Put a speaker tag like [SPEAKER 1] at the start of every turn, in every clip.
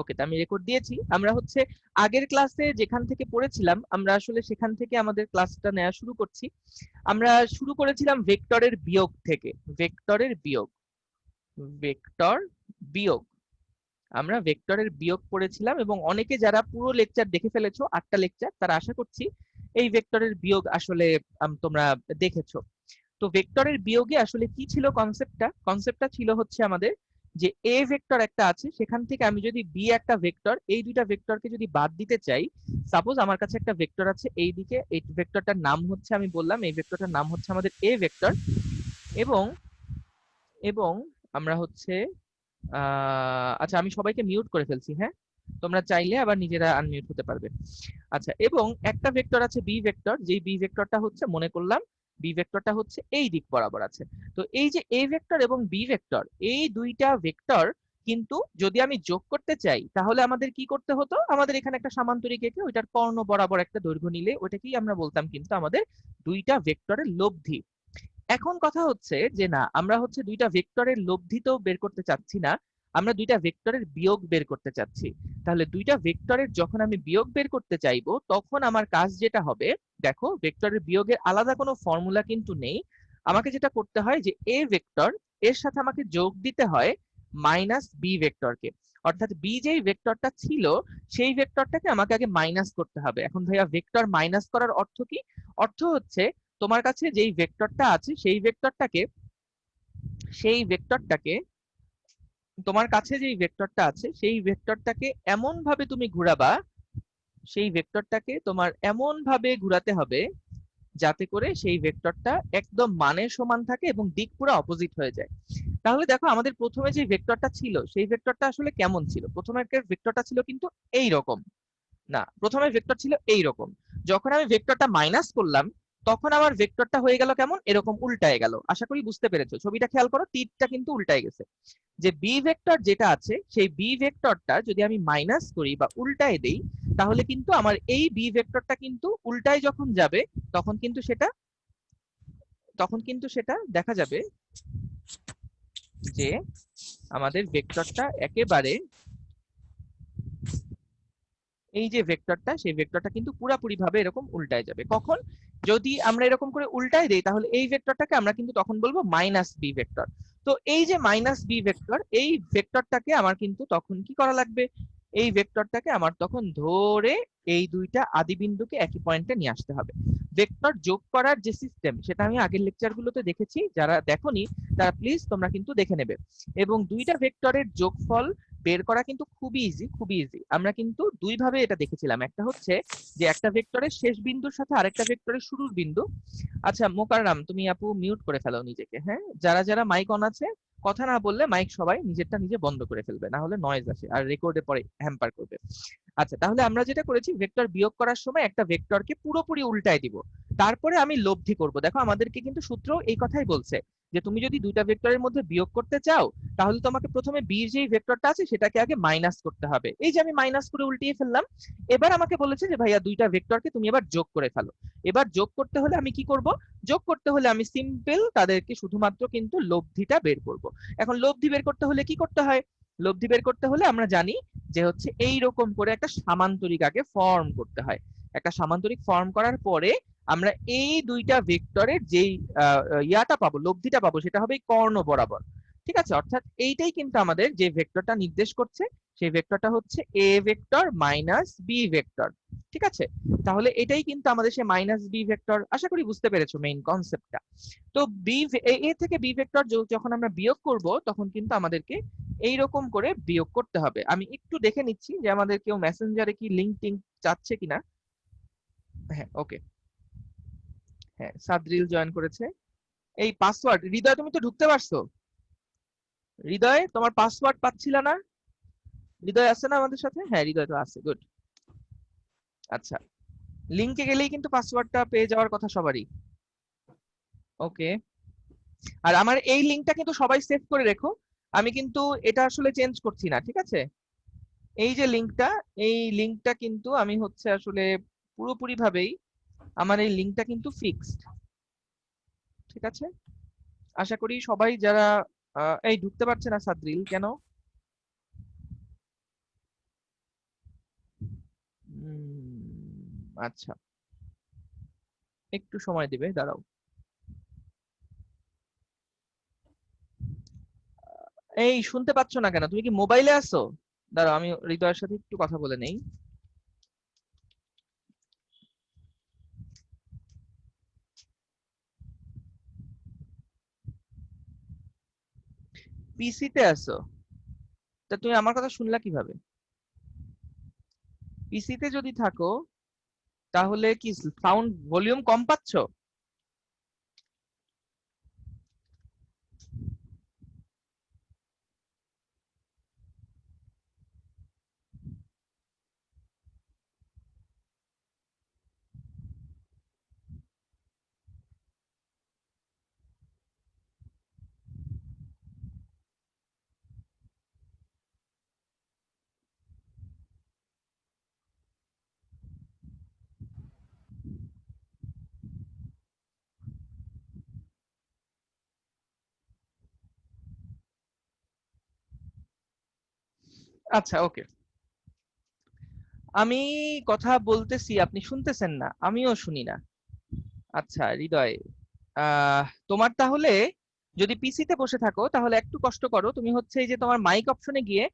[SPEAKER 1] ওকে, তো আমি রেকর্ড দিয়েছি। আমরা হচ্ছে আগের ক্লাসে যেখান থেকে পড়েছিলাম, আমরা আসলে সেখান থেকে আমাদের ক্লাসটা নেওয়া শুরু করছি। আমরা শুরু করেছিলাম ভেক্টরের বিয়োগ থেকে। ভেক্টরের বিয়োগ, ভেক্টর বিয়োগ, আমরা ভেক্টরের বিয়োগ পড়েছিলাম এবং অনেকে যারা পুরো লেকচার দেখে ফেলেছো, 8টা লেকচার, তারা আশা করছি এই ভেক্টরের বিয়োগ আসলে তোমরা দেখেছো। তো ভেক্টরের বিয়োগে আসলে কি ছিল কনসেপ্টটা? কনসেপ্টটা ছিল হচ্ছে আমাদের যে এ ভেক্টর একটা আছে, সেখান থেকে আমি যদি বি একটা ভেক্টর, এই দুইটা ভেক্টরকে যদি বাদ দিতে চাই, সাপোজ আমার কাছে একটা ভেক্টর আছে এই দিকে, এই ভেক্টরটার নাম হচ্ছে, আমি বললাম এই ভেক্টরটার নাম হচ্ছে আমাদের এ ভেক্টর, এবং এবং আমরা হচ্ছে আচ্ছা আমি সবাইকে মিউট করে ফেলছি, হ্যাঁ, তোমরা চাইলে আবার নিজেরা আনমিউট হতে পারবে। আচ্ছা, এবং একটা ভেক্টর আছে বি ভেক্টর, যেই বি ভেক্টরটা হচ্ছে, মনে করলাম বি ভেক্টরটা হচ্ছে এই দিক বরাবর আছে। তো এই যে এ ভেক্টর এবং বি ভেক্টর, এই দুইটা ভেক্টর কিন্তু যদি আমি যোগ করতে চাই, তাহলে আমাদের কি করতে হতো? আমাদের এখানে একটা সামান্তরিক এঁকে ওইটার কর্ণ বরাবর একটা দৈর্ঘ্য নিলে ওইটাকেই আমরা বলতাম কিন্তু আমাদের দুইটা ভেক্টরের লব্ধি। এখন কথা হচ্ছে যে না, আমরা হচ্ছে দুইটা ভেক্টরের লব্ধি তো বের করতে চাচ্ছি না, আমরা দুইটা ভেক্টরের বিয়োগ বের করতে চাচ্ছি। তাহলে দুইটা ভেক্টরের যখন আমি বিয়োগ বের করতে চাইবো, তখন আমার কাজ যেটা হবে, দেখো ভেক্টরের বিয়োগের আলাদা কোনো ফর্মুলা কিন্তু নেই। আমাকে যেটা করতে হয় যে এ ভেক্টর, এর সাথে আমাকে যোগ দিতে হয় মাইনাস বি ভেক্টরকে, অর্থাৎ বি যেই ভেক্টরটা ছিল সেই ভেক্টরটাকে আমাকে আগে মাইনাস করতে হবে। এখন ভাইয়া ভেক্টর মাইনাস করার অর্থ কি? অর্থ হচ্ছে তোমার কাছে যেই ভেক্টরটা আছে সেই ভেক্টরটাকে তোমার কাছে যেই ভেক্টরটা আছে সেই ভেক্টরটাকে এমন ভাবে তুমি ঘোরাবা, সেই ভেক্টরটাকে তোমার এমন ভাবে ঘোরাতে হবে যাতে করে সেই ভেক্টরটা একদম মানের সমান থাকে এবং দিক পুরো অপোজিট হয়ে যায়। তাহলে দেখো আমাদের প্রথমে যে ভেক্টরটা ছিল সেই ভেক্টরটা আসলে কেমন ছিল? প্রথমে ভেক্টরটা ছিল কিন্তু এই রকম, না, প্রথমে ভেক্টর ছিল এই রকম। যখন আমি ভেক্টরটা মাইনাস করলাম, তখন আমার ভেক্টরটা হয়ে গেল কেমন? এরকম উল্টায় গেল। আশা করি বুঝতে পেরেছো, ছবিটা খেয়াল করো, তীরটা কিন্তু উল্টায় গেছে। যে বি ভেক্টর যেটা আছে, সেই বি ভেক্টরটা যদি আমি মাইনাস করি বা উল্টায় দেই, তাহলে কিন্তু আমার এই বি ভেক্টরটা কিন্তু উল্টায় যখন যাবে, তখন কিন্তু সেটা দেখা যাবে যে আমাদের ভেক্টরটা একেবারে, এই যে ভেক্টরটা, সেই ভেক্টরটা কিন্তু পুরাপুরি ভাবে এরকম উল্টায় যাবে। কখন? যদি আমরা এরকম করে উল্টায় দেই, তাহলে এই ভেক্টরটাকে আমরা কিন্তু তখন বলবো মাইনাস বি ভেক্টর। তো এই যে মাইনাস বি ভেক্টর, এই ভেক্টরটাকে আমার কিন্তু তখন কি করা লাগবে? এই ভেক্টরটাকে আমার তখন ধরে এই দুইটা আদি বিন্দুকে একই পয়েন্টে নিয়ে আসতে হবে। ভেক্টর যোগ করার যে সিস্টেম, সেটা আমি আগের লেকচারগুলোতে দেখেছি, যারা দেখোনি তারা প্লিজ তোমরা কিন্তু দেখে নেবে। এবং দুইটা ভেক্টরের যোগফল বের করা কিন্তু খুবই ইজি, খুবই ইজি। আমরা কিন্তু দুই ভাবে এটা দেখেছিলাম, একটা হচ্ছে যে একটা ভেক্টরের শেষ বিন্দুর সাথে আরেকটা ভেক্টরের শুরুর বিন্দু। আচ্ছা মোকাররাম, তুমি আপু মিউট করে ফেলো নিজেকে, হ্যাঁ, যারা যারা মাইক অন আছে, কথা না বললে মাইক সবাই নিজেরটা নিজে বন্ধ করে ফেলবে, না হলে নয়েজ আসে আর রেকর্ডে পরে হ্যাম্পার করবে। আচ্ছা, তাহলে আমরা যেটা করেছি, ভেক্টর বিয়োগ করার সময় একটা ভেক্টরকে পুরোপুরি উল্টায় দিব, তারপরে আমি লব্ধি করব। দেখো আমাদেরকে কিন্তু সূত্র এই কথাই বলছে যে তুমি যদি দুইটা ভেক্টরের মধ্যে বিয়োগ করতে চাও, তাহলে তোমাকে প্রথমে বি যেই ভেক্টরটা আছে সেটাকে আগে মাইনাস করতে হবে। এই যে আমি মাইনাস করে উল্টিয়ে ফেললাম। এবার আমাকে বলেছে যে ভাইয়া দুইটা ভেক্টরকে তুমি এবার যোগ করে ফেলো। এবার যোগ করতে হলে আমি কি করব? যোগ করতে হলে আমি সিম্পল তাদেরকে শুধুমাত্র কিন্তু লব্ধিটা বের করব। এখন লব্ধি বের করতে হলে কি করতে হয়? লব্ধি বের করতে হলে আমরা জানি যে হচ্ছে এই রকম করে একটা সামান্তরিক আগে ফর্ম করতে হয়। একটা সামান্তরিক ফর্ম করার পরে আমরা এই দুইটা ভেক্টরের যেই ইয়াটা পাবো, লব্ধিটা পাবো, সেটা হবে এই কর্ণ বরাবর। ঠিক আছে, অর্থাৎ এইটাই কিন্তু আমাদের যে ভেক্টরটা নির্দেশ করছে, সেই ভেক্টরটা হচ্ছে A vector minus B vector. ঠিক আছে, তাহলে এটাই কিন্তু আমাদের সেই মাইনাস বি ভেক্টর। আশা করি বুঝতে পেরেছো মেইন কনসেপ্টটা। তো বি, এ থেকে বি ভেক্টর যখন আমরা বিয়োগ করব, তখন কিন্তু আমাদেরকে এইরকম করে বিয়োগ করতে হবে। আমি একটু দেখে নিচ্ছি যে আমাদের কেউ মেসেঞ্জারে কি লিংক টিঙ্ক চাচ্ছে কিনা। হ্যাঁ, ওকে, হ্যাঁ, সাদরিল জয়েন করেছে। এই পাসওয়ার্ড, হৃদয় তুমি তো ঢুকতে পারছো? হৃদয়, তোমার পাসওয়ার্ড পাচ্ছিল না? হৃদয় আছে না আমাদের সাথে? হ্যাঁ, হৃদয় তো আছে, গুড। আচ্ছা, লিংকে গেলেই কিন্তু পাসওয়ার্ডটা পেয়ে যাওয়ার কথা সবারই। ওকে, আর আমার এই লিংকটা কিন্তু সবাই সেভ করে রেখো। আমি কিন্তু এটা আসলে চেঞ্জ করছি না, ঠিক আছে? এই যে লিংকটা, এই লিংকটা কিন্তু আমি হচ্ছে আসলে পুরোপুরি ভাবেই আমার এই লিংকটা কিন্তু ফিক্সড। ঠিক আছে, আশা করি সবাই যারা এই ঢুকতে পারছে না সাদরিল কেন? আচ্ছা, একটু সময় দিবে, দাঁড়াও। এই শুনতে পাচ্ছ না কেন? তুমি কি মোবাইলে আছো? দাঁড়াও, আমি হৃদয়ের সাথে একটু কথা বলে নেই। পিসিতে আছো? তা তুমি আমার কথা শুনলা কিভাবে? পিসিতে যদি থাকো তাহলে কি সাউন্ড ভলিউম কম পাচ্ছ? আচ্ছা, ওকে। আমি কথা বলতেছি, আপনি শুনতেছেন না, আমিও শুনি না। আচ্ছা হৃদয়, তোমার তাহলে যদি পিসিতে বসে থাকো তাহলে একটু কষ্ট করো, তুমি হচ্ছে এই যে তোমার মাইক অপশনে গিয়ে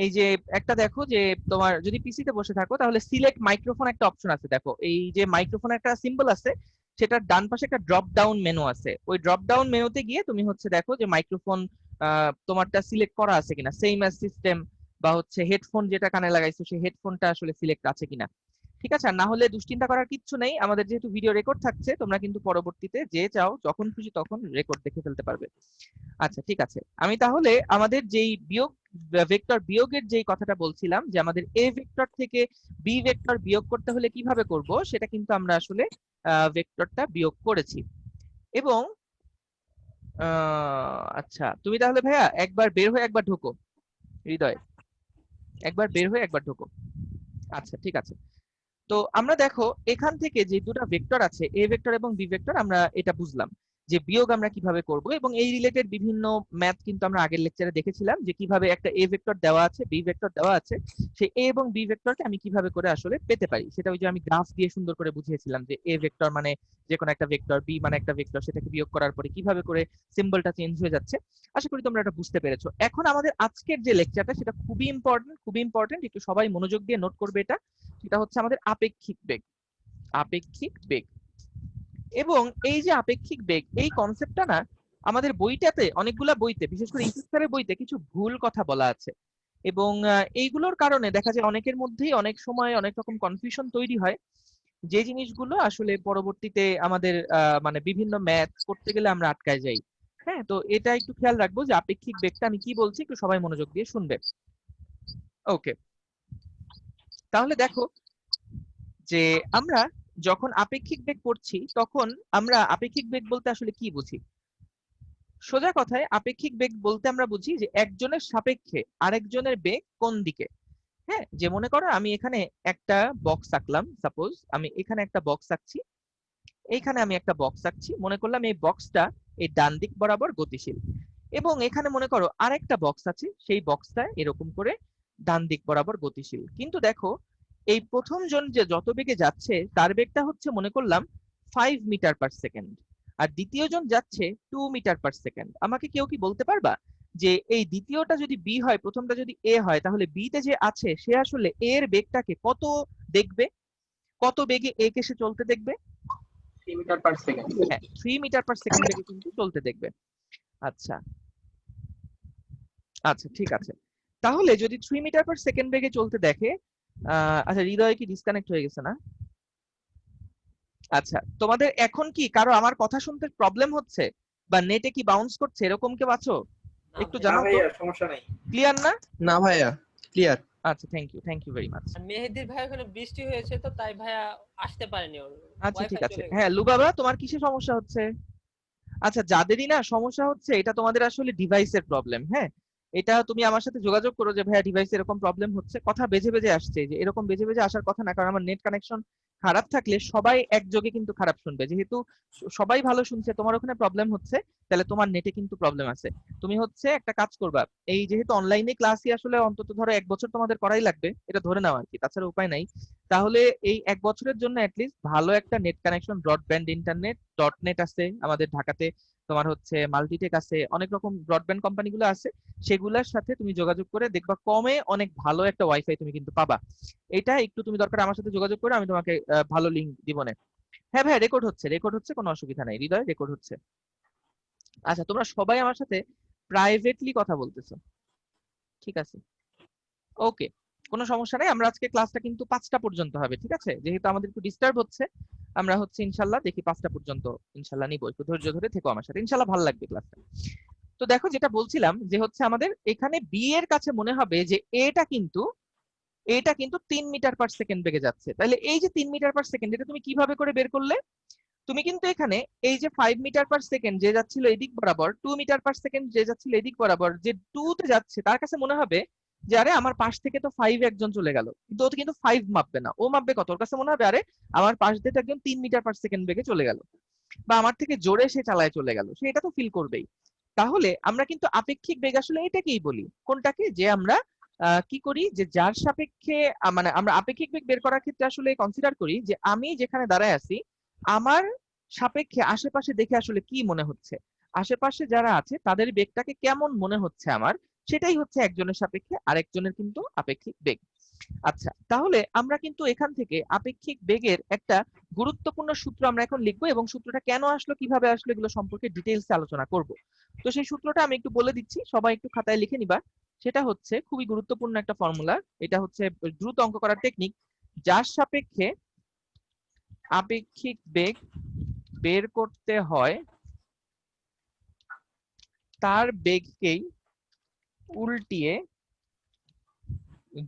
[SPEAKER 1] এই যে একটা দেখো যে তোমার যদি পিসিতে বসে থাকো তাহলে সিলেক্ট মাইক্রোফোন একটা অপশন আছে, দেখো এই যে মাইক্রোফোন একটা সিম্বল আছে, সেটার ডান পাশে একটা ড্রপ ডাউন মেনু আছে, ওই ড্রপ ডাউন মেনুতে গিয়ে তুমি হচ্ছে দেখো যে মাইক্রোফোন তোমারটা সিলেক্ট করা আছে কিনা, সেম অ্যাজ সিস্টেম, বা হচ্ছে হেডফোন যেটা কানে লাগাইছো সেই হেডফোনটা আসলে সিলেক্ট আছে কিনা। ঠিক আছে, আর না হলে দুশ্চিন্তা করার কিচ্ছু নেই, আমাদের যেহেতু ভিডিও রেকর্ড থাকছে তোমরা কিন্তু পরবর্তীতে যে চাও যখন খুশি তখন রেকর্ড দেখে ফেলতে পারবে। আচ্ছা ঠিক আছে, আমি তাহলে আমাদের যেই বিয়োগ ভেক্টর বিয়োগের যেই কথাটা বলছিলাম যে আমাদের এ ভেক্টর থেকে বি ভেক্টর বিয়োগ করতে হলে কিভাবে করব, সেটা কিন্তু আমরা আসলে ভেক্টরটা বিয়োগ করেছি। এবং আচ্ছা তুমি তাহলে ভাইয়া একবার বের হয়ে একবার ঢোকো, হৃদয় একবার বের হয়ে একবার ঢোকো। আচ্ছা ঠিক আছে, তো আমরা দেখো এখান থেকে যে দুটো ভেক্টর আছে এ ভেক্টর এবং বি ভেক্টর, আমরা এটা বুঝলাম যে বিয়োগ আমরা কিভাবে করব, এবং এই রিলেটেড বিভিন্ন ম্যাথ কিন্তু আমরা আগের লেকচারে দেখেছিলাম যে কিভাবে একটা এ ভেক্টর দেওয়া আছে বি ভেক্টর দেওয়া আছে, সেই এ এবং বি ভেক্টরকে আমি কিভাবে করে আসলে পেতে পারি সেটা ওই যে আমি গ্রাফ দিয়ে সুন্দর করে বুঝিয়েছিলাম যে এ ভেক্টর মানে যে কোনো একটা ভেক্টর, বি মানে একটা ভেক্টর, সেটাকে বিয়োগ করার পরে কিভাবে করে সিম্বলটা চেঞ্জ হয়ে যাচ্ছে। আশা করি তোমরা এটা বুঝতে পেরেছো। এখন আমাদের আজকের যে লেকচারটা সেটা খুবই ইম্পর্টেন্ট, খুবই ইম্পর্টেন্ট, একটু সবাই মনোযোগ দিয়ে নোট করবে এটা। সেটা হচ্ছে আমাদের আপেক্ষিক বেগ, আপেক্ষিক বেগ। এবং এই যে আপেক্ষিক বেগ এই কনসেপ্টটা না আমাদের বইটাতে অনেকগুলা বইতে, বিশেষ করে ইংলিশ স্যারের বইতে কিছু ভুল কথা বলা আছে, এবং এইগুলোর কারণে দেখা যায় অনেকের মধ্যেই অনেক সময় অনেক রকম কনফিউশন তৈরি হয়, যে জিনিসগুলো আসলে পরবর্তীতে আমাদের মানে বিভিন্ন ম্যাথ করতে গেলে আমরা আটকায় যাই। হ্যাঁ, তো এটা একটু খেয়াল রাখবো যে আপেক্ষিক বেগটা আমি কি বলছি একটু সবাই মনোযোগ দিয়ে শুনবে। ওকে, তাহলে দেখো যে আমরা যখন আপেক্ষিক বেগ পড়ছি তখন আমরা আপেক্ষিক বেগ বলতে আসলে কি বুঝি। সোজা কথায় আপেক্ষিক বেগ বলতে আমরা বুঝি যে একজনের সাপেক্ষে আরেকজনের বেগ কোন দিকে। হ্যাঁ, যে মনে করো আমি এখানে একটা বক্স আঁকলাম, সাপোজ আমি এখানে একটা বক্স আঁকছি, এইখানে আমি একটা বক্স আঁকছি, মনে করলাম এই বক্সটা এই ডান দিক বরাবর গতিশীল, এবং এখানে মনে করো আরেকটা বক্স আছে, সেই বক্সটা এরকম করে ডান দিক বরাবর গতিশীল। কিন্তু দেখো এই প্রথম জন যে যত বেগে যাচ্ছে তার বেগটা হচ্ছে মনে করলাম 5 মিটার পার সেকেন্ড, আর দ্বিতীয় জন যাচ্ছে 2 মিটার পার সেকেন্ড। আমাকে কেউ কি বলতে পারবা যে এই দ্বিতীয়টা যদি বি হয় প্রথমটা যদি এ হয় তাহলে বি তে যে আছে সে আসলে এ এর বেগটাকে কত দেখবে, কত বেগে এ কে সে চলতে দেখবে?
[SPEAKER 2] 3 মিটার পার সেকেন্ড।
[SPEAKER 1] হ্যাঁ, 3 মিটার পার সেকেন্ড বেগে কিন্তু চলতে দেখবে। আচ্ছা আচ্ছা ঠিক আছে, তাহলে যদি 3 মিটার পার সেকেন্ড বেগে চলতে দেখে, আচ্ছা হৃদয় কি ডিসকানেক্ট হয়ে গেছে না? আচ্ছা, তোমাদের এখন কি কারো আমার কথা শুনতে প্রবলেম হচ্ছে বা নেটে কি বাউন্স করছে এরকম কেউ আছো? একটু
[SPEAKER 2] না
[SPEAKER 1] জানাও তো।
[SPEAKER 2] ভাইয়া, সমস্যা নাই।
[SPEAKER 1] ক্লিয়ার না?
[SPEAKER 3] না ভাইয়া, ক্লিয়ার।
[SPEAKER 1] আচ্ছা, থ্যাংক ইউ ভেরি মাচ।
[SPEAKER 4] আর মেহেদির ভাই ওখানে বৃষ্টি হয়েছে তো তাই ভাইয়া আসতে পারেনি, ওর
[SPEAKER 1] আচ্ছা ঠিক
[SPEAKER 4] ওয়াইফাই
[SPEAKER 1] আছে,
[SPEAKER 4] চলে গেছে।
[SPEAKER 1] হ্যাঁ লুবাবা তোমার কিসে সমস্যা হচ্ছে? আচ্ছা, যাদেরই না সমস্যা হচ্ছে এটা তোমাদের আসলে ডিভাইসের প্রবলেম। হ্যাঁ, এটা তুমি আমার সাথে যোগাযোগ করো যে ভাইয়া ডিভাইসে এরকম প্রবলেম হচ্ছে, কথা বেজে বেজে আসছে, যে এরকম বেজে বেজে আসার কথা না, কারণ আমার নেট কানেকশন খারাপ থাকলে সবাই একযোগে কিন্তু খারাপ শুনবে। যেহেতু সবাই ভালো শুনছে, তোমার ওখানে প্রবলেম হচ্ছে, তাহলে তোমার নেটে কিন্তু প্রবলেম আছে। তুমি হচ্ছে একটা কাজ করবা, এই যেহেতু অনলাইনে ক্লাসই আসলে অন্তত ধরো 1 বছর তোমাদের করাই লাগবে, এটা ধরে নাও আর কি, তাছাড়া উপায় নাই। তাহলে এই 1 বছরের জন্য অ্যাটলিস্ট ভালো একটা নেট কানেকশন, ব্রডব্যান্ড ইন্টারনেট, ডটনেট আছে আমাদের ঢাকাতে, তোমার হচ্ছে মাল্টিটেক আছে, অনেক রকম ব্রডব্যান্ড কোম্পানিগুলো আছে, সেগুলোর সাথে তুমি যোগাযোগ করে দেখবা কমে অনেক ভালো একটা ওয়াইফাই তুমি কিন্তু পাবা। এটা একটু তুমি দরকার আমার সাথে যোগাযোগ করে, আমি তোমাকে ভালো লিংক দিব না। হ্যাঁ ভাই, রেকর্ড হচ্ছে, কোনো অসুবিধা নাই হৃদয়, রেকর্ড হচ্ছে। আচ্ছা, তোমরা সবাই আমার সাথে প্রাইভেটলি কথা বলতেছো, ঠিক আছে, ওকে, কোনো সমস্যা নাই। আমরা আজকে ক্লাসটা কিন্তু 5টা পর্যন্ত হবে, ঠিক আছে, যেহেতু আমাদের একটু ডিস্টার্ব হচ্ছে, আমরা হচ্ছে ইনশাল্লাহ দেখি 5টা পর্যন্ত ইনশাল্লাহ নিবো, একটু ধৈর্য ধরে থেকো আমার সাথে, ইনশাল্লাহ ভালো লাগবে ক্লাসটা। তো দেখো, যেটা বলছিলাম যে হচ্ছে আমাদের এখানে বি এর কাছে মনে হবে যে এটা কিন্তু 3 মিটার পার সেকেন্ড বেগে যাচ্ছে, তাহলে এই যে 3 মিটার পার সেকেন্ড, এটা তুমি কিভাবে করে বের করলে? তুমি কিন্তু এখানে এই যে 5 মিটার পার সেকেন্ড যে যাচ্ছিল এদিক বরাবর, 2 মিটার পার সেকেন্ড যে যাচ্ছিল এদিক বরাবর, যে 2 তে যাচ্ছে, তার কাছে মনে হবে যে আরে আমার পাশ থেকে তো 5 একজন চলে গেল, কিন্তু ও তো কিন্তু 5 মাপবে না, ও মাপবে কত? ওর কাছে মনে হবে আরে আমার পাশ দিয়ে তো একজন 3 মিটার পার সেকেন্ড বেগে চলে গেল, বা আমার থেকে জোরে সে চালায় চলে গেল, সে এটা তো ফিল করবেই। তাহলে আমরা কিন্তু আপেক্ষিক বেগ আসলে এটাকেই বলি, কোনটাকে? যে আমরা কি করি, যে যার সাপেক্ষে মানে আমরা আপেক্ষিক বেগ বের করার ক্ষেত্রে আসলে কনসিডার করি যে আমি যেখানে দাঁড়ায় আছি, আমার সাপেক্ষে আশেপাশে দেখে আসলে কি মনে হচ্ছে, আশেপাশে যারা আছে তাদের বেগটাকে কেমন মনে হচ্ছে আমার, সেটাই হচ্ছে একজনের সাপেক্ষে আরেকজনের কিন্তু আপেক্ষিক বেগ। আচ্ছা, তাহলে আমরা কিন্তু এখান থেকে আপেক্ষিক বেগের একটা গুরুত্বপূর্ণ সূত্র আমরা এখন লিখবো, এবং সূত্রটা কেন আসলো, কিভাবে আসলো, এগুলো সম্পর্কে ডিটেইলসে আলোচনা করব। তো সেই সূত্রটা আমি একটু বলে দিচ্ছি, সবাই একটু খাতায় লিখে নিবা। সেটা হচ্ছে খুবই গুরুত্বপূর্ণ একটা ফর্মুলা, এটা হচ্ছে দ্রুত অঙ্ক করার টেকনিক। যার সাপেক্ষে আপেক্ষিক বেগ বের করতে হয়, তার বেগকেই উল্টিয়ে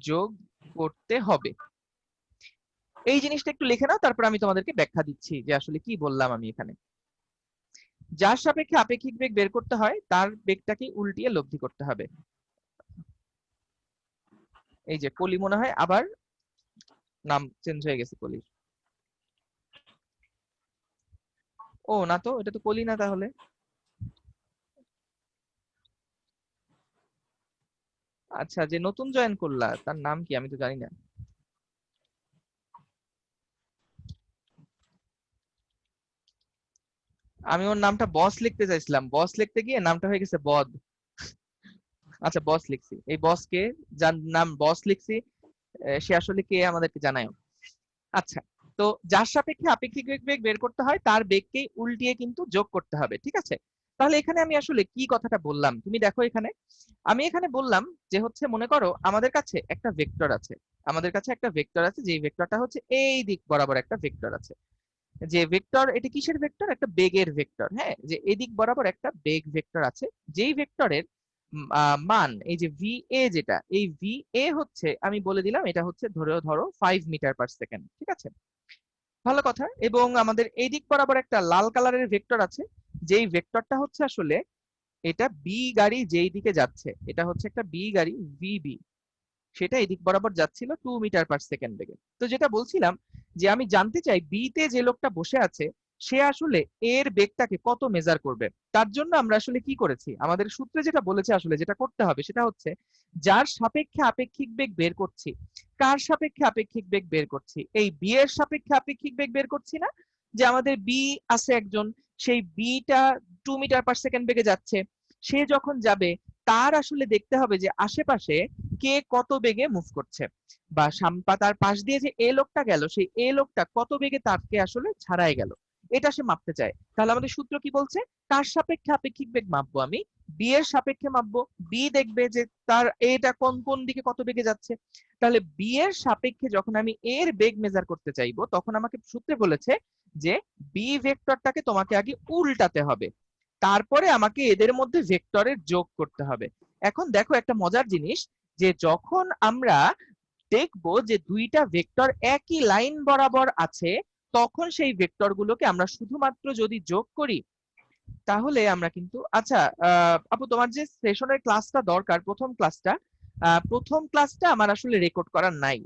[SPEAKER 1] যোগ করতে হবে। এই জিনিসটা একটু লিখে নাও, তারপর আমি তোমাদেরকে ব্যাখ্যা দিচ্ছি যে আসলে কি বললাম আমি এখানে। যার সাপেক্ষে আপেক্ষিক বেগ বের করতে হয়, তার বেগটাকে উল্টিয়ে লব্ধি করতে হবে। এই যে কলি মনে হয় আবার নাম চেঞ্জ হয়ে গেছে কলির। ও না, তো এটা তো কলি না তাহলে। আচ্ছা, যে নতুন জয়েন করলা তার নাম কি আমি তো জানি না। আমি ওর নামটা বস লিখতে চাইছিলাম, বস লিখতে গিয়ে নামটা হয়ে গেছে বদ। আচ্ছা, বস লিখছি, এই বসকে, যার নাম বস লিখছি, সে আসলে কে আমাদেরকে জানায়। আচ্ছা, তো যার সাপেক্ষে আপেক্ষিক বেগ বেগ বের করতে হয়, তার বেগকেই উল্টিয়ে কিন্তু যোগ করতে হবে, ঠিক আছে। তাহলে এখানে আমি আসলে কি কথাটা বললাম, তুমি দেখো এখানে আমি এখানে বললাম যে হচ্ছে মনে করো আমাদের কাছে একটা ভেক্টর আছে, যে ভেক্টরটা হচ্ছে এই দিক বরাবর একটা ভেক্টর আছে, যে ভেক্টর, এটা কিসের ভেক্টর? একটা বেগের ভেক্টর, হ্যাঁ, যে এদিক বরাবর একটা বেগ ভেক্টর আছে, যেই ভেক্টরের মান এই যে ভি এ, যেটা এই ভি এ হচ্ছে, আমি বলে দিলাম এটা হচ্ছে ধরো ধরো 5 মিটার পার সেকেন্ড, ঠিক আছে, ভালো কথা। এবং আমাদের এই দিক বরাবর একটা লাল কালারের ভেক্টর আছে, যেই ভেক্টরটা হচ্ছে আসলে এটা বি গাড়ি যেই দিকে যাচ্ছে, এটা হচ্ছে একটা বি গাড়ি ভিবি, সেটা এদিক বরাবর যাচ্ছিল 2 মিটার পার সেকেন্ড বেগে। তো যেটা বলছিলাম, যে আমি জানতে চাই বি তে যে লোকটা বসে আছে, সে আসলে এর বেগটাকে কত মেজার করবে। তার জন্য আমরা আসলে কি করেছি, আমাদের সূত্রে যেটা বলেছে আসলে যেটা করতে হবে সেটা হচ্ছে যার সাপেক্ষে আপেক্ষিক বেগ বের করছি, কার সাপেক্ষে আপেক্ষিক বেগ বের করছি, এই বি এর সাপেক্ষে আপেক্ষিক বেগ বের করছি না, যে আমাদের বি আছে একজন, সেই বিটা 2 মিটার পার সেকেন্ড বেগে যাচ্ছে, সে যখন যাবে তার আসলে দেখতে হবে যে আশেপাশে কে কত বেগে মুভ করছে, বা তার পাশ দিয়ে যে এ লোকটা গেল, সেই এ লোকটা কত বেগে তাকে আসলে ছাড়াই গেল, এটা সে মাপতে চায়। তাহলে আমাদের সূত্র কি বলছে, কার সাপেক্ষে আপেক্ষিক বেগ মাপবো? আমি বি এর সাপেক্ষে মাপবো, বি দেখবে যে তার এটা কোন কোন দিকে কত বেগে যাচ্ছে। তাহলে বি এর সাপেক্ষে যখন আমি এর বেগ মেজার করতে চাইবো, তখন আমাকে সূত্রে বলেছে যে বি ভেক্টরটাকে তোমাকে আগে উল্টাতে হবে, তারপরে আমাকে এদের মধ্যে ভেক্টরের যোগ করতে হবে। এখন দেখো একটা মজার জিনিস, যে যখন আমরা দেখবো যে দুইটা ভেক্টর একই লাইন বরাবর আছে, তখন সেই ভেক্টর গুলোকে আমরা শুধুমাত্র যদি যোগ করি, তাহলে আমরা কিন্তু, আচ্ছা আপু, তোমার যে সেশনের ক্লাসটা দরকার, প্রথম ক্লাসটা আমার আসলে রেকর্ড করা নাই,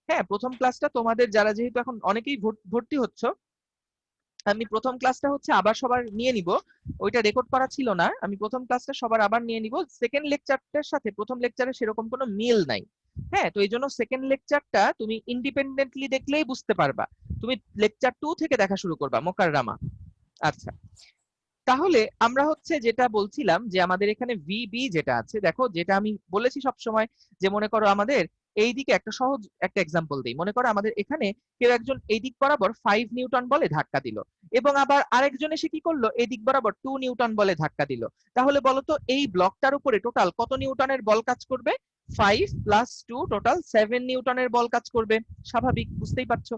[SPEAKER 1] হ্যাঁ, প্রথম ক্লাসটা তোমাদের যারা যেহেতু এখন অনেকেই ভর্তি হচ্ছ, আমি প্রথম ক্লাসটা হচ্ছে আবার সবার নিয়ে নিব, ওইটা রেকর্ড করা ছিল না, আমি প্রথম ক্লাসটা সবার আবার নিয়ে নিব। সেকেন্ড লেকচারটার সাথে প্রথম লেকচারের সেরকম কোনো মিল নাই। হ্যাঁ, তো এই জন্য সেকেন্ড লেকচারটা তুমি ইন্ডিপেন্ডেন্টলি দেখলেই বুঝতে পারবা, তুমি লেকচার 2 থেকে দেখা শুরু করবা মোকাররমা। আচ্ছা, তাহলে আমরা হচ্ছে যেটা বলছিলাম যে আমাদের এখানে ভিবি যেটা আছে, দেখো যেটা আমি বলেছি সব সময়, যে মনে করো আমাদের এই দিকে একটা সহজ একটা এক্সাম্পল দিই। মনে করো আমাদের এখানে কেউ একজন এই দিক বরাবর 5 নিউটন বলে ধাক্কা দিল, এবং আবার আরেকজন এসে কি করলো, এই দিক বরাবর 2 নিউটন বলে ধাক্কা দিল। তাহলে বলো তো এই ব্লকটার উপরে টোটাল কত নিউটনের বল কাজ করবে? 5 প্লাস 2 টোটাল 7 নিউটনের বল কাজ করবে। স্বাভাবিক, বুঝতেই পারছো।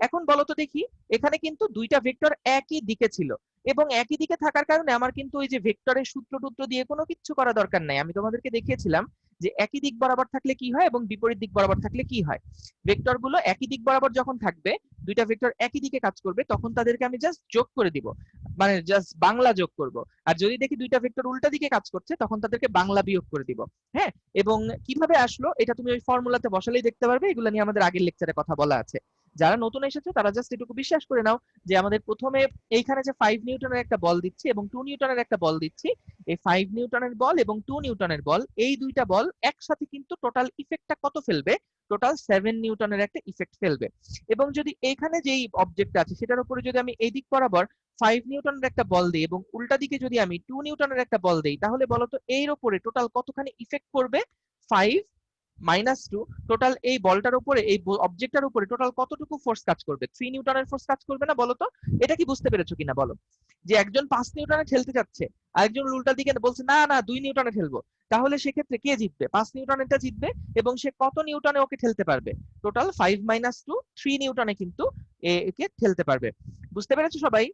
[SPEAKER 1] এখন বলো তো দেখি, এখানে কিন্তু দুইটা ভেক্টর একই দিকে ছিল, এবং একই দিকে থাকার কারণে আমার কিন্তু ওই যে ভেক্টরের সূত্র টুত্র দিয়ে কোনো কিছু করা দরকার নাই। আমি তোমাদেরকে দেখিয়েছিলাম যে একই দিক বরাবর থাকলে কি হয় এবং বিপরীত দিক বরাবর থাকলে কি হয়। ভেক্টর গুলো একই দিক বরাবর যখন থাকবে, দুইটা ভেক্টর একই দিকে কাজ করবে, তখন তাদেরকে আমি জাস্ট যোগ করে দিব, মানে জাস্ট বাংলা যোগ করব। আর যদি দেখি দুইটা ভেক্টর উল্টা দিকে কাজ করছে, তখন তাদেরকে বাংলা বিয়োগ করে দিব। হ্যাঁ, এবং কিভাবে আসলো এটা তুমি ওই ফর্মুলাতে বসালেই দেখতে পারবে। এগুলো নিয়ে আমাদের আগের লেকচারে কথা বলা আছে। যারা নতুন এসেছে তারা জাস্ট এটুকু বিশ্বাস করে নাও যে আমাদের প্রথমে এইখানে যে 5 নিউটনের একটা বল দিচ্ছি এবং 2 নিউটনের একটা বল দিচ্ছি, এই 5 নিউটনের বল এবং 2 নিউটনের বল, এই দুইটা বল একসাথে কিন্তু টোটাল ইফেক্টটা কত ফেলবে? টোটাল 7 নিউটনের একটা ইফেক্ট ফেলবে। এবং যদি এইখানে যেই অবজেক্টটা আছে সেটার উপরে যদি আমি এই দিক বরাবর 5 নিউটনের একটা বল দিই এবং উল্টা দিকে যদি আমি 2 নিউটনের একটা বল দিই, তাহলে বলতো এর উপরে টোটাল কতখানি ইফেক্ট করবে? 5 মাইনাস 2, টোটাল এই বলটার উপরে, এই অবজেক্টটার উপরে টোটাল কতটুকু ফোর্স কাজ করবে? 3 নিউটনের ফোর্স কাজ করবে না? বলো তো, এটা কি বুঝতে পেরেছো কিনা বলো। যে একজন 5 নিউটনে ঠেলতে যাচ্ছে, আরেকজন উল্টা দিকে বলছে না না 2 নিউটনে ঠেলবো, তাহলে সেক্ষেত্রে কে জিতবে? 5 নিউটনেরটা জিতবে। এবং সে কত নিউটনে ওকে ঠেলতে পারবে? টোটাল 5 মাইনাস 2, 3 নিউটনে কিন্তু একে ঠেলতে পারবে। বুঝতে পেরেছো সবাই?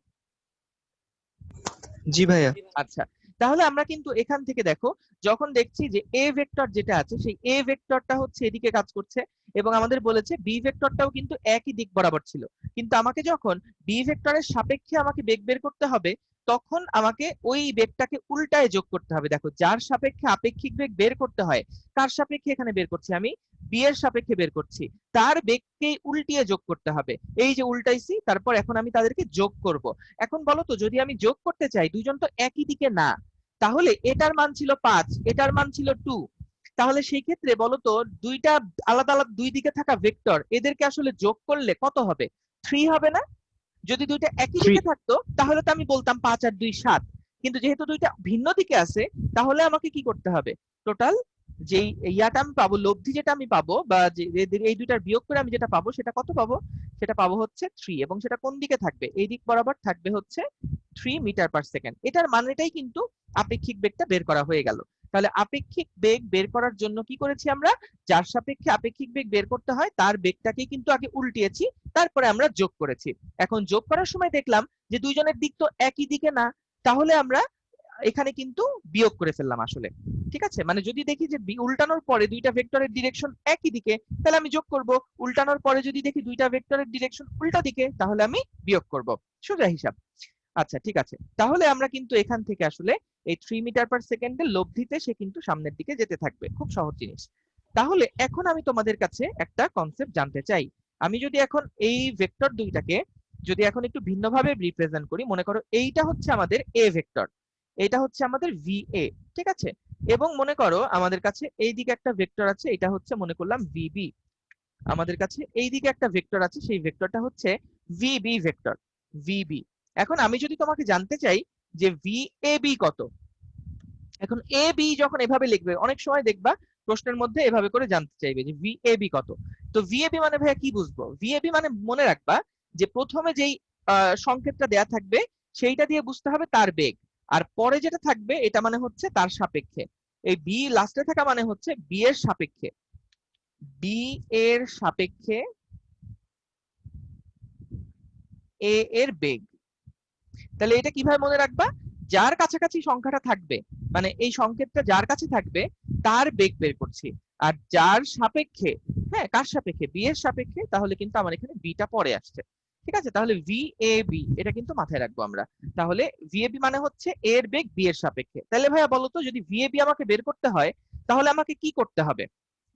[SPEAKER 3] জি ভাইয়া।
[SPEAKER 1] আচ্ছা, তাহলে আমরা কিন্তু এখান থেকে দেখো, যখন দেখছি যে এ ভেক্টর যেটা আছে সেই এ ভেক্টরটা হচ্ছে এদিকে কাজ করছে, এবং আমাদের বলেছে বি ভেক্টরটাও কিন্তু একই দিক বরাবর ছিল, কিন্তু আমাকে যখন বি ভেক্টরের সাপেক্ষে আমাকে বেগ বের করতে হবে, তখন আমাকে ওই বেগটাকে উল্টায় যোগ করতে হবে। দেখো, যার সাপেক্ষে আপেক্ষিক বেগ বের করতে হয়, কার সাপেক্ষে এখানে বের করছি আমি? বি এর সাপেক্ষে বের করছি, তার বেগকেই উল্টিয়ে যোগ করতে হবে। এই যে উল্টাইছি, তারপর এখন আমি তাদেরকে যোগ করব। এখন বলো তো, যদি আমি যোগ করতে চাই, দুইজন তো একই দিকে না, তাহলে এটার মান ছিল 5, এটার মান ছিল 2, তাহলে সেই ক্ষেত্রে বলো তো দুইটা আলাদা আলাদা দুই দিকে থাকা ভেক্টর, এদেরকে আসলে যোগ করলে কত হবে? 3 হবে না? যদি দুইটা একই
[SPEAKER 3] 3।
[SPEAKER 1] দিকে থাকতো তাহলে তো আমি বলতাম 5 আর 2 7, কিন্তু যেহেতু দুইটা ভিন্ন দিকে আছে, তাহলে আমাকে কি করতে হবে? টোটাল যেই ইয়াটা আমি পাবো, লব্ধি যেটা আমি পাবো, বা যে এই দুইটার বিয়োগ করে আমি যেটা পাবো, সেটা কত পাবো? সেটা পাবো হচ্ছে 3, এবং সেটা কোন দিকে থাকবে? এই দিক বরাবর থাকবে হচ্ছে 3 মিটার পার সেকেন্ড। এটার মানেটাই কিন্তু আপেক্ষিক বেগটা বের করা হয়ে গেল। তাহলে আপেক্ষিক বেগ বের করার জন্য কি করেছি আমরা? যার সাপেক্ষে আপেক্ষিক বেগ বের করতে হয় তার বেগটাকে কিন্তু আগে উল্টিয়েছি, তারপরে আমরা যোগ করেছি। এখন যোগ করার সময় দেখলাম যে দুইজনের দিক তো একই দিকে না, তাহলে আমরা এখানে কিন্তু বিয়োগ করে ফেললাম আসলে। ঠিক আছে, মানে যদি দেখি যে উল্টানোর পরে দুইটা ভেক্টরের ডিরেকশন একই দিকে, তাহলে আমি যোগ করব। উল্টানোর পরে যদি দেখি দুইটা ভেক্টরের ডিরেকশন উল্টা দিকে, তাহলে আমি বিয়োগ করব। সোজা হিসাব। আচ্ছা, ঠিক আছে, তাহলে আমরা কিন্তু এখান থেকে আসলে এই 3 মিটার পার সেকেন্ডের লব্ধিতে সে কিন্তু সামনের দিকে যেতে থাকবে। খুব সহজ জিনিস। তাহলে এখন আমি তোমাদের কাছে একটা কনসেপ্ট জানতে চাই। আমি যদি এখন এই ভেক্টর দুইটাকে যদি এখন একটু ভিন্নভাবে রিপ্রেজেন্ট করি, মনে করো এইটা হচ্ছে আমাদের এ ভেক্টর, এটা হচ্ছে আমাদের ভি এ, ঠিক আছে, এবং মনে করো আমাদের কাছে এইদিকে একটা ভেক্টর আছে, এটা হচ্ছে মনে করলাম ভিবি। আমাদের কাছে এইদিকে একটা ভেক্টর আছে, সেই ভেক্টরটা হচ্ছে ভিবি ভেক্টর, ভিবি। এখন আমি যদি তোমাকে জানতে চাই যে ভি এ বি কত, এখন এ বি যখন এভাবে লিখবে, অনেক সময় দেখবা প্রশ্নের মধ্যে এভাবে করে জানতে চাইবে যে ভি এ বি কত। তো ভি এ বি মানে ভাইয়া কি বুঝবো? ভি এ বি মানে মনে রাখবা যে প্রথমে যেই সংকেতটা দেয়া থাকবে সেইটা দিয়ে বুঝতে হবে তার বেগ, আর পরে যেটা থাকবে এটা মানে হচ্ছে তার সাপেক্ষে। এই বি লাস্টে থাকা মানে হচ্ছে বি এর সাপেক্ষে, বি এর সাপেক্ষে এ এর বেগ। তাহলে এটা কিভাবে মনে রাখবা? যার কাছাকাছি সংখ্যাটা থাকবে, মানে এই সংকেতটা যার কাছে থাকবে তার বেগ বের করছি, আর যার সাপেক্ষে, হ্যাঁ কার সাপেক্ষে? বি এর সাপেক্ষে, তাহলে কিন্তু আমার এখানে বিটা পরে আসছে। ঠিক আছে, তাহলে ভি এ বি এটা কিন্তু মাথায় রাখবো আমরা। তাহলে ভি এ বি মানে হচ্ছে এর বেগ বি এর সাপেক্ষে। তাহলে ভাইয়া বলো তো, যদি ভি এ বি আমাকে বের করতে হয় তাহলে আমাকে কি করতে হবে?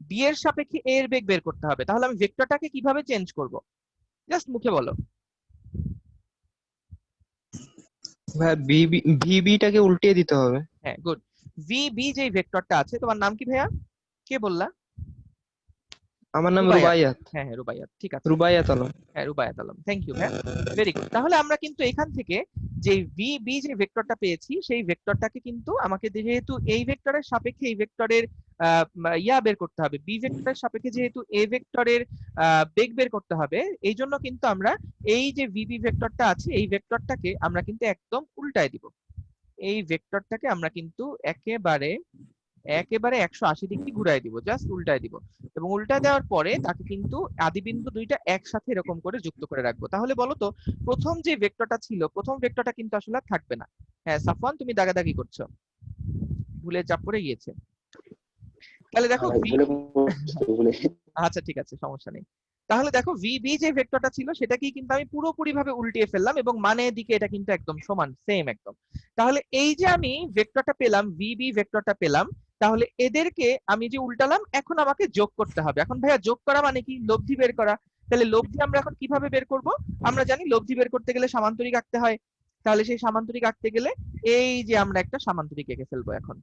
[SPEAKER 1] বি এর সাপেক্ষে এ এর বেগ বের করতে হবে, তাহলে আমি ভেক্টরটাকে কিভাবে চেঞ্জ করব? জাস্ট মুখে বলো।
[SPEAKER 3] ভাইয়া ভিবিটাকে উল্টিয়ে দিতে হবে।
[SPEAKER 1] হ্যাঁ, গুড। ভি বি যে ভেক্টরটা আছে, তোমার নাম কি ভাইয়া? কে বললা?
[SPEAKER 3] আমার নাম
[SPEAKER 1] রুবাইয়াত।
[SPEAKER 3] রুবাইয়াত।
[SPEAKER 1] হ্যাঁ হ্যাঁ, রুবাইয়াত, ঠিক আছে।
[SPEAKER 3] রুবাইয়াত আলম।
[SPEAKER 1] হ্যাঁ, রুবাইয়াত আলম, থ্যাংক ইউ ভাইয়া, ভেরি গুড। তাহলে আমরা কিন্তু এখান থেকে যে ভি বি যে ভেক্টরটা পেয়েছি, সেই ভেক্টরটাকে কিন্তু আমাকে যেহেতু এই ভেক্টরের সাপেক্ষে এই ভেক্টরের ইয়া বের করতে হবে, বি ভেক্টরের সাপেক্ষে যেহেতু এ ভেক্টরের বেগ বের করতে হবে, এই জন্য কিন্তু আমরা এই যে ভিবি ভেক্টরটা আছে এই ভেক্টরটাকে আমরা কিন্তু একদম উল্টায় দিব। এই ভেক্টরটাকে আমরা কিন্তু একেবারে একেবারে 180 ডিগ্রি ঘুরাই দিব, জাস্ট উল্টায় দিব। এবং উল্টা দেওয়ার পরে তাকে কিন্তু আদিবিন্দু দুইটা একসাথে এরকম করে যুক্ত করে রাখবো। তাহলে বলো তো, প্রথম যে ভেক্টরটা ছিল, প্রথম ভেক্টরটা কিন্তু আসলে আর থাকবে না। হ্যাঁ সাফওয়ান, তুমি দাগাদাগি করছো, ভুলে চাপ পড়ে গিয়েছে। তাহলে দেখো আচ্ছা ঠিক আছে, সমস্যা নেই। তাহলে দেখো ভিবি যে ভেক্টরটা ছিল সেটাকেই কিন্তু আমি পুরোপুরি ভাবে উল্টিয়ে ফেললাম, এবং মানের দিকে এটা কিন্তু একদম সমান, সেম একদম। তাহলে এই যে আমি ভেক্টরটা পেলাম, ভিবি ভেক্টরটা পেলাম, তাহলে এদেরকে আমি যে উল্টালাম, এখন আমাকে যোগ করতে হবে। এখন ভাইয়া যোগ করা মানে কি? লব্ধি বের করা। তাহলে লব্ধি আমরা এখন কিভাবে বের করব? আমরা জানি লব্ধি বের করতে গেলে সামান্তরিক আঁকতে হয়। তাহলে সেই সামান্তরিক আঁকতে গেলে এই যে আমরা একটা সামান্তরিক এঁকে ফেলবো। এখন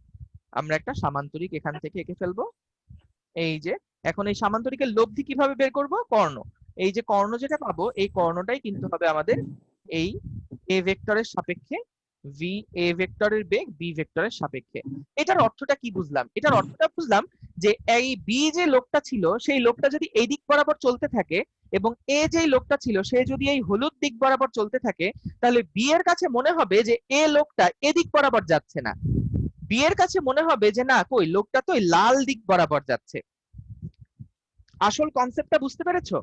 [SPEAKER 1] আমরা একটা সামান্তরিক এখান থেকে এঁকে ফেলবো। এই যে এখন এই সামান্তরিকের লব্ধি কিভাবে বের করব? কর্ণ। এই যে কর্ণ যেটা পাবো, এই কর্ণটাই কিন্তু হবে আমাদের এই এ ভেক্টরের সাপেক্ষে ভি, এ ভেক্টরের বেগ বি ভেক্টরের সাপেক্ষে। এটার অর্থটা কি বুঝলাম? এটার অর্থটা বুঝলাম যে এই বি যে লোকটা ছিল, সেই লোকটা যদি এই দিক বরাবর চলতে থাকে, এবং এ যেই লোকটা ছিল সে যদি এই হলুদ দিক বরাবর চলতে থাকে, তাহলে বি এর কাছে মনে হবে যে এ লোকটা এদিক বরাবর যাচ্ছে না। বি এর কাছে মনে হবে যে না, কই লোকটা তো লাল দিক বরাবর যাচ্ছে। আসল কনসেপ্টটা বুঝতে পেরেছো?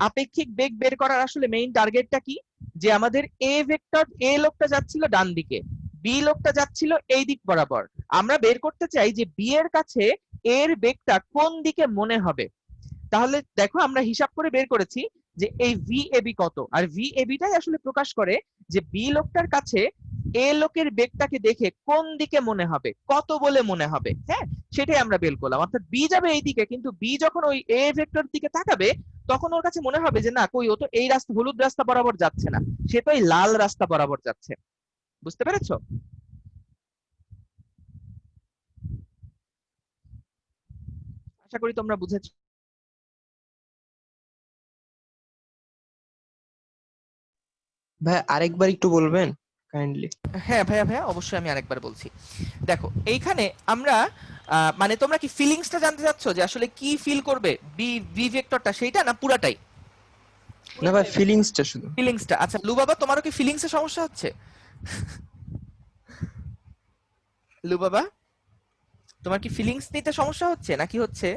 [SPEAKER 1] আপেক্ষিক বেগ বের করার আসলে মেইন টার্গেটটা কি? যে আমাদের এ ভেক্টর, এ লোকটা যাচ্ছিল ডান দিকে, বি লোকটা যাচ্ছিল এই দিক বরাবর। আমরা বের করতে চাই যে বি এর কাছে এর বেগটা কোন দিকে মনে হবে। তাহলে দেখো আমরা হিসাব করে বের করেছি যে এই ভি এবি কত, আর ভি এবিটাই আসলে প্রকাশ করে যে বি লোকটার কাছে এ লোকের বেগটাকে দেখে কোন দিকে মনে হবে, কত বলে মনে হবে। হ্যাঁ, সেটাই আমরা বের করলাম। অর্থাৎ বি যাবে এই দিকে, কিন্তু বি যখন ওই এ ভেক্টর দিকে তাকাবে, তখন ওর কাছে মনে হবে যে না, কই ও তো এই রাস্তা, হলুদ রাস্তা বরাবর যাচ্ছে না, সে তো এই লাল রাস্তা বরাবর যাচ্ছে। বুঝতে পেরেছো? আশা করি তোমরা বুঝেছো।
[SPEAKER 3] ভাই আরেকবার একটু বলবেন কাইন্ডলি?
[SPEAKER 1] হ্যাঁ ভাইয়া, ভাইয়া অবশ্যই আমি আরেকবার বলছি। দেখো এইখানে আমরা মানে তোমরা কি ফিলিংসটা জানতে চাচ্ছ, যে আসলে কি ফিল করবে বি বি ভেক্টরটা, সেইটা না পুরাটাই?
[SPEAKER 3] না ভাই, ফিলিংসটা শুধু।
[SPEAKER 1] ফিলিংসটা। আচ্ছা লু বাবা, তোমারও কি ফিলিংসে সমস্যা হচ্ছে? লু বাবা, তোমার কি ফিলিংস নিতে সমস্যা হচ্ছে নাকি হচ্ছে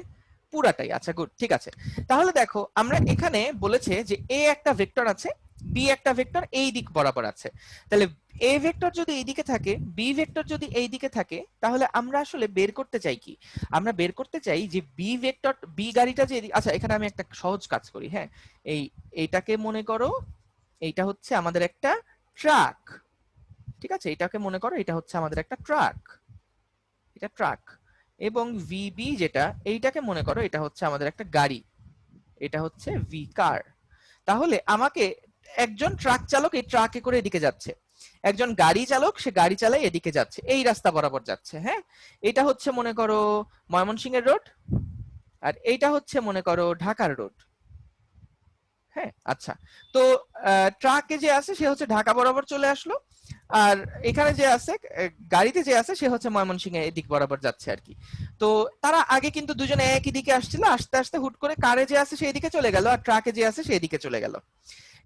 [SPEAKER 1] পুরাটাই? আচ্ছা গুড, ঠিক আছে। তাহলে দেখো আমরা এখানে বলেছে যে এ একটা ভেক্টর আছে, বি একটা ভেক্টর এই দিক বরাবর আছে। তাহলে এ ভেক্টর যদি এই দিকে থাকে, বি ভেক্টর যদি এই দিকে থাকে, তাহলে আমরা আসলে বের করতে চাই কি? আমরা বের করতে চাই যে বি ভেক্টর, বি গাড়িটা যে আচ্ছা এখানে আমি একটা সহজ কাজ করি। হ্যাঁ, এইটাকে মনে করো, এইটা হচ্ছে আমাদের একটা ট্রাক। ঠিক আছে, এটাকে মনে করো এটা হচ্ছে আমাদের একটা ট্রাক, এটা ট্রাক। এবং ভিবি যেটা, এইটাকে মনে করো এটা হচ্ছে আমাদের একটা গাড়ি, এটা হচ্ছে ভি কার। তাহলে আমাকে একজন ট্রাক চালক এই ট্রাকে করে এদিকে যাচ্ছে, একজন গাড়ি চালক সে গাড়ি চালায় এদিকে যাচ্ছে, এই রাস্তা বরাবর যাচ্ছে। হ্যাঁ, এটা হচ্ছে মনে করো ময়মনসিংহের রোড, আর এইটা হচ্ছে মনে করো ঢাকার রোড। হ্যাঁ আচ্ছা, তো ট্রাকে যে আছে সে হচ্ছে ঢাকা বরাবর চলে আসলো, আর এখানে যে আছে গাড়িতে যে আছে সে হচ্ছে ময়মনসিংহে এদিক বরাবর যাচ্ছে আর কি। তো তারা আগে কিন্তু দুজনে একই দিকে আসছিল, আস্তে আস্তে হুট করে কারে যে আছে সেই দিকে চলে গেল, আর ট্রাকে যে আছে সেই দিকে চলে গেল।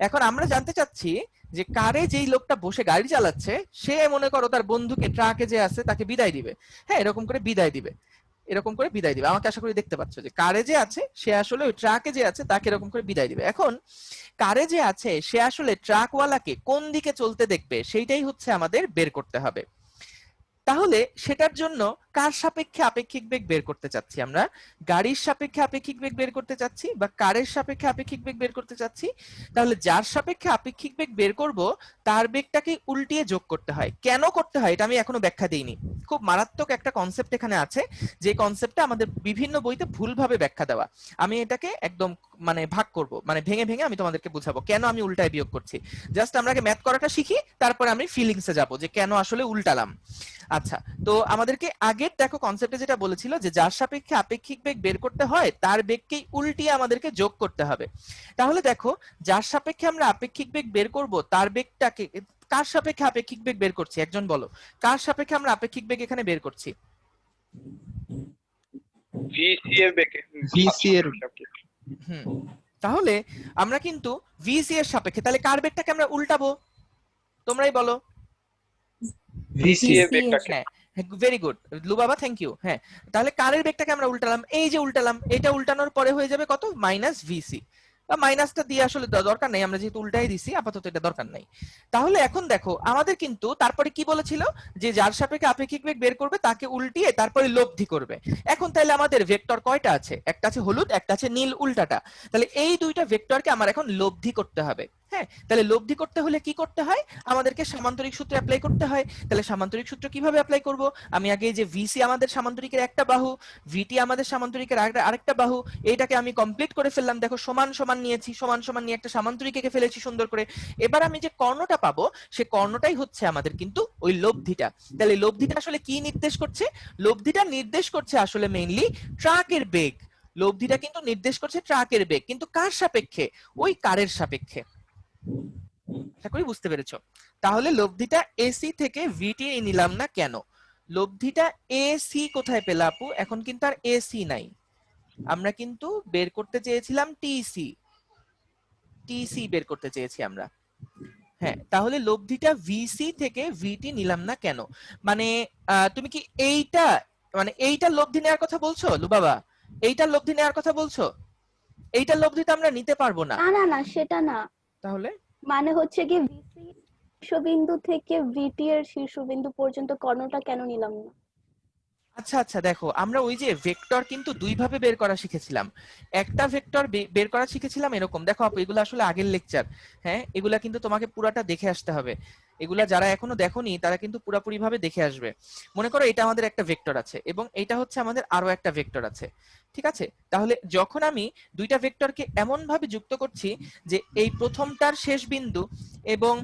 [SPEAKER 1] এখন আমরা জানতে চাচ্ছি যে কারে যেই লোকটা বসে গাড়ি চালাচ্ছে সে মনে করো তার বন্ধুকে ট্রাকে যে আছে তাকে বিদায় দিবে। হ্যাঁ, এরকম করে বিদায় দিবে, এরকম করে বিদায় দিবে। আমাকে আশা করি দেখতে পাচ্ছ যে কারে যে আছে সে আসলে ওই ট্রাকে যে আছে তাকে এরকম করে বিদায় দিবে। এখন কারে যে আছে সে আসলে ট্রাকওয়ালাকে কোন দিকে চলতে দেখবে, সেইটাই হচ্ছে আমাদের বের করতে হবে। তাহলে সেটার জন্য কার সাপেক্ষে আপেক্ষিক বেগ বের করতে চাচ্ছি আমরা? গাড়ির সাপেক্ষে আপেক্ষিক বেগ বের করতে চাচ্ছি বা কারের সাপেক্ষে আপেক্ষিক বেগ বের করতে চাচ্ছি? তাহলে যার সাপেক্ষে আপেক্ষিক বেগ বের করব তার বেগটাকে উল্টিয়ে যোগ করতে হয়। কেন করতে হয় এটা আমি এখনো ব্যাখ্যা দেইনি। খুব মারাত্মক একটা কনসেপ্ট এখানে আছে, যে কনসেপ্টটা আমাদের বিভিন্ন বইতে ভুলভাবে ব্যাখ্যা দেওয়া। আমি এটাকে একদম মানে ভাগ করব, মানে ভেঙে ভেঙে আমি তোমাদেরকে বুঝাবো কেন আমি উল্টায় বিয়োগ করছি। জাস্ট আমরা আগে ম্যাথ করাটা শিখি, তারপরে আমি ফিলিংসে যাব যে কেন আসলে উল্টালাম। আচ্ছা, তো আমাদেরকে আগের দেখো কনসেপ্টে যেটা বলেছিল যে যার সাপেক্ষে আপেক্ষিক বেগ বের করতে হয় তার বেগকেই উল্টিয়ে আমাদেরকে যোগ করতে হবে। তাহলে দেখো, যার সাপেক্ষে আমরা আপেক্ষিক বেগ বের করব তার বেগটাকে, কার সাপেক্ষে আপেক্ষিক বেগ বের করছি একজন বলো, কার সাপেক্ষে আমরা আপেক্ষিক বেগ এখানে বের করছি?
[SPEAKER 5] ভিসি এর বেগে
[SPEAKER 3] ভিসি এর
[SPEAKER 1] হুম, তাহলে আমরা কিন্তু ভিসি এর সাপেক্ষে, তাহলে কার বেগটাকে আমরা উল্টাবো তোমরাই বলো?
[SPEAKER 5] ভিসি এর বেগটাকে
[SPEAKER 1] হ্যাঁ, ভেরি গুড লুবাবা, থ্যাংক ইউ। হ্যাঁ, তাহলে কারের বেগটাকে আমরা উল্টালাম, এই যে উল্টালাম, এটা উল্টানোর পরে হয়ে যাবে কত? Minus VC. বা মাইনাসটা দিয়ে আসলে দরকার নেই, আমরা যেহেতু উল্টাই দিছি আপাতত এটা দরকার নাই। তাহলে এখন দেখো আমাদের কিন্তু তারপরে কি বলেছিল, যে যার সাপেক্ষে আপেক্ষিক বেগ বের করবে তাকে উল্টিয়ে তারপরে লব্ধি করবে। এখন তাহলে আমাদের ভেক্টর কয়টা আছে? একটা আছে হলুদ, একটা আছে নীল উল্টাটা। তাহলে এই দুইটা ভেক্টরকে আমার এখন লব্ধি করতে হবে। হ্যাঁ, তাহলে লব্ধি করতে হলে কি করতে হয়? আমাদেরকে সামান্তরিক সূত্র অ্যাপ্লাই করতে হয়। তাহলে সামান্তরিক সূত্র কিভাবে অ্যাপ্লাই করব? আমি আগে যে ভিসি আমাদের সামান্তরিকের একটা বাহু, ভিটি আমাদের সামান্তরিকের আরেকটা বাহু, এইটাকে আমি কমপ্লিট করে ফেললাম। দেখো সমান সমান নিয়েছি, সমান সমান নিয়ে একটা সামান্তরিক এঁকে ফেলেছি সুন্দর করে। এবার আমি যে কর্ণটা পাবো সে কর্ণটাই হচ্ছে আমাদের কিন্তু ওই লব্ধিটা। তাহলে লব্ধিটা আসলে কি নির্দেশ করছে? লব্ধিটা নির্দেশ করছে আসলে মেইনলি ট্রাকের বেগ। লব্ধিটা কিন্তু নির্দেশ করছে ট্রাকের বেগ, কিন্তু কার সাপেক্ষে? ওই কারের সাপেক্ষে। আশা করি বুঝতে পেরেছো। তাহলে লব্ধিটা এসি থেকে ভিটি নিলাম না কেন? লব্ধিটা এসি কোথায় পেলা আপু? এখন কিন্তু আর এসি নাই, আমরা কিন্তু বের করতে চেয়েছিলাম টিসি। টিসি বের করতে চেয়েছি আমরা। হ্যাঁ, তাহলে লব্ধিটা ভিসি থেকে ভিটি নিলাম না কেন? মানে তুমি কি এইটা, মানে এইটার লব্ধি নেওয়ার কথা বলছো লুবাবা? এইটার লব্ধি নেওয়ার কথা বলছো? এইটার লব্ধি তো আমরা নিতে পারবো না।
[SPEAKER 6] না না না, সেটা না।
[SPEAKER 1] তাহলে
[SPEAKER 6] মানে হচ্ছে কি, ভিসি শীর্ষবিন্দু থেকে ভিটি এর শীর্ষবিন্দু পর্যন্ত কর্ণটা কেন নিলাম না?
[SPEAKER 1] আচ্ছা আচ্ছা, দেখো আমরা ওই যে ভেক্টর কিন্তু দুই ভাবে বের করা শিখেছিলাম। একটা ভেক্টর বের করা শিখেছিলাম এরকম, দেখো আপু এগুলো আসলে আগের লেকচার। হ্যাঁ, এগুলা কিন্তু তোমাকে পুরাটা দেখে আসতে হবে। এগুলা যারা এখনো দেখোনি তারা কিন্তু পুরাপুরি ভাবে দেখে আসবে। মনে করো এটা আমাদের একটা ভেক্টর আছে এবং এটা হচ্ছে আমাদের আরো একটা ভেক্টর আছে, ঠিক আছে? তাহলে যখন আমি দুইটা ভেক্টরকে এমন ভাবে যুক্ত করছি যে এই প্রথমটার শেষ বিন্দু এবং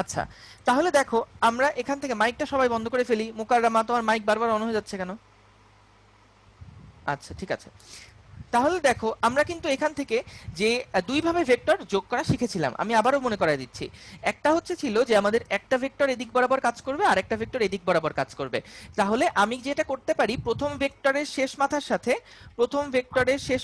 [SPEAKER 1] আচ্ছা, তাহলে দেখো আমরা এখান থেকে মাইকটা সবাই বন্ধ করে ফেলি। মুকাররমা, তোমার মাইক বারবার অন হয়ে যাচ্ছে কেন? আচ্ছা ঠিক আছে। তাহলে দেখো আমরা কিন্তু এখান থেকে যে দুই ভাবে ভেক্টর যোগ করা শিখেছিলাম, আমি আবারও মনে করাই দিচ্ছি। একটা হচ্ছে ছিল যে আমাদের একটা ভেক্টর এদিক বরাবর কাজ করবে আর একটা ভেক্টর এদিক বরাবর কাজ করবে। তাহলে আমি যেটা করতে পারি, প্রথম ভেক্টরের শেষ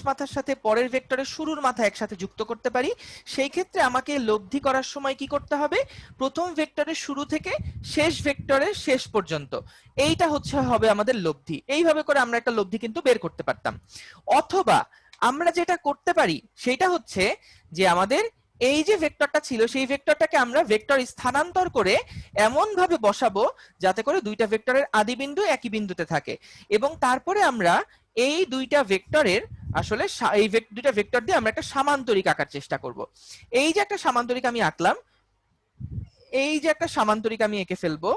[SPEAKER 1] মাথার সাথে পরের ভেক্টরের শুরুর মাথা একসাথে যুক্ত করতে পারি। সেই ক্ষেত্রে আমাকে লব্ধি করার সময় কি করতে হবে? প্রথম ভেক্টরের শুরু থেকে শেষ ভেক্টরের শেষ পর্যন্ত এইটা হবে আমাদের লব্ধি। এইভাবে করে আমরা একটা লব্ধি কিন্তু বের করতে পারতাম। অথবা আমরা যেটা করতে পারি সেটা হচ্ছে যে আমাদের এই যে ভেক্টরটা ছিল সেই ভেক্টরটাকে আমরা ভেক্টর স্থানান্তর করে এমন ভাবে বসাবো যাতে করে দুইটা ভেক্টরের আদি বিন্দু একই বিন্দুতে থাকে, এবং তারপরে আমরা এই দুইটা ভেক্টরের আসলে এই দুইটা ভেক্টর দিয়ে আমরা একটা সামান্তরিক আঁকার চেষ্টা করব। এই যে একটা সামান্তরিক আমি আঁকলাম, এই যে একটা সামান্তরিক আমি এঁকে ফেলবো,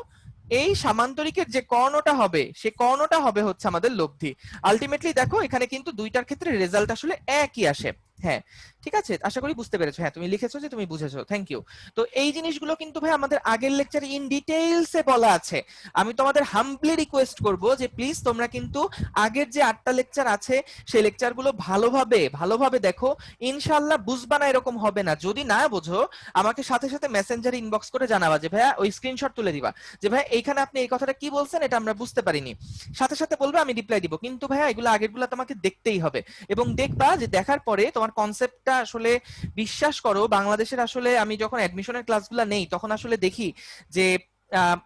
[SPEAKER 1] এই সামান্তরিকের যে কর্ণটা হবে সে কর্ণটা হবে হচ্ছে আমাদের লব্ধি। আলটিমেটলি দেখো এখানে কিন্তু দুইটার ক্ষেত্রে রেজাল্ট আসলে একই আসে। হ্যাঁ ঠিক আছে, আশা করি বুঝতে পেরেছো। হ্যাঁ তুমি লিখেছো যে তুমি বুঝেছো, থ্যাংক ইউ। তো এই জিনিসগুলো কিন্তু ভাই আমাদের আগের লেকচারে ইন ডিটেইলসে বলা আছে। আমি তোমাদের হাম্বলি রিকোয়েস্ট করব যে প্লিজ তোমরা কিন্তু আগের যে 8টা লেকচার আছে সেই লেকচারগুলো ভালোভাবে দেখো। ইনশাআল্লাহ বুঝবা না এরকম হবে না। যদি না বোঝো আমাকে সাথে সাথে মেসেঞ্জারে ইনবক্স করে জানাবা যে ভাইয়া, ওই স্ক্রিনশট তুলে দিবা যে ভাই এইখানে আপনি এই কথাটা কি বলছেন এটা আমরা বুঝতে পারিনি, সাথে সাথে বলবে, আমি রিপ্লাই দিব। কিন্তু ভাইয়া এগুলো আগেরগুলো তোমাকে দেখতেই হবে, এবং দেখবা যে দেখার পরে তোমার কনসেপ্টটা আসলে, বিশ্বাস করো বাংলাদেশের আসলে আমি যখন অ্যাডমিশনের ক্লাসগুলো নেই তখন আসলে দেখি যে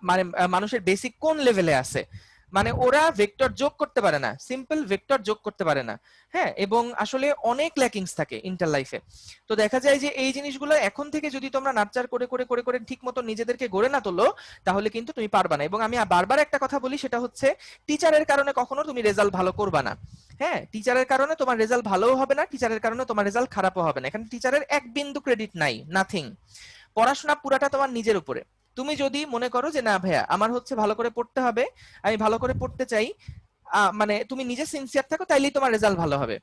[SPEAKER 1] মানে মানুষের বেসিক কোন লেভেলে আছে। মানে ওরা ভেক্টর যোগ করতে পারে না, সিম্পল ভেক্টর যোগ করতে পারে না। হ্যাঁ, এবং আসলে অনেক ল্যাকিংস থাকে ইন্টার লাইফে। তো দেখা যায় যে এই জিনিসগুলো এখন থেকে যদি তোমরা নার্চার করে করে করে করে ঠিক মতো নিজেদেরকে গড়ে না তোলো, তাহলে কিন্তু তুমি পারবা না। এবং আমি বারবার একটা কথা বলি, সেটা হচ্ছে টিচারের কারণে কখনো তুমি রেজাল্ট ভালো করবা না। হ্যাঁ, টিচারের কারণে তোমার রেজাল্ট ভালোও হবে না, টিচারের কারণে তোমার রেজাল্ট খারাপও হবে না। এখানে টিচারের এক বিন্দু ক্রেডিট নাই, নাথিং। পড়াশোনা পুরাটা তোমার নিজের উপরে। তুমি যদি মনে করো যে না ভাইয়া আমার হচ্ছে ভালো করে পড়তে হবে, আমি ভালো করে পড়তে চাই, মানে তুমি নিজে সিনসিয়ার থাকো, তাইলেই তোমার রেজাল্ট ভালো হবে।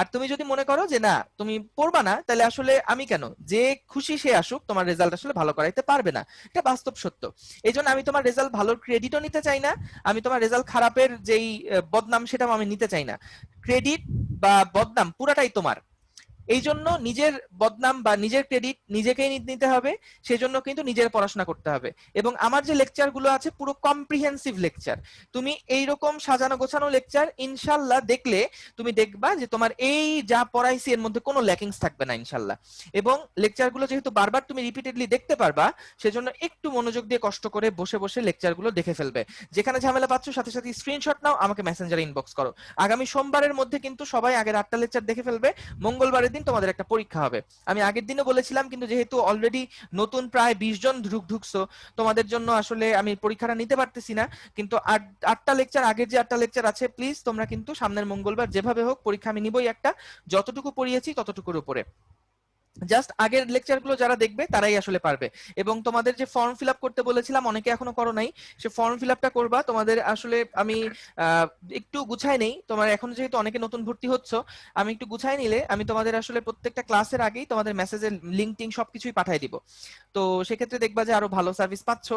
[SPEAKER 1] আর তুমি যদি মনে করো যে না তুমি পড়বা না, তাহলে আসলে আমি কেন, যে খুশি সে আসুক, তোমার রেজাল্ট আসলে ভালো করাইতে পারবে না। এটা বাস্তব সত্য। এই জন্য আমি তোমার রেজাল্ট ভালোর ক্রেডিটও নিতে চাই না, আমি তোমার রেজাল্ট খারাপের যেই বদনাম সেটাও আমি নিতে চাই না। ক্রেডিট বা বদনাম পুরাটাই তোমার। এই জন্য নিজের বদনাম বা নিজের ক্রেডিট নিজেকেই নিতে হবে, সেজন্য কিন্তু নিজের পড়াশোনা করতে হবে। এবং আমার যে লেকচার গুলো আছে পুরো কম্প্রিহেন্সিভ লেকচার, তুমি এইরকম সাজানো গোছানো লেকচার ইনশাল্লাহ দেখলে তুমি দেখবা যে তোমার এই যা পড়াইছি এর মধ্যে কোনো ল্যাকিংস থাকবে না ইনশাল্লাহ। এবং লেকচার গুলো যেহেতু বারবার তুমি রিপিটেডলি দেখতে পারবা, সেজন্য একটু মনোযোগ দিয়ে কষ্ট করে বসে বসে লেকচার গুলো দেখে ফেলবে। যেখানে ঝামেলা পাচ্ছ সাথে সাথে স্ক্রিনশট নাও, আমাকে মেসেঞ্জারে ইনবক্স করো। আগামী সোমবারের মধ্যে কিন্তু সবাই আগের 8টা লেকচার দেখে ফেলবে, মঙ্গলবারের দিন তোমাদের একটা পরীক্ষা হবে। আমি আগের দিনও বলেছিলাম, কিন্তু যেহেতু অলরেডি নতুন প্রায় 20 জন ঢুকছো, তোমাদের জন্য আসলে আমি পরীক্ষাটা নিতে পারতেছি না। কিন্তু 8টা লেকচার, আগের যে 8টা লেকচার আছে, প্লিজ তোমরা কিন্তু সামনের মঙ্গলবার যেভাবে হোক পরীক্ষা আমি নিবই একটা, যতটুকু পড়িয়েছি ততটুকুর উপরে। জাস্ট আগের লেকচার গুলো যারা দেখবে তারাই আসলে পারবে। এবং তোমাদের যে ফর্ম ফিল আপ করতে বলেছিলাম, অনেকে এখনো করো নাই, সে ফর্ম ফিল আপটা করবা। তোমাদের আসলে আমি একটু গুছাই নেই, তোমার এখন যেহেতু অনেকে নতুন ভর্তি হচ্ছ, আমি একটু গুছাই নিলে আমি তোমাদের আসলে প্রত্যেকটা ক্লাসের আগেই তোমাদের মেসেজের লিঙ্ক টিঙ্ক সবকিছুই পাঠিয়ে দিব। তো সেক্ষেত্রে দেখবা যে আরো ভালো সার্ভিস পাচ্ছ,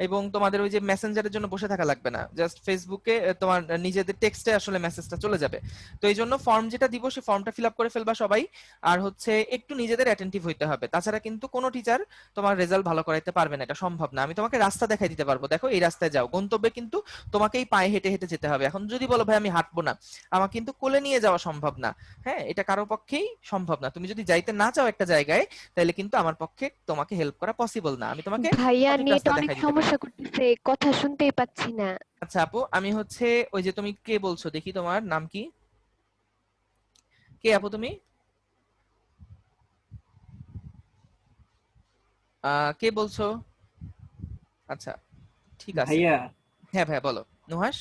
[SPEAKER 1] এবং তোমাদের ওই যে মেসেঞ্জারের জন্য বসে থাকা লাগবে না, জাস্ট ফেসবুকে তোমার নিজেদের টেক্সটে আসলে মেসেজটা চলে যাবে। তো এই জন্য ফর্ম যেটা দিব সেই ফর্মটা ফিল আপ করে ফেলবা সবাই। আর হচ্ছে একটু নিজেদের অ্যাটেন্টিভ হইতে হবে, তাছাড়া কিন্তু কোনো টিচার তোমার রেজাল্ট ভালো করাইতে পারবে না, এটা সম্ভব না। আমি তোমাকে রাস্তা দেখাই দিতে পারবো, দেখো এই রাস্তায় যাও, গন্তব্যে কিন্তু তোমাকেই পায়ে হেঁটে হেঁটে যেতে হবে। এখন যদি বলো ভাই আমি হাঁটবো না, আমাকে কিন্তু কোলে নিয়ে যাওয়া সম্ভব না। হ্যাঁ, এটা কারো পক্ষেই সম্ভব না। তুমি যদি যাইতে না চাও একটা জায়গায়, তাহলে কিন্তু আমার পক্ষে তোমাকে হেল্প করা পসিবল না। আমি তোমাকে
[SPEAKER 7] ভাইয়া
[SPEAKER 1] সঠিক
[SPEAKER 7] নেট
[SPEAKER 1] রাস্তা
[SPEAKER 7] অনেক
[SPEAKER 1] দেখাই দিতে পারি।
[SPEAKER 7] সমস্যা করতেছে, কথা শুনতেই পাচ্ছি না।
[SPEAKER 1] আচ্ছা আপু, আমি হচ্ছে ওই যে তুমি কে বলছো দেখি, তোমার নাম কি, কে আপু তুমি, কে বলছো? আচ্ছা ঠিক আছে।
[SPEAKER 2] ভাইয়া
[SPEAKER 1] হ্যাঁ ভাইয়া বলো। নুহাস?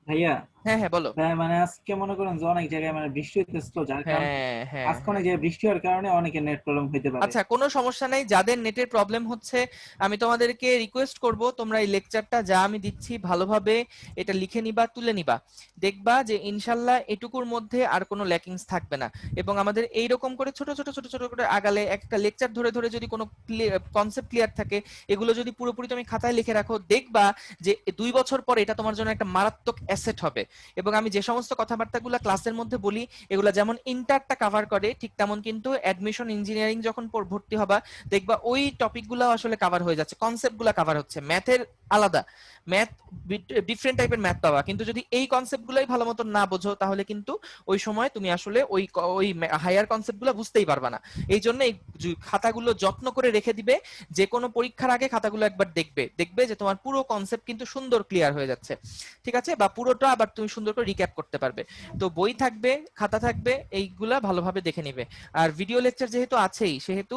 [SPEAKER 2] ভাইয়া
[SPEAKER 1] হ্যাঁ হ্যাঁ বলো।
[SPEAKER 2] ভাইয়া মানে আজকে মনে করেন যে অনেক জায়গায় মানে বৃষ্টি হইতেছিল, যার কারণে
[SPEAKER 1] হ্যাঁ হ্যাঁ
[SPEAKER 2] আজকে
[SPEAKER 1] হ্যাঁ।
[SPEAKER 2] অনেক জায়গায় বৃষ্টি হওয়ার কারণে অনেকের নেট প্রবলেম হইতে পারে।
[SPEAKER 1] আচ্ছা কোনো সমস্যা নাই, যাদের নেটের প্রবলেম হচ্ছে আমি তোমাদেরকে রিকোয়েস্ট করব তোমরা এই লেকচারটা যা আমি দিচ্ছি ভালোভাবে এটা লিখে নিবা, তুলে নিবা। দেখবা যে ইনশাল্লাহ এটুকুর মধ্যে আর কোনো ল্যাকিংস থাকবে না। এবং আমাদের এই রকম করে ছোট ছোট ছোট ছোট করে আগালে একটা লেকচার ধরে ধরে যদি কোনো কনসেপ্ট ক্লিয়ার থাকে, এগুলো যদি পুরোপুরি তুমি খাতায় লিখে রাখো, দেখবা যে 2 বছর পরে এটা তোমার জন্য একটা মারাত্মক অ্যাসেট হবে। এবং আমি যে সমস্ত কথাবার্তাগুলো ক্লাসের মধ্যে বলি, এগুলো যেমন ইন্টারটা কভার করে, ঠিক তেমন কিন্তু অ্যাডমিশন ইঞ্জিনিয়ারিং যখন ভর্তি হবা, দেখবা ওই টপিকগুলো আসলে কভার হয়ে যাচ্ছে, কনসেপ্টগুলো কভার হচ্ছে। ম্যাথের আলাদা ম্যাথ, ডিফারেন্ট টাইপের ম্যাথ পাবা, কিন্তু যদি এই কনসেপ্টগুলোই ভালো মতো না বোঝো, তাহলে কিন্তু ওই সময় তুমি আসলে ওই ওই হায়ার কনসেপ্টগুলো বুঝতেই পারবা না। এই জন্য এই খাতাগুলো যত্ন করে রেখে দিবে, যে কোনো পরীক্ষার আগে খাতাগুলো একবার দেখবে, দেখবে যে তোমার পুরো কনসেপ্ট কিন্তু সুন্দর ক্লিয়ার হয়ে যাচ্ছে, ঠিক আছে? বা পুরোটা আবার তুমি সুন্দর করে রিক্যাপ করতে পারবে। তো বই থাকবে, খাতা থাকবে, এইগুলা ভালোভাবে দেখে নিবে। আর ভিডিও লেকচার যেহেতু আছেই, সেহেতু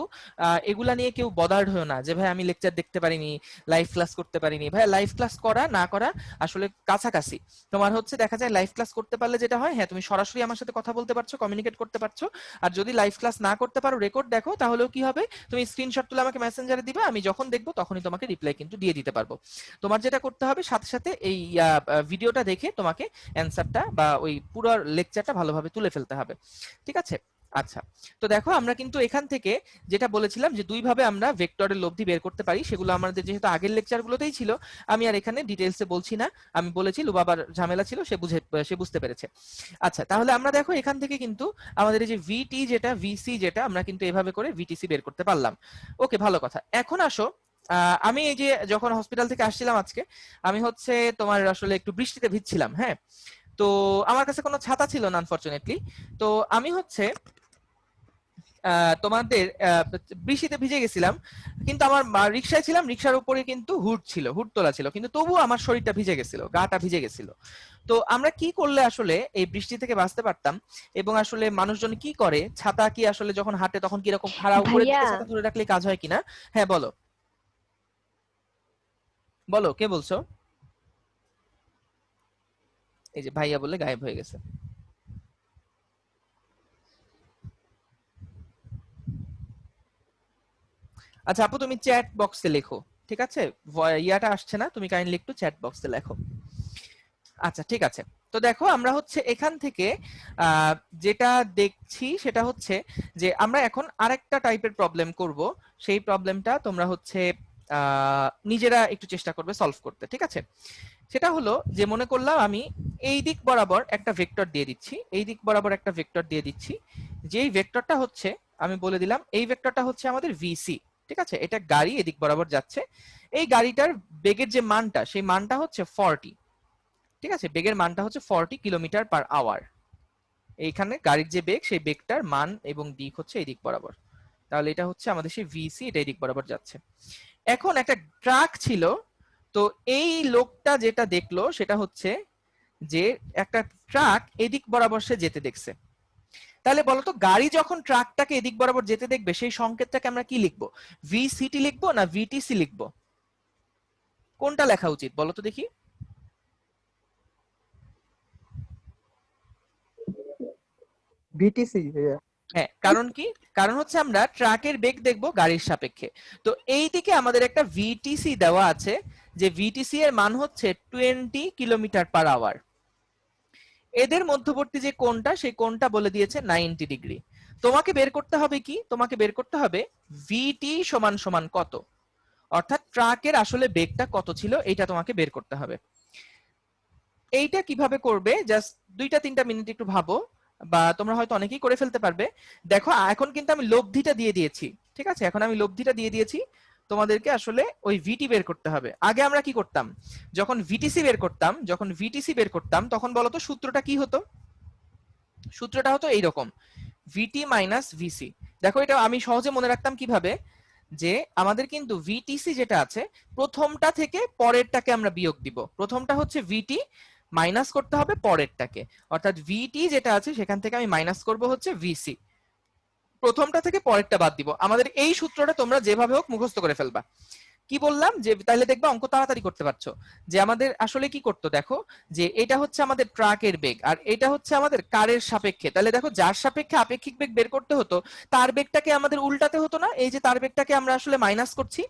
[SPEAKER 1] এগুলা নিয়ে কেউ বদার্ড হয়েও না যে ভাই আমি লেকচার দেখতে পারিনি, লাইভ ক্লাস করতে পারিনি। ভাই লাইভ ক্লাস করা না করা আসলে কাছাকাছি। তোমার হচ্ছে দেখা যায় লাইভ ক্লাস করতে পারলে যেটা হয়, হ্যাঁ তুমি সরাসরি আমার সাথে কথা বলতে পারছো, কমিউনিকেট করতে পারছো। আর যদি লাইভ ক্লাস না করতে পারো, রেকর্ড দেখো, তাহলেও কি হবে, তুমি স্ক্রিনশট তুলে আমাকে মেসেঞ্জারে দিবে, আমি যখন দেখবো তখনই তোমাকে রিপ্লাই কিন্তু দিয়ে দিতে পারবো। তোমার যেটা করতে হবে, সাথে সাথে এই ভিডিওটা দেখে তোমাকে অ্যান্সারটা বা ওই পুরো লেকচারটা ভালোভাবে তুলে ফেলতে হবে, ঠিক আছে? আচ্ছা, তো দেখো আমরা কিন্তু এখান থেকে যেটা বলেছিলাম যে দুই ভাবে আমরা ভেক্টরের লব্ধি বের করতে পারি, সেগুলো আমাদের যেহেতু আগের লেকচারগুলোতেই ছিল, আমি আর এখানে ডিটেইলসে বলছি না। আমি বলেছি লুবাবার ঝামেলা ছিল, সে বুঝতে পেরেছে। আচ্ছা, তাহলে আমরা দেখো এখান থেকে কিন্তু আমাদের এই যে ভিটি যেটা, ভিসি যেটা, আমরা কিন্তু এভাবে করে ভিটিসি বের করতে পারলাম। ওকে, ভালো কথা। এখন আসো, আমি এই যে যখন হসপিটাল থেকে আসছিলাম আজকে, আমি হচ্ছে তোমার আসলে একটু বৃষ্টিতে ভিজছিলাম। হ্যাঁ, তো আমার কাছে কোনো ছাতা ছিল না আনফরচুনেটলি। তো আমি হচ্ছে তোমাদের বৃষ্টিতে ভিজে গেছিলাম, কিন্তু আমার রিক্সায় ছিলাম, রিক্সার উপরে কিন্তু হুড ছিল, হুড তোলা ছিল, কিন্তু তবুও আমার শরীরটা ভিজে গেছিল, গাটা ভিজে গেছিল। তো আমরা কি করলে আসলে এই বৃষ্টি থেকে বাঁচতে পারতাম, এবং আসলে মানুষজন কি করে, ছাতা কি আসলে যখন হাঁটে তখন কি এরকম খাড়া উপরে দিকে
[SPEAKER 7] ভাইয়া
[SPEAKER 1] ছাতা ধরে রাখলে কাজ হয় কিনা? হ্যাঁ বলো বলো, কে বলছো? এই যে ভাইয়া বলে গায়েব হয়ে গেছে। আচ্ছা আপু, তুমি চ্যাট বক্সে লেখো, ঠিক আছে? ইয়াটা আসছে না, তুমি কাইন্ডলি একটু চ্যাট বক্সে লেখো। আচ্ছা ঠিক আছে। তো দেখো আমরা হচ্ছে এখান থেকে আহ, যেটা দেখছি সেটা হচ্ছে যে আমরা এখন আরেকটা টাইপের প্রবলেম করব। সেই প্রবলেমটা তোমরা হচ্ছে নিজেরা একটু চেষ্টা করবে সলভ করতে, ঠিক আছে? সেটা হলো যে মনে করলাম আমি এই দিক বরাবর একটা ভেক্টর দিয়ে দিচ্ছি, এই দিক বরাবর একটা ভেক্টর দিয়ে দিচ্ছি, যেই ভেক্টরটা হচ্ছে, আমি বলে দিলাম এই ভেক্টরটা হচ্ছে আমাদের ভিসি, ঠিক আছে? এটা গাড়ি এদিক বরাবর যাচ্ছে, এই গাড়িটার বেগের যে মানটা সেই মানটা হচ্ছে 40, ঠিক আছে? বেগের মানটা হচ্ছে 40 কিলোমিটার পার আওয়ার। এইখানে গাড়ির যে বেগ সেই বেগটার মান এবং দিক হচ্ছে এই দিক বরাবর। তাহলে এটা হচ্ছে আমাদের সেই ভিসি, এটা এই দিক বরাবর যাচ্ছে। এখন একটা ট্রাক ছিল, তো এই লোকটা যেটা দেখলো সেটা হচ্ছে যে একটা ট্রাক এদিক বরাবর সে যেতে দেখছে। তাহলে বলতো গাড়ি যখন ট্রাকটাকে এদিক বরাবর যেতে দেখবে সেই সংকেতটাকে আমরা কি লিখবো? ভিসিটি লিখবো না ভিটিসি লিখবো? কোনটা লেখা উচিত বলো তো দেখি?
[SPEAKER 8] ভিটিসি।
[SPEAKER 1] হ্যাঁ, কারণ কি? কারণ হচ্ছে আমরা ট্রাকের বেগ দেখবো গাড়ির সাপেক্ষে। তো এই দিকে আমাদের একটা ভিটিসি দেওয়া আছে, যে ভিটিসি এর মান হচ্ছে 20 কিলোমিটার পার আওয়ার। এদের মধ্যবর্তী যে কোণটা সেই কোণটা বলে দিয়েছে 90 ডিগ্রি। তোমাকে বের করতে হবে কি? তোমাকে বের করতে হবে ভিটি সমান সমান কত, অর্থাৎ ট্রাকের আসলে বেগটা কত ছিল এটা তোমাকে বের করতে হবে। এইটা কিভাবে করবে জাস্ট 2-3 মিনিট একটু ভাবো, বা তোমরা হয়তো অনেকেই করে ফেলতে পারবে। দেখো এখন কিন্তু আমি লব্ধিটা দিয়ে দিয়েছি, ঠিক আছে? এখন আমি লব্ধিটা দিয়ে দিয়েছি, তোমাদেরকে আসলে ওই ভিটি বের করতে হবে। আগে আমরা কি করতাম, যখন ভিটিসি বের করতাম তখন বলতো সূত্রটা কি হতো? সূত্রটা হতো এইরকম, ভিটি মাইনাস ভিসি। দেখো এটা আমি সহজে মনে রাখতাম কিভাবে, যে আমাদের কিন্তু ভিটিসি যেটা আছে প্রথমটা থেকে পরেরটাকে আমরা বিয়োগ দিব। প্রথমটা হচ্ছে ভিটি, মাইনাস করতে হবে পরেরটাকে, অর্থাৎ ভিটি যেটা আছে সেখান থেকে আমি মাইনাস করব হচ্ছে ভিসি, প্রথমটা থেকে পরেরটা বাদ দিব। আমাদের এই সূত্রটা তোমরা যেভাবে হোক মুখস্থ করে ফেলবা। কি বললাম, যে তাহলে দেখবা অঙ্ক তাড়াতাড়ি করতে পারছো। যে আমাদের আসলে কি করতো দেখো, যে এটা হচ্ছে আমাদের ট্রাকের বেগ আর এটা হচ্ছে আমাদের কারের সাপেক্ষে। তাহলে দেখো যার সাপেক্ষে আপেক্ষিক বেগ বের করতে হতো তার বেগটাকে আমাদের উল্টাতে হতো না, এই যে তার বেগটাকে আমরা আসলে মাইনাস করছি।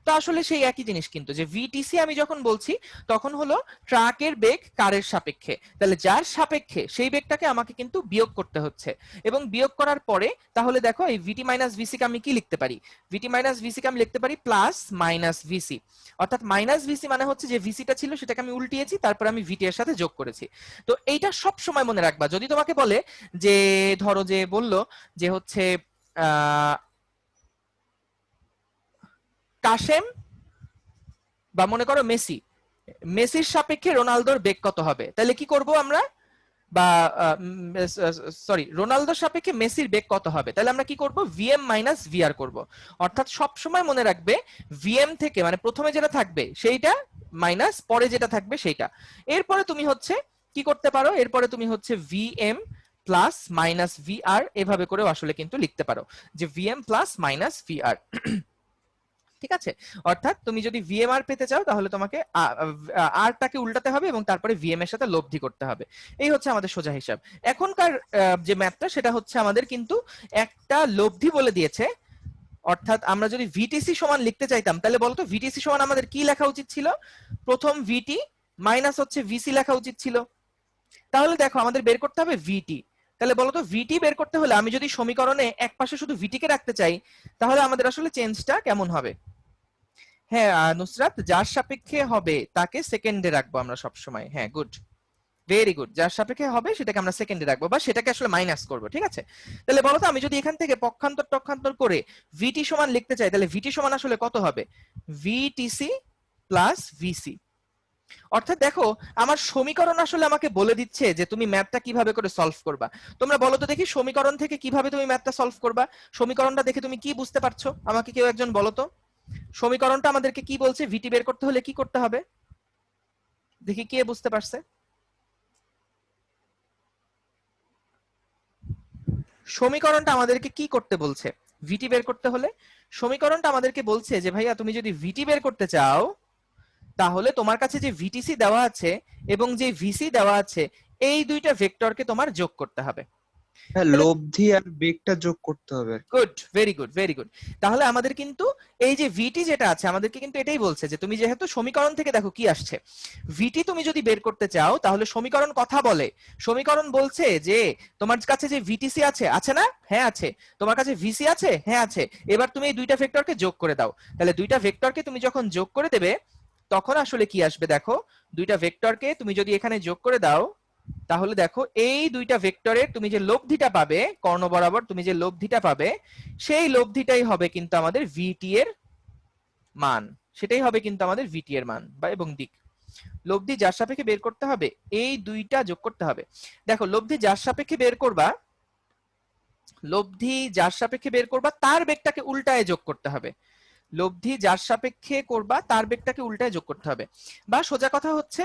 [SPEAKER 1] তো আসলে সেই একই জিনিস কিন্তু, যে ভিটিসি আমি যখন বলছি তখন হলো ট্রাকের বেগ কারের সাপেক্ষে, তাহলে যার সাপেক্ষে সেই বেগটাকে আমাকে কিন্তু বিয়োগ করতে হচ্ছে। এবং বিয়োগ করার পরে তাহলে দেখো এই ভিটি মাইনাস ভিসি কে আমি কি লিখতে পারি? ভিটি মাইনাস ভিসি কে আমি লিখতে পারি প্লাস মাইনাস ভিসি, অর্থাৎ মাইনাস ভিসি মানে হচ্ছে যে ভিসিটা ছিল সেটাকে আমি উল্টিয়েছি, তারপর আমি ভিটি এর সাথে যোগ করেছি। তো এইটা সব সময় মনে রাখবা। যদি তোমাকে বলে যে, ধরো যে বললো যে হচ্ছে কাশেম বা মনে করো মেসি, মেসির সাপেক্ষে রোনালদোর বেগ কত হবে, তাহলে কি করব আমরা? বা সরি, রোনালদোর সাপেক্ষে মেসির বেগ কত হবে, তাহলে আমরা কি করব? ভিএম মাইনাস ভিআর করব। অর্থাৎ সব সময় মনে রাখবে ভিএম থেকে মানে প্রথমে যেটা থাকবে সেইটা মাইনাস পরে যেটা থাকবে সেইটা। এরপরে তুমি হচ্ছে কি করতে পারো, এরপরে তুমি হচ্ছে ভিএম প্লাস মাইনাস ভিআর এভাবে করেও আসলে কিন্তু লিখতে পারো, যে ভিএম প্লাস মাইনাস ভিআর। ঠিক আছে? অর্থাৎ তুমি যদি ভিএমআর পেতে চাও তাহলে তোমাকে আর টাকে উল্টাতে হবে এবং তারপরে ভিএম এর সাথে লব্ধি করতে হবে। এই হচ্ছে আমাদের সোজা হিসাব। এখনকার যে ম্যাথটা সেটা হচ্ছে আমাদের কিন্তু একটা লব্ধি বলে দিয়েছে, অর্থাৎ আমরা যদি ভিটিসি সমান লিখতে চাইতাম তাহলে বলতো ভিটিসি সমান আমাদের কি লেখা উচিত ছিল? প্রথম ভিটি মাইনাস হচ্ছে ভিসি লেখা উচিত ছিল। তাহলে দেখো আমাদের বের করতে হবে ভিটি। তাহলে বলতো ভিটি বের করতে হলে আমি যদি সমীকরণে এক পাশে শুধু ভিটি কে রাখতে চাই তাহলে আমাদের আসলে চেঞ্জটা কেমন হবে? হ্যাঁ নুসরাত, যার সাপেক্ষে হবে তাকে সেকেন্ডে রাখবো আমরা সব সময়। হ্যাঁ গুড, ভেরি গুড। যার সাপেক্ষে হবে সেটাকে আমরা সেকেন্ডে রাখবো বা সেটাকে আসলে মাইনাস করব, ঠিক আছে? তাহলে বলো তো আমি যদি এখান থেকে পক্ষান্তর করে ভিটি সমান লিখতে চাই তাহলে ভিটি সমান আসলে কত হবে? VTC plus VC. অর্থাৎ দেখো আমার সমীকরণ আসলে আমাকে বলে দিচ্ছে যে তুমি ম্যাথটা কিভাবে করে সলভ করবা। তোমরা বলো তো দেখি সমীকরণ থেকে কিভাবে তুমি ম্যাথটা সলভ করবা। সমীকরণটা দেখে তুমি কি বুঝতে পারছো আমাকে কেউ একজন বলো তো। সমীকরণটা আমাদেরকে কি বলছে, ভিটি বের করতে হলে কি করতে হবে, দেখি কে বুঝতে পারছে। সমীকরণটা আমাদেরকে কি করতে বলছে, ভিটি বের করতে হলে সমীকরণটা আমাদেরকে বলছে যে ভাইয়া তুমি যদি ভিটি বের করতে চাও তাহলে তোমার কাছে যে ভিটিসি দেওয়া আছে এবং যে ভিসি দেওয়া আছে এই দুইটা ভেক্টরকে তোমার যোগ করতে হবে।
[SPEAKER 3] হ্যাঁ, লব্ধি আর বেগটা যোগ করতে হবে।
[SPEAKER 1] Good, very good, very good. তাহলে আমাদের কিন্তু এই যে ভিটি যেটা আছে আমাদেরকে কিন্তু এটাই বলছে যে তুমি যেহেতু সমীকরণ থেকে দেখো কি আসছে, ভিটি তুমি যদি বের করতে চাও তাহলে সমীকরণ কথা বলে। সমীকরণ বলছে যে তোমার কাছে যে ভিটিসি আছে, আছে না? হ্যাঁ আছে। তোমার কাছে ভিসি আছে? হ্যাঁ আছে। এবার তুমি এই দুইটা ভেক্টরকে যোগ করে দাও। তাহলে দুইটা ভেক্টরকে তুমি যখন যোগ করে দেবে তখন আসলে কি আসবে দেখো, দুইটা ভেক্টরকে তুমি যদি এখানে যোগ করে দাও তাহলে দেখো এই দুইটা ভেক্টরের তুমি যে লব্ধিটা পাবে কর্ণ বরাবর, তুমি যে লব্ধিটা পাবে সেই লব্ধিটাই হবে কিন্তু আমাদের ভিটি এর মান, সেটাই হবে কিন্তু আমাদের ভিটি এর মান বা এবং দিক। লব্ধি যার সাপেক্ষে বের করতে হবে এই দুইটা যোগ করতে হবে। দেখো লব্ধি যার সাপেক্ষে বের করবা, লব্ধি যার সাপেক্ষে বের করবা তার বেগটাকে উল্টায় যোগ করতে হবে। লব্ধি যার সাপেক্ষে করবা তার বেগটাকে উল্টায় যোগ করতে হবে। বা সোজা কথা হচ্ছে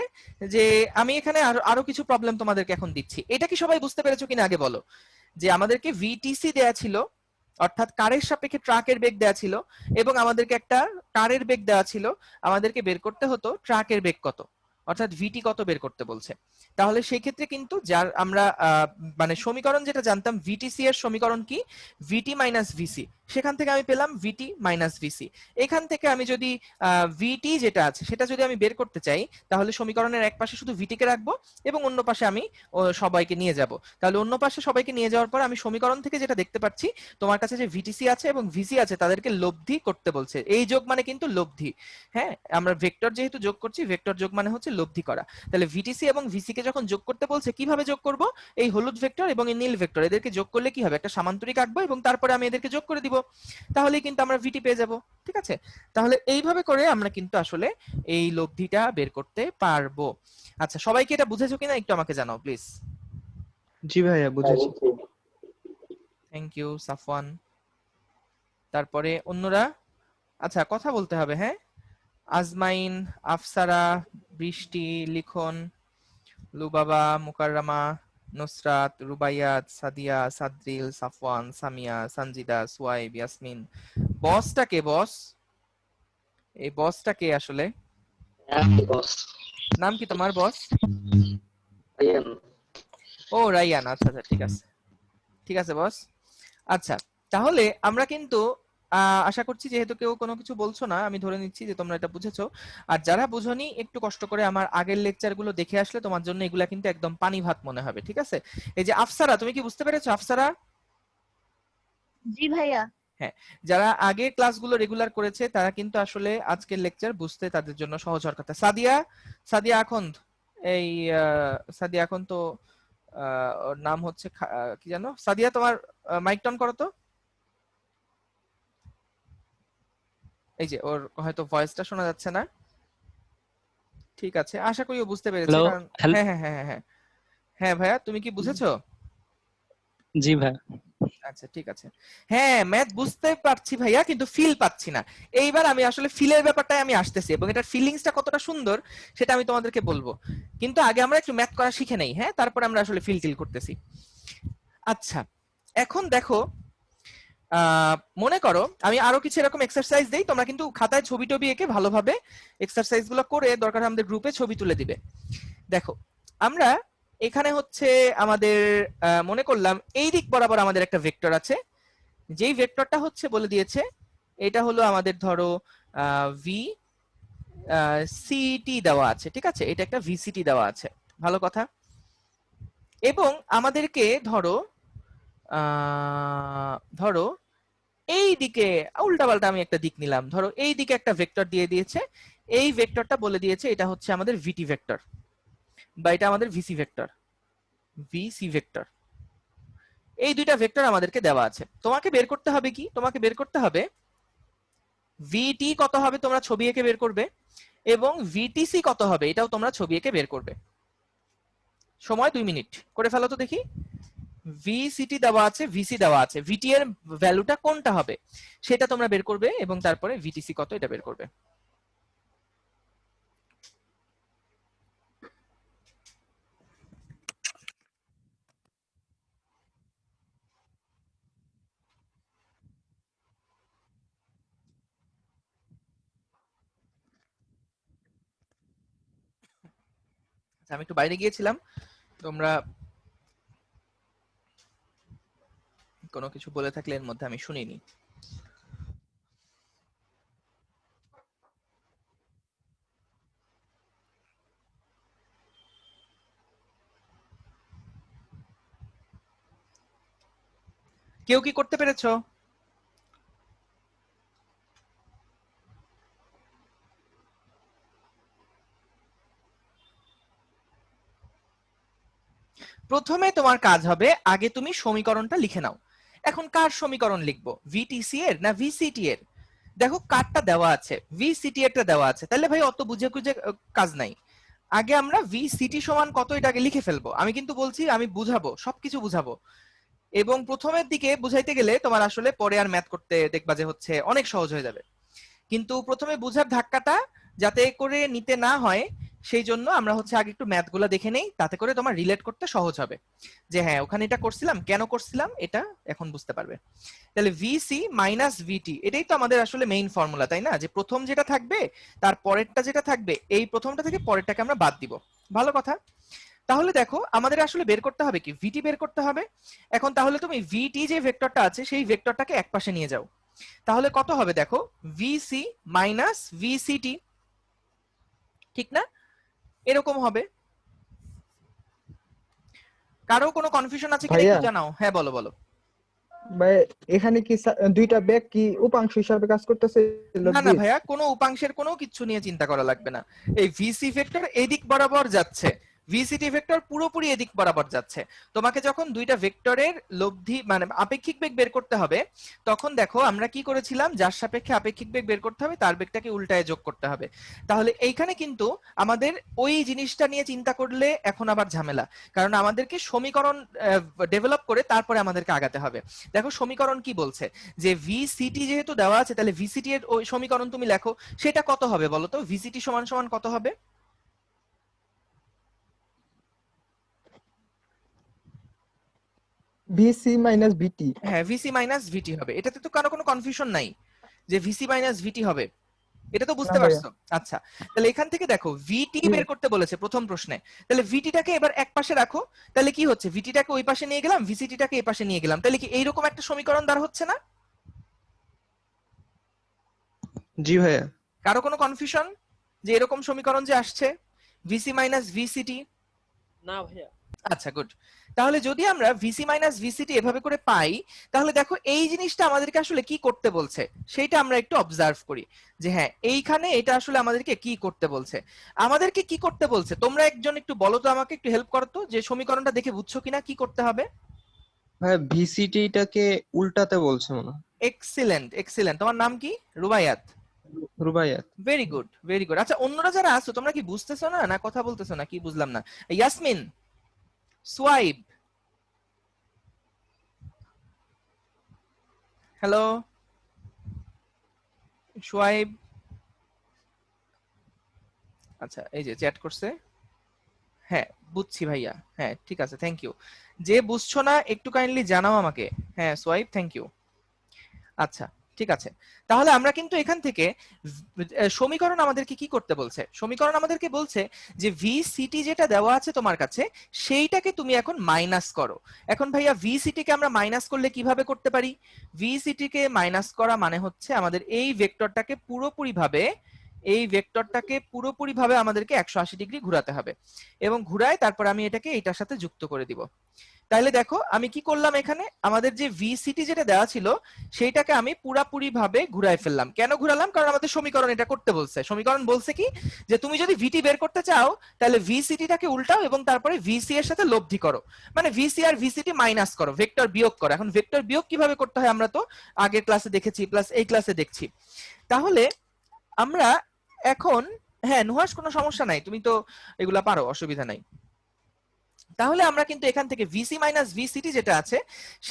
[SPEAKER 1] যে আমি এখানে আরো কিছু প্রবলেম তোমাদেরকে এখন দিচ্ছি, এটা কি সবাই বুঝতে পেরেছো কিনা আগে বলো। যে আমাদেরকে ভিটিসি দেয়া ছিল অর্থাৎ কারের সাপেক্ষে ট্রাকের বেগ দেয়া ছিল এবং আমাদেরকে একটা কারের বেগ দেওয়া ছিল, আমাদেরকে বের করতে হতো ট্রাকের বেগ কত অর্থাৎ ভিটি কত বের করতে বলছে। তাহলে সেই ক্ষেত্রে কিন্তু যার আমরা মানে সমীকরণ যেটা জানতাম ভিটিসি এর সমীকরণ কি, ভিটি মাইনাস ভিসি, সেখান থেকে আমি পেলাম ভিটি মাইনাস ভিসি। এখান থেকে আমি যদি ভিটি যেটা আছে সেটা যদি আমি বের করতে চাই তাহলে সমীকরণের এক পাশে শুধু ভিটি কে রাখবো এবং অন্য পাশে আমি সবাইকে নিয়ে যাব। তাহলে অন্য পাশে সবাইকে নিয়ে যাওয়ার পর আমি সমীকরণ থেকে যেটা দেখতে পাচ্ছি তোমার কাছে যে ভিটিসি আছে এবং ভিসি আছে তাদেরকে লব্ধি করতে বলছে। এই যোগ মানে কিন্তু লব্ধি। হ্যাঁ, আমরা ভেক্টর যেহেতু যোগ করছি, ভেক্টর যোগ মানে হচ্ছে লব্ধি করা। তাহলে ভিটিসি এবং ভিসি কে যখন যোগ করতে বলছে কিভাবে যোগ করব, এই হলুদ ভেক্টর এবং এই নীল ভেক্টর এদেরকে যোগ করলে কি হবে, একটা সামান্তরিক আঁকবো এবং তারপরে আমি এদেরকে যোগ করে দিব, তাহলেই কিন্তু আমরা ভিটি পেয়ে যাব। ঠিক আছে, তাহলে এইভাবে করে আমরা কিন্তু আসলে এই লব্ধিটা বের করতে পারবো। আচ্ছা, সবাই কি এটা বুঝেছো কিনা একটু আমাকে জানাও প্লিজ।
[SPEAKER 3] জি ভাইয়া, বুঝেছি।
[SPEAKER 1] Thank you Safwan. তারপরে অন্যরা, আচ্ছা কথা বলতে হবে। হ্যাঁ, আজমাইন, আফসারা, বৃষ্টি, লিখন, লুবাবা, মুকাররমা, নুসরাত, রুবাইয়াত, সাদিয়া, সাদরিল, সাফওয়ান, সামিয়া, সঞ্জিদা, সুয়াইব, ইয়াসমিন। বসটা কে বস? এই বসটা কে আসলে? নাম কি তোমার বস? ও রাইয়ান, আচ্ছা আচ্ছা, ঠিক আছে ঠিক আছে বস। আচ্ছা, তাহলে আমরা কিন্তু আশা করছি যেহেতু কেউ কোনো কিছু বলছো না, আমি ধরে নিচ্ছি যে তোমরা এটা বুঝেছো। আর যারা বুঝোনি একটু কষ্ট করে আমার আগের লেকচার গুলো দেখে আসলে তোমার জন্য এগুলা কিন্তু একদম পানি ভাত মনে হবে। ঠিক আছে, এই যে আফসারা, তুমি কি বুঝতে পেরেছো আফসারা?
[SPEAKER 6] জি ভাইয়া।
[SPEAKER 1] হ্যাঁ, যারা আগের ক্লাসগুলো রেগুলার করেছে তারা কিন্তু আসলে আজকের লেকচার বুঝতে তাদের জন্য সহজ হওয়ার কথা। সাদিয়া, সাদিয়া আখন্দ, এই সাদিয়া এখন তো ওর নাম হচ্ছে কি জানো, সাদিয়া তোমার মাইক টন করো তো। এই যে ওর হয়তো ভয়েসটা শোনা যাচ্ছে না। ঠিক আছে, আশা করি ও বুঝতে পেরেছে। কারণ হ্যাঁ হ্যাঁ হ্যাঁ হ্যাঁ হ্যাঁ ভাইয়া, তুমি কি বুঝেছো?
[SPEAKER 8] জি ভাই।
[SPEAKER 1] আচ্ছা ঠিক আছে। হ্যাঁ, ম্যাথ বুঝতে পারছি ভাইয়া, কিন্তু ফিল পাচ্ছি না। এইবার আমি আসলে ফিলের ব্যাপারটাই আমি আসতেছি এবং এটার ফিলিংসটা কতটা সুন্দর সেটা আমি তোমাদেরকে বলবো। কিন্তু আগে আমরা একটু ম্যাথ করা শিখে নেই। হ্যাঁ, তারপর আমরা আসলে ফিল টিল করতেছি। আচ্ছা, এখন দেখো, মনে করো আমি আরো কিছু এরকম এক্সারসাইজ দেই, তোমরা কিন্তু খাতায় ছবি টবি এঁকে ভালোভাবে এক্সারসাইজ গুলো করে দরকার আমাদের গ্রুপে ছবি তুলে দিবে। দেখো, আমরা এখানে হচ্ছে আমাদের মনে করলাম এই দিক বরাবর আমাদের একটা ভেক্টর আছে, যেই ভেক্টরটা হচ্ছে বলে দিয়েছে এটা হলো আমাদের ধরো ভি সিটি দেওয়া আছে। ঠিক আছে, এটা একটা ভিসিটি দেওয়া আছে, ভালো কথা। এবং আমাদেরকে ধরো ধরো এই দিকে উল্টাপাল্টা আমি একটা দিক নিলাম, ধরো এই দিকে একটা ভেক্টর দিয়ে দিয়েছে, এই ভেক্টরটা বলে দিয়েছে এটা হচ্ছে আমাদের ভিটি ভেক্টর বা এটা আমাদের ভিসি ভেক্টর, ভিসি ভেক্টর। এই দুইটা ভেক্টর আমাদেরকে দেওয়া আছে। তোমাকে বের করতে হবে কি, তোমাকে বের করতে হবে ভিটি কত হবে, তোমরা ছবি এঁকে বের করবে। এবং ভিটিসি কত হবে এটাও তোমরা ছবি এঁকে বের করবে। সময় 2 মিনিট, করে ফেলো তো দেখি। ভিসিটি দেওয়া আছে, ভিসি দেওয়া আছে, ভিটি এর ভ্যালুটা কোনটা হবে সেটা তোমরা বের করবে এবং তারপরে ভিটিসি কত এটা বের করবে। আমি একটু বাইরে গিয়েছিলাম, তোমরা কোনো কিছু বলে থাকলে এর মধ্যে আমি শুনিনি। কেউ কি করতে পেরেছো? প্রথমে তোমার কাজ হবে আগে তুমি সমীকরণটা লিখে নাও। এখন কার সমীকরণ লিখবো, ভিটিসি এর না ভিসিটি এর? দেখো কারটা দেওয়া আছে, ভিসিটি এরটা দেওয়া আছে, তাহলে ভাই অত বুঝে খুঁজে কাজ নাই। আগে আমরা ভিসিটি সমান কত এটা আগে লিখে ফেলবো। আমি কিন্তু বলছি আমি বুঝাবো, সবকিছু বুঝাবো, এবং প্রথমের দিকে বুঝাইতে গেলে তোমার আসলে পরে আর ম্যাথ করতে দেখবা যে হচ্ছে অনেক সহজ হয়ে যাবে। কিন্তু প্রথমে বুঝার ধাক্কাটা যাতে করে নিতে না হয় সেই জন্য আমরা হচ্ছে আগে একটু ম্যাথ গুলা দেখে নেই, তাতে করে তোমার রিলেট করতে সহজ হবে যে হ্যাঁ ওখানে এটা করছিলাম, কেন করছিলাম এটা এখন বুঝতে পারবে। তাহলে ভিসি মাইনাস ভিটি এটাই তো আমাদের আসলে মেইন ফর্মুলা, তাই না? যে প্রথম যেটা থাকবে তার পরেরটা যেটা থাকবে, এই প্রথমটা থেকে পরেরটাকে আমরা বাদ দিব। ভালো কথা। তাহলে দেখো আমাদের আসলে বের করতে হবে কি, ভিটি বের করতে হবে। এখন তাহলে তুমি ভিটি যে ভেক্টরটা আছে সেই ভেক্টরটাকে একপাশে নিয়ে যাও, তাহলে কত হবে দেখো, ভিসি মাইনাস ভিসিটি, ঠিক না? এরকম হবে। কারো কোনো কনফিউশন আছে কিনা একটু জানাও। হ্যাঁ বলো বলো।
[SPEAKER 9] ভাই এখানে কি দুইটা ব্যাগ কি উপাংশ হিসাবে কাজ করতেছে?
[SPEAKER 1] না না ভাইয়া, কোনো উপাংশের কোনো কিছু নিয়ে চিন্তা করা লাগবে না। এই ভিসি ভেক্টর এদিক বরাবর যাচ্ছে, ভিসিটি ভেক্টর পুরোপুরি এদিক বরাবর যাচ্ছে। তোমাকে যখন দুইটা ভেক্টরের লব্ধি মানে আপেক্ষিক বেগ বের করতে হবে তখন দেখো আমরা কি করেছিলাম, যার সাপেক্ষে আপেক্ষিক বেগ বের করতে হবে তার বেগটাকে উল্টায় যোগ করতে হবে। তাহলে এইখানে কিন্তু আমাদের ওই জিনিসটা নিয়ে চিন্তা করলে এখন আবার ঝামেলা, কারণ আমাদেরকে সমীকরণ ডেভেলপ করে তারপরে আমাদেরকে আগাতে হবে। দেখো সমীকরণ কি বলছে, যে ভিসিটি যেহেতু দেওয়া আছে তাহলে ভিসিটি এর ওই সমীকরণ তুমি লেখো, সেটা কত হবে বলো তো? ভিসিটি সমান সমান কত হবে?
[SPEAKER 9] ভিসি মাইনাস ভিটি।
[SPEAKER 1] হ্যাঁ ভিসি মাইনাস ভিটি হবে, এটাতে তো কারো কোনো কনফিউশন নাই যে ভিসি মাইনাস ভিটি হবে, এটা তো বুঝতে পারছো? আচ্ছা তাহলে এখান থেকে দেখো ভিটি বের করতে বলেছে প্রথম প্রশ্নে, তাহলে ভিটিটাকে এবার এক পাশে রাখো, তাহলে কি হচ্ছে, ভিটিটাকে ওই পাশে নিয়ে গেলাম, ভিসিটিটাকে এই পাশে নিয়ে গেলাম, তাহলে কি এইরকম একটা সমীকরণ দাঁড় হচ্ছে না?
[SPEAKER 3] জি ভাইয়া।
[SPEAKER 1] কারো কোনো কনফিউশন যে এরকম সমীকরণ যে আসছে ভিসি মাইনাস ভিসিটি?
[SPEAKER 4] না ভাইয়া।
[SPEAKER 1] আচ্ছা গুড। তাহলে যদি আমরা ভিসি মাইনাস ভিসিটি এভাবে করে পাই তাহলে দেখো এই জিনিসটা আমাদেরকে আসলে কি করতে বলছে সেইটা আমরা একটু অবজার্ভ করি, যে হ্যাঁ এইখানে এটা আসলে আমাদেরকে কি করতে বলছে। আমাদেরকে কি করতে বলছে তোমরা একজন একটু বলো তো, আমাকে একটু হেল্প করো তো, যে সমীকরণটা দেখে বুঝছো কিনা কি করতে হবে।
[SPEAKER 3] ভাইয়া ভিসিটিটাকে উল্টাতে বলছে মনে হয়।
[SPEAKER 1] Excellent excellent. তোমার নাম কি? Rubaiyat.
[SPEAKER 3] Rubaiyat.
[SPEAKER 1] Very good very good. আচ্ছা অন্যরা যারা আছো তোমরা কি বুঝতেছো না, না কথা বলতেছো না, কি বুঝলাম না। ইয়াসমিন, সোয়াইব, হ্যালো সোয়াইব। আচ্ছা এই যে চ্যাট করছে, হ্যাঁ বুঝছি ভাইয়া, হ্যাঁ ঠিক আছে থ্যাংক ইউ। যে বুঝছো না একটু কাইন্ডলি জানাও আমাকে। হ্যাঁ সোয়াইব থ্যাংক ইউ। আচ্ছা ঠিক আছে, তাহলে আমরা কিন্তু এখান থেকে সমীকরণ আমাদেরকে কি করতে বলছে, সমীকরণ আমাদেরকে বলছে যে ভিসিটি যেটা দেওয়া আছে তোমার কাছে সেইটাকে তুমি এখন মাইনাস করো। এখন ভাইয়া ভিসিটি কে আমরা মাইনাস করলে কিভাবে করতে পারি? ভিসিটি কে মাইনাস করা মানে হচ্ছে আমাদের এই ভেক্টরটাকে পুরোপুরিভাবে আমাদেরকে 180 ডিগ্রি ঘোরাতে হবে, এবং ঘুরায় তারপর আমি এটাকে এইটার সাথে যুক্ত করে দিব। তাহলে দেখো আমি কি করলাম, এখানে আমাদের যে ভিসিটি যেটা দেওয়া ছিল সেইটাকে আমি পুরাপুরি ভাবে ঘুরাই ফেললাম। কেন ঘুরালাম? কারণ আমাদের সমীকরণ এটা করতে বলছে। সমীকরণ বলছে কি, যে তুমি যদি ভিটি বের করতে চাও তাহলে ভিসিটিটাকে উল্টাও এবং তারপরে ভিসি এর সাথে লব্ধি করো, মানে ভিসি আর ভিসিটি মাইনাস করো, ভেক্টর বিয়োগ করো। এখন ভেক্টর বিয়োগ কিভাবে করতে হয় আমরা তো আগের ক্লাসে দেখেছি, প্লাস এই ক্লাসে দেখছি। তাহলে আমরা এখন হ্যাঁ নুহাস, কোনো সমস্যা নাই, তুমি তো এগুলা পারো, অসুবিধা নাই। তাহলে আমরা কিন্তু এখান থেকে ভিসি মাইনাস ভিসিটি যেটা আছে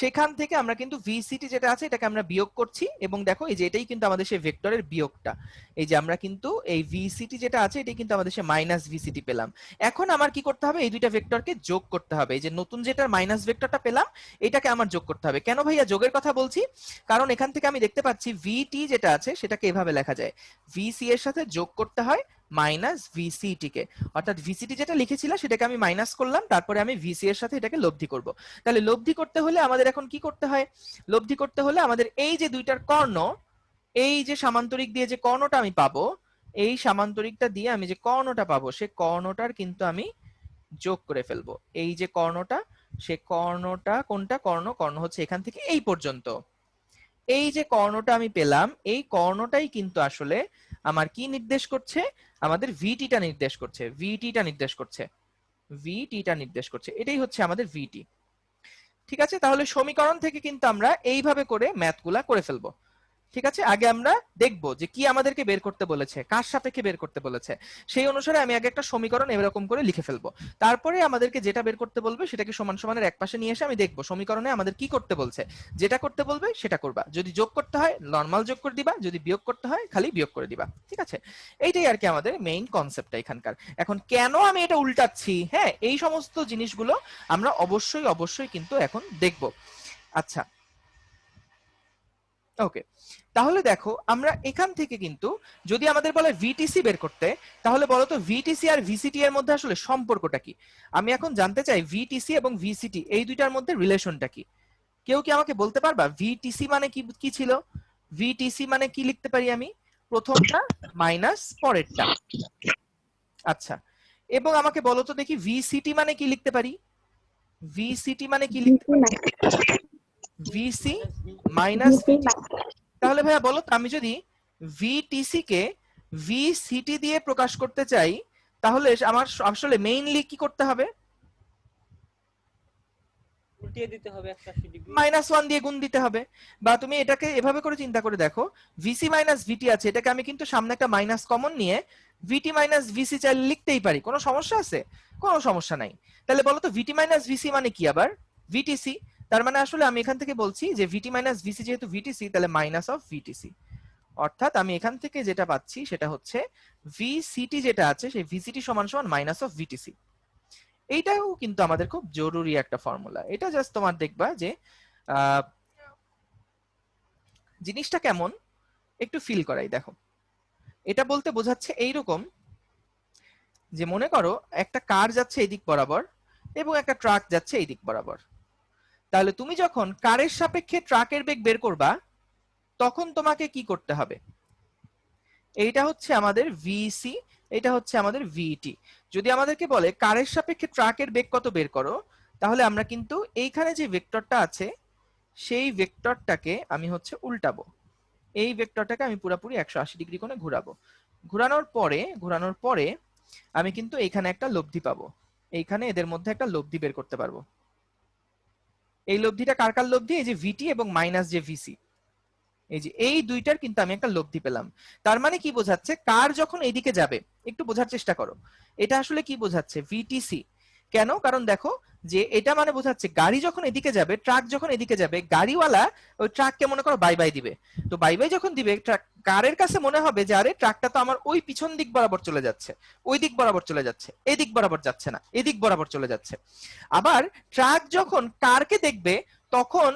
[SPEAKER 1] সেখান থেকে আমরা কিন্তু ভিসিটি যেটা আছে এটাকে আমরা বিয়োগ করছি, এবং দেখো এই যে এটাই কিন্তু আমাদের সেই ভেক্টরের বিয়োগটা। এই যে আমরা কিন্তু এই ভিসিটি যেটা আছে এটাই কিন্তু আমাদের সেই মাইনাস ভিসিটি পেলাম। এখন আমার কি করতে হবে, এই দুইটা ভেক্টরকে যোগ করতে হবে। এই যে নতুন যেটার মাইনাস ভেক্টরটা পেলাম এটাকে আমার যোগ করতে হবে। কেন ভাইয়া যোগের কথা বলছি, কারণ এখান থেকে আমি দেখতে পাচ্ছি ভিটি যেটা আছে সেটাকে এভাবে লেখা যায়, ভিসি এর সাথে যোগ করতে হয় মাইনাস ভিসিটি কে, অর্থাৎ ভিসিটি যেটা লিখেছিলাম সেটাকে আমি মাইনাস করলাম, তারপরে আমি ভিসি এর সাথে এটাকে লব্ধি করব। তাহলে লব্ধি করতে হলে আমাদের এখন কি করতে হয়, লব্ধি করতে হলে আমাদের এই যে দুইটার কর্ণ, এই যে সামান্তরিক দিয়ে যে কর্ণটা আমি পাবো, এই সামান্তরিকটা দিয়ে আমি যে কর্ণটা পাবো সে কর্ণটার কিন্তু আমি যোগ করে ফেলবো। এই যে কর্ণটা, সে কর্ণটা কোনটা, কর্ণ হচ্ছে এখান থেকে এই পর্যন্ত। এই যে কর্ণটা আমি পেলাম এই কর্ণটাই কিন্তু আসলে আমার কি নির্দেশ করছে, আমাদের ভিটিটা নির্দেশ করছে, ভিটিটা নির্দেশ করছে, ভিটিটা নির্দেশ করছে, এটাই হচ্ছে আমাদের ভিটি। ঠিক আছে, তাহলে সমীকরণ থেকে কিন্তু আমরা এইভাবে করে ম্যাথগুলা করে ফেলবো। ঠিক আছে, আগে আমরা দেখবো যে কি আমাদেরকে বের করতে বলেছে, কার সাপেক্ষে বের করতে বলেছে, সেই অনুসারে আমি আগে একটা সমীকরণ এরকম করে লিখে ফেলবো। তারপরে আমাদেরকে যেটা বের করতে বলবে সেটাকে সমান সমানের এক পাশে নিয়ে এসে আমি দেখবো সমীকরণে আমাদের কি করতে বলছে, যেটা করতে বলবে সেটা করবা। যদি যোগ করতে হয় নরমাল যোগ করে দিবা, যদি বিয়োগ করতে হয় খালি বিয়োগ করে দিবা। ঠিক আছে, এইটাই আর কি আমাদের মেইন কনসেপ্টটা এখানকার। এখন কেন আমি এটা উল্টাচ্ছি, হ্যাঁ এই সমস্ত জিনিসগুলো আমরা অবশ্যই অবশ্যই কিন্তু এখন দেখবো। আচ্ছা ওকে, তাহলে দেখো আমরা এখান থেকে কিন্তু যদি আমাদের বলে ভিটিসি বের করতে, তাহলে বলো তো ভিটিসি আর ভিসিটি এর মধ্যে আসলে সম্পর্কটা কি। আমি এখন জানতে চাই ভিটিসি এবং ভিসিটি এই দুইটার মধ্যে রিলেশনটা কি। কেউ কি আমাকে বলতে পারবা ভিটিসি মানে কি কি ছিল? ভিটিসি মানে কি লিখতে পারি আমি, প্রথমটা মাইনাস পরেরটা। আচ্ছা, এবং আমাকে বলো তো দেখি ভিসিটি মানে কি লিখতে পারি, ভিসিটি মানে কি লিখতে পারি, ভিসি মাইনাস ভিটি। তাহলে ভাইয়া বলো তো আমি যদি ভিটিসি কে ভিসিটি দিয়ে প্রকাশ করতে চাই তাহলে আমার আসলে মেইনলি কি করতে হবে,
[SPEAKER 4] উল্টিয়ে দিতে হবে 180 ডিগ্রি,
[SPEAKER 1] -1 দিয়ে গুণ দিতে হবে। বা তুমি এটাকে এভাবে করে চিন্তা করে দেখো, ভিসি মাইনাস ভিটি আছে, এটাকে আমি কিন্তু সামনে একটা মাইনাস কমন নিয়ে ভিটি মাইনাস ভিসি চাইলে লিখতেই পারি, কোনো সমস্যা আছে? কোনো সমস্যা নাই। তাহলে বলো তো ভিটি মাইনাস ভিসি মানে কি আবার, ভিটিসি। তার মানে আসলে আমি এখান থেকে বলছি যে ভিটি মাইনাস ভিসি যেহেতু ভিটিসি তাহলে মাইনাস অফ ভিটিসি, অর্থাৎ আমি এখান থেকে যেটা পাচ্ছি সেটা হচ্ছে ভিসিটি যেটা আছে সেই ভিসিটি সমান সমান মাইনাস অফ ভিটিসি। এইটাও কিন্তু আমাদের খুব জরুরি একটা ফর্মুলা। এটা জাস্ট তোমার দেখবা যে জিনিসটা কেমন একটু ফিল করাই। দেখো এটা বলতে বোঝাচ্ছে এইরকম যে মনে করো একটা কার যাচ্ছে এই দিক বরাবর এবং একটা ট্রাক যাচ্ছে এই দিক বরাবর। তাহলে তুমি যখন কারের সাপেক্ষে ট্রাকের বেগ বের করবা তখন তোমাকে কি করতে হবে, এইটা হচ্ছে আমাদের ভিসি, এটা হচ্ছে আমাদের ভিটি। যদি আমাদেরকে বলে কারের সাপেক্ষে ট্রাকের বেগ কত বের করো, তাহলে আমরা কিন্তু এইখানে যে ভেক্টরটা আছে সেই ভেক্টরটাকে আমি হচ্ছে উল্টাবো, এই ভেক্টরটাকে আমি পুরোপুরি 180 ডিগ্রি কোণে ঘোরাবো। ঘোরানোর পরে আমি কিন্তু এইখানে একটা লব্ধি পাবো, এইখানে এদের মধ্যে একটা লব্ধি বের করতে পারবো। এই লব্ধিটা কার কার লব্ধি, এই যে ভিটি এবং মাইনাস যে ভিসি, এই যে এই দুইটার কিন্তু আমি একটা লব্ধি পেলাম। তার মানে কি বোঝাচ্ছে, কার যখন এইদিকে যাবে, একটু বোঝার চেষ্টা করো এটা আসলে কি বোঝাচ্ছে, ভিটিসি। কেন, কারণ দেখো যে এটা মানে বোঝাচ্ছে গাড়ি যখন এদিকে যাবে, ট্রাক যখন এদিকে যাবে, গাড়িওয়ালা ওই ট্রাককে মনে করো বাই বাই দিবে। তো বাই বাই যখন দিবে কারের কাছে মনে হবে যে আরে ট্রাকটা তো আমার ওই পিছন দিক বরাবর চলে যাচ্ছে, ওই দিক বরাবর চলে যাচ্ছে, এই দিক বরাবর যাচ্ছে না, এদিক বরাবর চলে যাচ্ছে। আবার ট্রাক যখন কারকে দেখবে তখন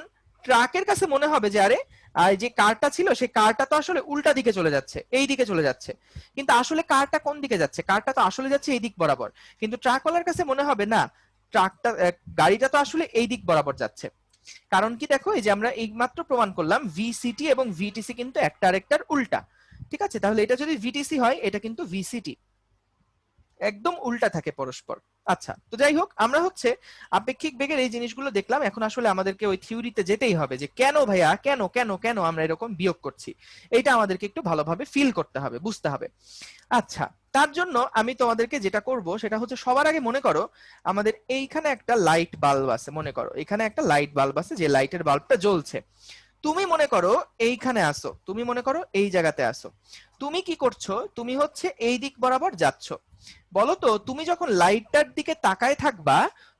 [SPEAKER 1] ট্রাকের কাছে মনে হবে যে আরে আর যে কারটা ছিল সেই কারটা তো আসলে উল্টা দিকে চলে যাচ্ছে, এই দিকে চলে যাচ্ছে। কিন্তু আসলে কারটা কোন দিকে যাচ্ছে, কারটা তো আসলে যাচ্ছে এই দিক বরাবর। কিন্তু ট্রাকওয়ালার কাছে মনে হবে না, ট্রাকটা গাড়িটা তো আসলে এই দিক বরাবর যাচ্ছে। কারণ কি দেখো, এই যে আমরা এইমাত্র প্রমাণ করলাম ভিসিটি এবং ভিটিসি কিন্তু একটা আরেকটার উল্টা। ঠিক আছে, তাহলে এটা যদি ভিটিসি হয় এটা কিন্তু ভিসিটি, একদম উল্টা থাকে পরস্পর। আচ্ছা, তো যাই হোক আমরা হচ্ছে আপেক্ষিক বেগের এই জিনিসগুলো দেখলাম। এখন আসলে আমাদেরকে ওই থিওরিতে যেতেই হবে যে কেন ভাইয়া, কেন কেন কেন আমরা এরকম বিয়োগ করছি, এটা আমাদেরকে একটু ভালোভাবে ফিল করতে হবে, বুঝতে হবে। আচ্ছা, তার জন্য আমি তোমাদেরকে যেটা করব সেটা হচ্ছে সবার আগে মনে করো আমাদের এইখানে একটা লাইট বাল্ব আছে, মনে করো এখানে একটা লাইট বাল্ব আছে, যে লাইটের বাল্বটা জ্বলছে। তুমি মনে করো এইখানে আসো, তুমি মনে করো এই জায়গাতে আসো। তুমি কি করছো, তুমি হচ্ছে এই দিক বরাবর যাচ্ছ। বলো তো তুমি যখন লাইটটার দিকে তাকায় থাকবা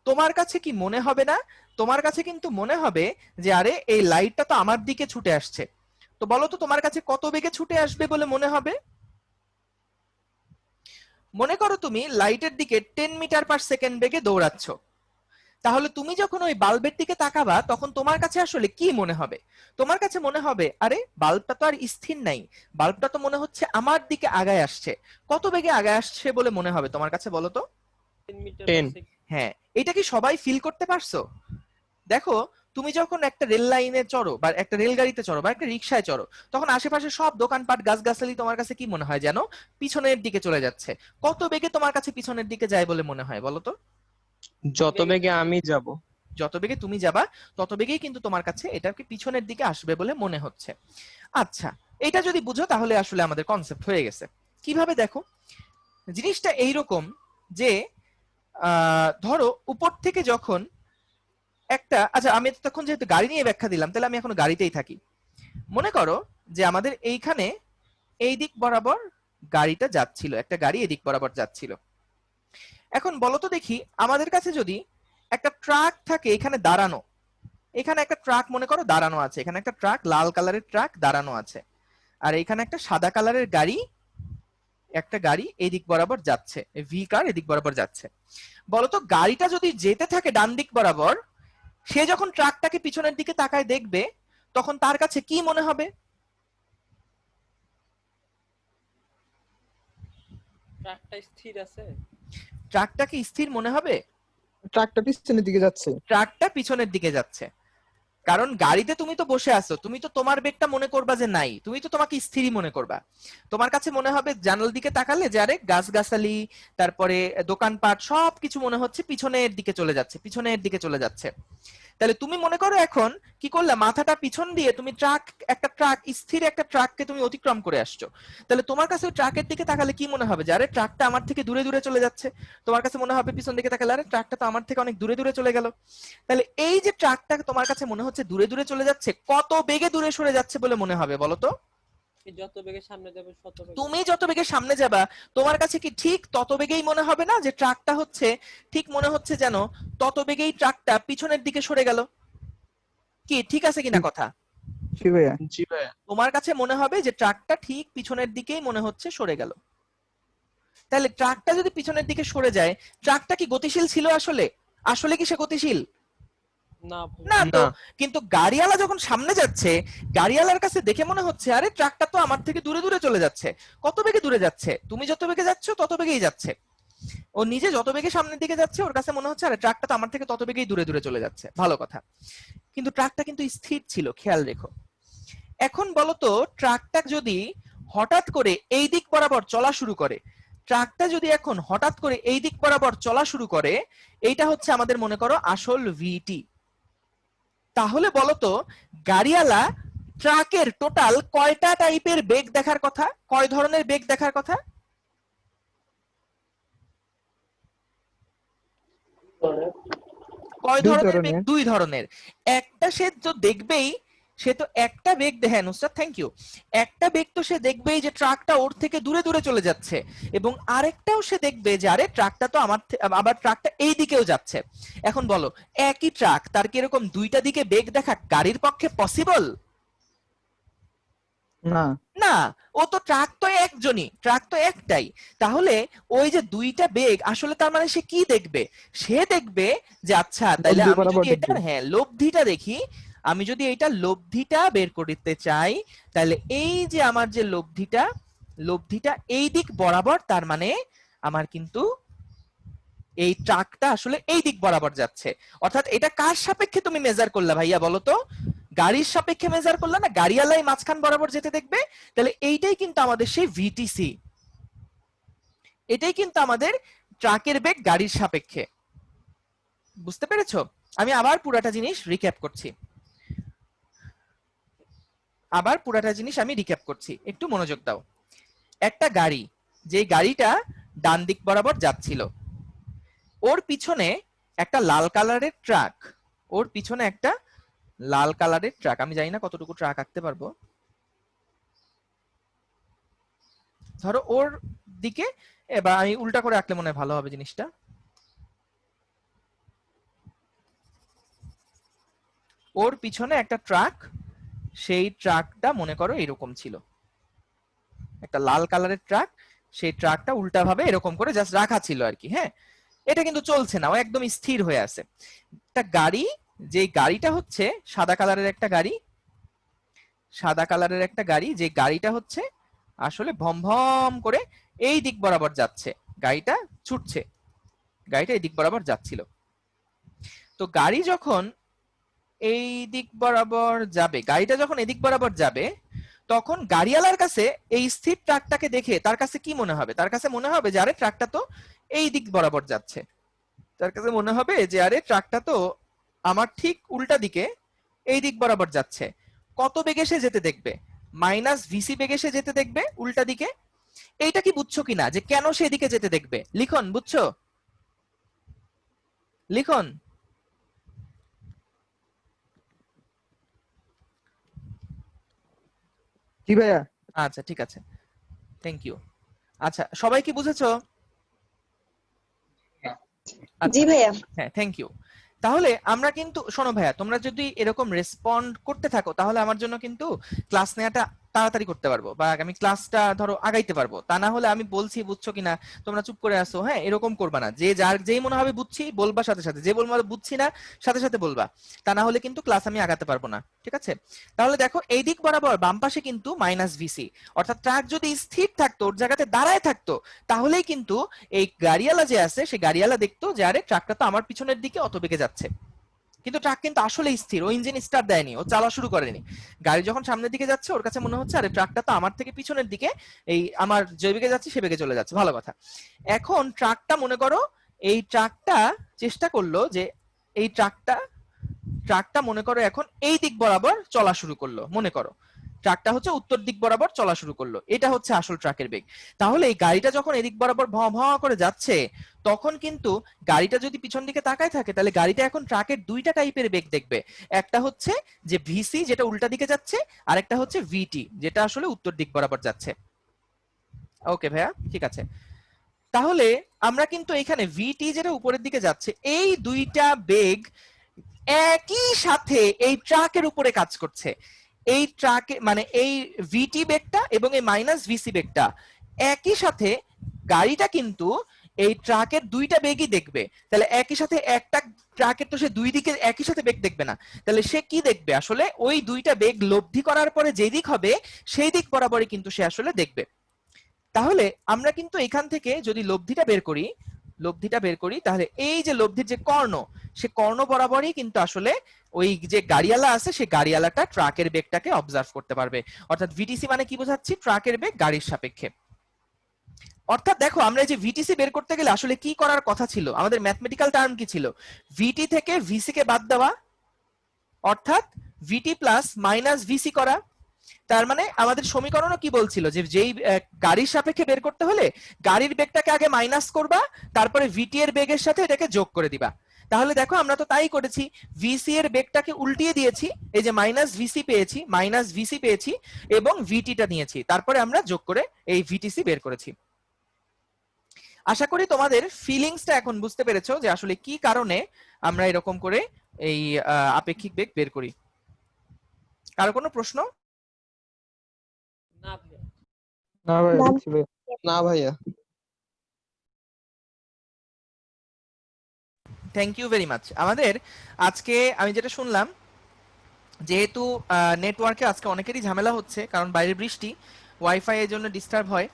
[SPEAKER 1] তোমার কাছে কি মনে হবে না, তোমার কাছে কিন্তু মনে হবে যে আরে এই লাইটটা তো আমার দিকে ছুটে আসছে। তো বলো তো তোমার কাছে কত বেগে ছুটে আসবে বলে মনে হবে? মনে করো তুমি লাইটের দিকে 10 মিটার পার সেকেন্ড বেগে দৌড়াচ্ছ, তাহলে তুমি যখন ওই বাল্বের দিকে তাকাবা তখন তোমার কাছে আসলে কি মনে হবে? তোমার কাছে মনে হবে আরে বাল্বটা তো আর স্থির নাই, বাল্বটা তো মনে হচ্ছে আমার দিকে আগায় আসছে। কত বেগে আগায় আসছে বলে মনে হবে তোমার কাছে বলো তো?
[SPEAKER 4] 10 মিটার
[SPEAKER 3] 10
[SPEAKER 1] হ্যাঁ, এটা কি সবাই ফিল করতে পারছো? দেখো তুমি যখন একটা রেল লাইনে চড়ো বা একটা রেলগাড়িতে চড়ো বা একটা রিকশায় চড়ো তখন আশেপাশে সব দোকানপাট গাছগাছালি তোমার কাছে কি মনে হয় যেন পিছনের দিকে চলে যাচ্ছে। কত বেগে তোমার কাছে পিছনের দিকে যায় বলে মনে হয় বলো তো?
[SPEAKER 3] যত বেগে আমি যাব।
[SPEAKER 1] যত বেগে তুমি যাবা তত বেগেই কিন্তু তোমার কাছে এটা কি পিছনের দিকে আসবে বলে মনে হচ্ছে। আচ্ছা, এটা যদি বুঝো তাহলে আসলে আমাদের কনসেপ্ট হয়ে গেছে। কিভাবে দেখো, জিনিসটা এইরকম যে ধরো উপর থেকে যখন একটা, আচ্ছা আমি তখন যেহেতু গাড়ি নিয়ে ব্যাখ্যা দিলাম তাহলে আমি এখন গাড়িতেই থাকি। মনে করো যে আমাদের এইখানে এই দিক বরাবর গাড়িটা যাচ্ছিল, একটা গাড়ি এদিক বরাবর যাচ্ছিল। এখন বলো তো দেখি আমাদের কাছে যদি একটা ট্রাক থাকে এখানে দাঁড়ানো, এখানে একটা ট্রাক মনে করো দাঁড়ানো আছে, এখানে একটা ট্রাক লাল কালারের ট্রাক দাঁড়ানো আছে, আর এখানে একটা সাদা কালারের গাড়ি, একটা গাড়ি এই দিক বরাবর যাচ্ছে, ভি কার এদিক বরাবর যাচ্ছে। বলতো গাড়িটা যদি যেতে থাকে ডান দিক বরাবর, সে যখন ট্রাকটাকে পিছনের দিকে তাকায় দেখবে তখন তার কাছে কি মনে হবে?
[SPEAKER 4] ট্রাকটা স্থির আছে।
[SPEAKER 1] ট্রাকটা কি স্থির মনে হবে?
[SPEAKER 9] ট্রাকটা পিছনের দিকে যাচ্ছে।
[SPEAKER 1] ট্রাকটা পিছনের দিকে যাচ্ছে, কারণ গাড়িতে তুমি তো বসে আছো, তুমি তো তোমার বেগটা মনে করবা যে নাই, তুমি তো তোমাকে স্থিরই মনে করবা। তোমার কাছে মনে হবে জানালার দিকে তাকালে যে আরে গাছগাছালি তারপরে দোকানপাট সবকিছু মনে হচ্ছে পিছনের দিকে চলে যাচ্ছে, পিছনের দিকে চলে যাচ্ছে। তাহলে তুমি মনে করো এখন কি করলে মাথাটা পিছন দিয়ে তুমি একটা ট্রাক স্থির একটা ট্রাককে তুমি অতিক্রম করে আসছো। তাহলে তোমার কাছে ওই ট্রাকের দিকে তাকালে কি মনে হবে যে আরে ট্রাকটা আমার থেকে দূরে দূরে চলে যাচ্ছে। তোমার কাছে মনে হবে পিছন দিকে তাকালে আরে ট্রাকটা তো আমার থেকে অনেক দূরে দূরে চলে গেল। তাহলে এই যে ট্রাকটা তোমার কাছে মনে হচ্ছে দূরে দূরে চলে যাচ্ছে, কত বেগে দূরে সরে যাচ্ছে বলে মনে হবে বলো তো?
[SPEAKER 4] যত বেগে সামনে যাবে তত বেগে।
[SPEAKER 1] তুমি যত বেগে সামনে যাবা তোমার কাছে কি ঠিক তত বেগেই মনে হবে না যে ট্রাকটা হচ্ছে, ঠিক মনে হচ্ছে যেন তত বেগেই ট্রাকটা পিছনের দিকে সরে গেল? কি ঠিক আছে কিনা কথা?
[SPEAKER 9] জি ভাইয়া।
[SPEAKER 3] জি ভাইয়া।
[SPEAKER 1] তোমার কাছে মনে হবে যে ট্রাকটা ঠিক পিছনের দিকেই মনে হচ্ছে সরে গেল। তাহলে ট্রাকটা যদি পিছনের দিকে সরে যায়, ট্রাকটা কি গতিশীল ছিল আসলে? আসলে কি সে গতিশীল?
[SPEAKER 4] না ভাই।
[SPEAKER 1] না তো।
[SPEAKER 3] না।
[SPEAKER 1] কিন্তু গাড়িওয়ালা যখন সামনে যাচ্ছে, গাড়িওয়ালার কাছে দেখে মনে হচ্ছে আরে ট্রাকটা তো আমার থেকে দূরে দূরে চলে যাচ্ছে। কত বেগে দূরে যাচ্ছে? তুমি যত বেগে যাচ্ছ তত বেগেই যাচ্ছে। ও নিজে যত বেগে সামনের দিকে যাচ্ছে ওর কাছে মনে হচ্ছে আরে ট্রাকটা তো আমার থেকে তত বেগেই দূরে দূরে চলে যাচ্ছে। ভালো কথা, কিন্তু ট্রাকটা কিন্তু স্থির ছিল, খেয়াল রেখো। এখন বলো তো ট্রাকটা যদি হঠাৎ করে এই দিক বরাবর চলা শুরু করে, ট্রাকটা যদি এখন হঠাৎ করে এই দিক বরাবর চলা শুরু করে, এইটা হচ্ছে আমাদের মনে করো আসল ভিটি। তাহলে বলো তো গাড়িওয়ালা ট্রাকের টোটাল কয়টা টাইপের বেগ দেখার কথা, কয় ধরনের বেগ দেখার কথা? কয়
[SPEAKER 9] দুই
[SPEAKER 1] ধরনের বেগ?
[SPEAKER 9] ধরনের।
[SPEAKER 1] দুই ধরনের। একটা সে তো দেখবেই, সে তো একটা বেগ হ্যাঁ নুসরাত থ্যাংক ইউ, একটা বেগ তো সে দেখবেই যে ট্রাকটা ওর থেকে দূরে দূরে চলে যাচ্ছে, এবং আরেকটাও সে দেখবে যে আরে ট্রাকটা তো আবার ট্রাকটা এই দিকেও যাচ্ছে। এখন বলো একই ট্রাক তার কি এরকম দুইটা দিকে বেগ দেখা গাড়ির পক্ষে পসিবল?
[SPEAKER 9] না।
[SPEAKER 1] না, ও তো ট্রাক তো একজনই, ট্রাক তো একটাই। তাহলে ওই যে দুইটা বেগ আসলে তার মানে সে কি দেখবে? সে দেখবে যে আচ্ছা তাইলে
[SPEAKER 9] লব্ধি
[SPEAKER 1] আমি
[SPEAKER 9] বরাবর
[SPEAKER 1] যদি এটার
[SPEAKER 9] দেখবে।
[SPEAKER 1] হ্যাঁ লব্ধিটা দেখি, আমি যদি এইটা লব্ধিটা বের করতে চাই, তাহলে এই যে আমার যে লব্ধিটা, লব্ধিটা এই দিক বরাবর, তার মানে আমার কিন্তু এই ট্রাকটা আসলে এই দিক বরাবর যাচ্ছে। অর্থাৎ এটা কার সাপেক্ষে তুমি মেজার করলা ভাইয়া বলো তো? গাড়ির সাপেক্ষে মেজার করলা না গাড়িওয়ালাই মাঝখান বরাবর যেতে দেখবে? তাহলে এইটাই কিন্তু আমাদের সেই ভিটিসি, এটাই কিন্তু আমাদের ট্রাকের বেগ গাড়ির সাপেক্ষে। বুঝতে পেরেছো? আমি আবার পুরাটা জিনিস রিক্যাপ করছি, আবার পুরাটা জিনিস আমি রিক্যাপ করছি, একটু মনোযোগ দাও। একটা গাড়ি, যে গাড়িটা ডান দিক বরাবর যাচ্ছিল, ওর পিছনে একটা লাল কালারের ট্রাক, ওর পিছনে একটা লাল কালারের ট্রাক, আমি জানি না কতটুকু ট্রাক আঁকতে পারবো। ধরো ওর দিকে বা আমি উল্টা করে আঁকলে মনে হয় ভালো হবে জিনিসটা। ওর পিছনে একটা ট্রাক, সেই ট্রাকটা মনে করো এরকম ছিল, একটা লাল কালারের ট্রাক, সেই ট্রাকটা উল্টা ভাবে এরকম করে জাস্ট রাখা ছিল আর কি। হ্যাঁ, এটা কিন্তু চলছে না, ও একদম স্থির হয়ে আছে। একটা গাড়ি, যে গাড়িটা হচ্ছে সাদা কালারের একটা গাড়ি, সাদা কালারের একটা গাড়ি, যে গাড়িটা হচ্ছে আসলে ভম ভম করে এই দিক বরাবর যাচ্ছে, গাড়িটা ছুটছে, গাড়িটা এই দিক বরাবর যাচ্ছিল। তো গাড়ি যখন এই দিক বরাবর যাবে, গাড়িটা যখন এদিক বরাবর যাবে, তখন গাড়িওয়ালার কাছে এই স্থির ট্রাকটাকে দেখে তার কাছে কি মনে হবে? তার কাছে মনে হবে যে আরে ট্রাকটা তো এই দিক বরাবর যাচ্ছে, তার কাছে মনে হবে যে আরে ট্রাকটা তো আমার ঠিক উল্টা দিকে এই দিক বরাবর যাচ্ছে। কত বেগে সে যেতে দেখবে? -vc বেগে সে যেতে দেখবে উল্টা দিকে। এইটা কি বুঝছো কিনা যে কেন সে এদিকে যেতে দেখবে? লিখন, বুঝছো? লিখন।
[SPEAKER 9] জি ভাইয়া।
[SPEAKER 1] আচ্ছা ঠিক আছে, থ্যাংক ইউ। আচ্ছা সবাই কি বুঝেছো?
[SPEAKER 10] জি ভাইয়া।
[SPEAKER 1] হ্যাঁ, থ্যাংক ইউ। তাহলে আমরা কিন্তু শোনো ভাইয়া, তোমরা যদি এরকম রেসপন্ড করতে থাকো তাহলে আমার জন্য কিন্তু ক্লাস নেওয়াটা তাড়াতাড়ি করতে পারবো, বা আমি ক্লাসটা ধরো আগাইতে পারবো। তা না হলে আমি বলছি বুঝছো কিনা, তোমরা চুপ করে আসো। হ্যাঁ, এরকম করবা না, যে যার যেই মনে হবে বুঝছি বলবা সাথে সাথে, যে বলবা বুঝছি না সাথে সাথে বলবা, তা না হলে কিন্তু ক্লাস আমি আগাতে পারবো না। ঠিক আছে? তাহলে দেখো এই দিক বরাবর বাম পাশে কিন্তু -vc, অর্থাৎ ট্রাক যদি স্থির থাকতো, ওর জায়গাতে দাঁড়ায় থাকতো, তাহলেই কিন্তু এই গাড়িওয়ালা যে আছে সে গাড়িওয়ালা দেখতো যে আরে ট্রাকটা তো আমার পিছনের দিকে অত বেগে যাচ্ছে। কিন্তু ট্রাক কিন্তু আসলে স্থির, ও ইঞ্জিন স্টার্ট দেয়নি, ও চালা শুরু করেনি। গাড়ি যখন সামনের দিকে যাচ্ছে ওর কাছে মনে হচ্ছে আরে ট্রাকটা তো আমার থেকে পিছনের দিকে, এই আমার যে বেগে যাচ্ছে সে বেগে চলে যাচ্ছে। ভালো কথা। এখন ট্রাকটা মনে করো, এই ট্রাকটা চেষ্টা করলো যে এই ট্রাকটা মনে করো এখন এই দিক বরাবর চলা শুরু করলো। মনে করো ট্রাকটা হচ্ছে উত্তর দিক বরাবর চলা শুরু করলো, এটা হচ্ছে আসল ট্রাকের বেগ। তাহলে এই গাড়িটা যখন এদিক বরাবর ভ ভ করে যাচ্ছে, তখন কিন্তু গাড়িটা যদি পিছন দিকে তাকায় থাকে তাহলে গাড়িটা এখন ট্রাকের দুইটা টাইপের বেগ দেখবে। একটা হচ্ছে যে ভিসি, যেটা উল্টা দিকে যাচ্ছে, আর একটা হচ্ছে ভিটি, যেটা আসলে উত্তর দিক বরাবর যাচ্ছে। ওকে ভাইয়া, ঠিক আছে। তাহলে আমরা কিন্তু এখানে ভিটি যেটা উপরের দিকে যাচ্ছে, এই দুইটা বেগ একই সাথে এই ট্রাকের উপরে কাজ করছে। এই ট্রাকে মানে এই ভিটি বেগটা এবং এই -vc বেগটা একই সাথে, গাড়িটা কিন্তু এই ট্রাকের দুইটা বেগই দেখবে। তাহলে একই সাথে একটা ট্রাকের তো সে দুই দিকে একই সাথে বেগ দেখবে না, তাহলে সে কি দেখবে? আসলে ওই দুইটা বেগ লব্ধি করার পরে যেই দিক হবে সেই দিক বরাবরই কিন্তু সে আসলে দেখবে। তাহলে আমরা কিন্তু এখান থেকে যদি লব্ধিটা বের করি তাহলে এই যে লব্ধির যে কর্ণ, সে কর্ণ বরাবরই কিন্তু আসলে ওই যে গাড়িওয়ালা আছে সে গাড়িওয়ালাটা ট্রাকের বেগটাকে অবজার্ভ করতে পারবে। অর্থাৎ ভিটিসি মানে কি বোঝাচ্ছি? ট্রাকের বেগ গাড়ির সাপেক্ষে। অর্থাৎ দেখো আমরা এই যে ভিটিসি বের করতে গেলে আসলে কি করার কথা ছিল? আমাদের ম্যাথমেটিক্যাল টার্ম কি ছিল? ভিটি থেকে ভিসি কে বাদ দেওয়া, অর্থাৎ ভিটি প্লাস -ভিসি করা। তার মানে আমাদের সমীকরণও কি বলছিল যে যেই গাড়ির সাপেক্ষে বের করতে হলে গাড়ির বেগটাকে আগে মাইনাস করবা, তারপরে ভিটি এর বেগের সাথে এটাকে যোগ করে দিবা। তাহলে দেখো আমরা তো তাই করেছি, ভিসি এর বেগটাকে উল্টিয়ে দিয়েছি, এই যে -ভিসি পেয়েছি এবং ভিটিটা নিয়েছি, তারপরে আমরা যোগ করে এই ভিটিসি বের করেছি। আশা করি তোমাদের ফিলিংসটা এখন বুঝতে পেরেছো যে আসলে কি কারণে আমরা এরকম করে এই আপেক্ষিক বেগ বের করি। কারো কোনো প্রশ্ন?
[SPEAKER 4] না ভাইয়া।
[SPEAKER 9] না ভাইয়া, বুঝছি ভাইয়া।
[SPEAKER 3] না ভাইয়া।
[SPEAKER 1] Thank you very much. আমাদের আজকে আমি যেটা শুনলাম, যেহেতু নেটওয়ার্কে আজকে অনেকেরই ঝামেলা হচ্ছে, কারণ বাইরে বৃষ্টি, ওয়াইফাই এর জন্য ডিস্টার্ব হয়।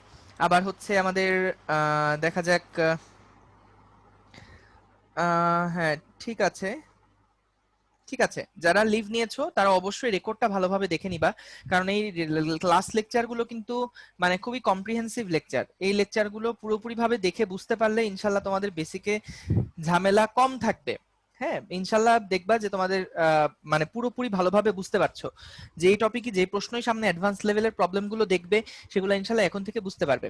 [SPEAKER 1] আবার হচ্ছে আমাদের দেখা যাক, হ্যাঁ ঠিক আছে, যারা লিভ নিয়েছো তারা অবশ্যই রেকর্ডটা ভালোভাবে দেখে নিবা, কারণ এই ক্লাস লেকচারগুলো কিন্তু মানে খুবই কম্প্রিহেন্সিভ লেকচার। এই লেকচারগুলো পুরোপুরি ভাবে দেখে বুঝতে পারলে ইনশাল্লাহ তোমাদের বেসিকে ঝামেলা কম থাকবে। হ্যাঁ, ইনশাল্লাহ দেখবা যে তোমাদের মানে পুরোপুরি ভালোভাবে বুঝতে পারছো, যে এই টপিকে যে প্রশ্নই সামনে অ্যাডভান্স লেভেলের প্রবলেমগুলো দেখবে সেগুলো ইনশাল্লাহ এখন থেকে বুঝতে পারবে।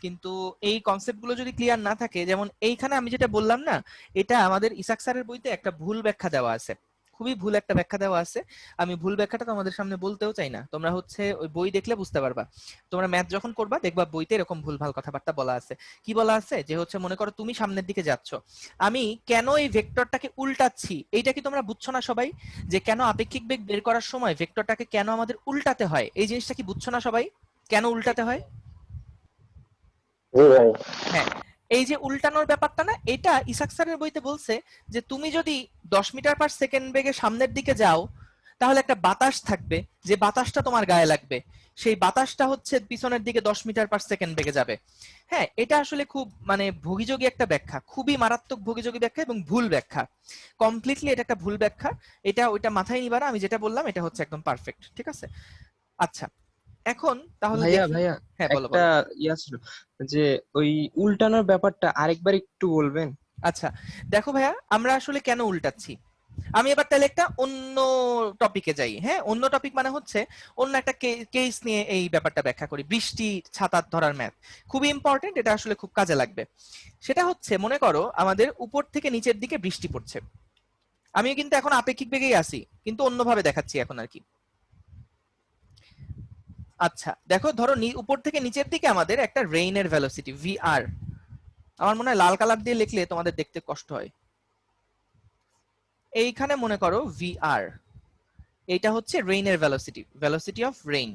[SPEAKER 1] কিন্তু এই কনসেপ্টগুলো যদি ক্লিয়ার না থাকে, যেমন এইখানে আমি যেটা বললাম না, এটা আমাদের ইসাক স্যারের বইতে একটা ভুল ব্যাখ্যা দেওয়া আছে, খুবই ভুল একটা ব্যাখ্যা দেওয়া আছে। আমি ভুল ব্যাখ্যাটা তোমাদের সামনে বলতেও চাই না, তোমরা হচ্ছে ওই বই দেখলে বুঝতে পারবা। তোমরা ম্যাথ যখন করবা দেখবা বইতে এরকম ভুলভাল কথাবার্তা বলা আছে। কি বলা আছে যে হচ্ছে মনে করো তুমি সামনের দিকে যাচ্ছ, আমি কেন এই ভেক্টরটাকে উল্টাচ্ছি এইটা কি তোমরা বুঝছো না সবাই? যে কেন আপেক্ষিক বেগ বের করার সময় ভেক্টরটাকে কেন আমাদের উল্টাতে হয়, এই জিনিসটা কি বুঝছো না সবাই? কেন উল্টাতে হয়? হ্যাঁ, এই যে উল্টানোর ব্যাপারটা না, এটা ইসাক স্যারের বইতে বলছে যে তুমি যদি 10 মিটার পার সেকেন্ড বেগে সামনের দিকে যাও তাহলে একটা বাতাস থাকবে, যে বাতাসটা তোমার গায়ে লাগবে, সেই বাতাসটা হচ্ছে পিছনের দিকে 10 মিটার পার সেকেন্ড বেগে যাবে। হ্যাঁ, এটা আসলে খুব মানে ভোগীযোগী একটা ব্যাখ্যা, খুবই মারাত্মক ভোগীযোগী ব্যাখ্যা এবং ভুল ব্যাখ্যা, কমপ্লিটলি এটা একটা ভুল ব্যাখ্যা। এটা ওইটা মাথায় নিবা না, আমি যেটা বললাম এটা হচ্ছে একদম পারফেক্ট, ঠিক আছে? আচ্ছা, এখন তাহলে
[SPEAKER 3] ভাইয়া
[SPEAKER 1] দেখি।
[SPEAKER 3] ভাইয়া
[SPEAKER 1] হ্যাঁ বলো
[SPEAKER 3] একটা
[SPEAKER 1] বলো।
[SPEAKER 3] ইয়া ছিল যে ওই উল্টানোর ব্যাপারটা আরেকবার একটু বলবেন?
[SPEAKER 1] আচ্ছা দেখো ভাইয়া, আমরা আসলে কেন উল্টাচ্ছি, আমি এবার তাহলে একটা অন্য টপিকে যাই। হ্যাঁ, অন্য টপিক মানে হচ্ছে অন্য একটা কেস নিয়ে এই ব্যাপারটা ব্যাখ্যা করি। বৃষ্টি ছাতা ধরার ম্যাথ খুবই ইম্পর্টেন্ট, এটা আসলে খুব কাজে লাগবে। সেটা হচ্ছে মনে করো আমাদের উপর থেকে নিচের দিকে বৃষ্টি পড়ছে, আমি কিন্তু এখন আপেক্ষিক বেগেই আছি কিন্তু অন্যভাবে দেখাচ্ছি এখন আর কি। আচ্ছা দেখো, ধরো উপর থেকে নিচের দিকে আমাদের একটা রেইনের ভেলোসিটি vr, আমার মনে হয় লাল কালার দিয়ে লিখলে তোমাদের দেখতে কষ্ট হয়। এইখানে মনে করো vr, এইটা হচ্ছে রেইনের ভেলোসিটি, ভেলোসিটি অফ রেইন।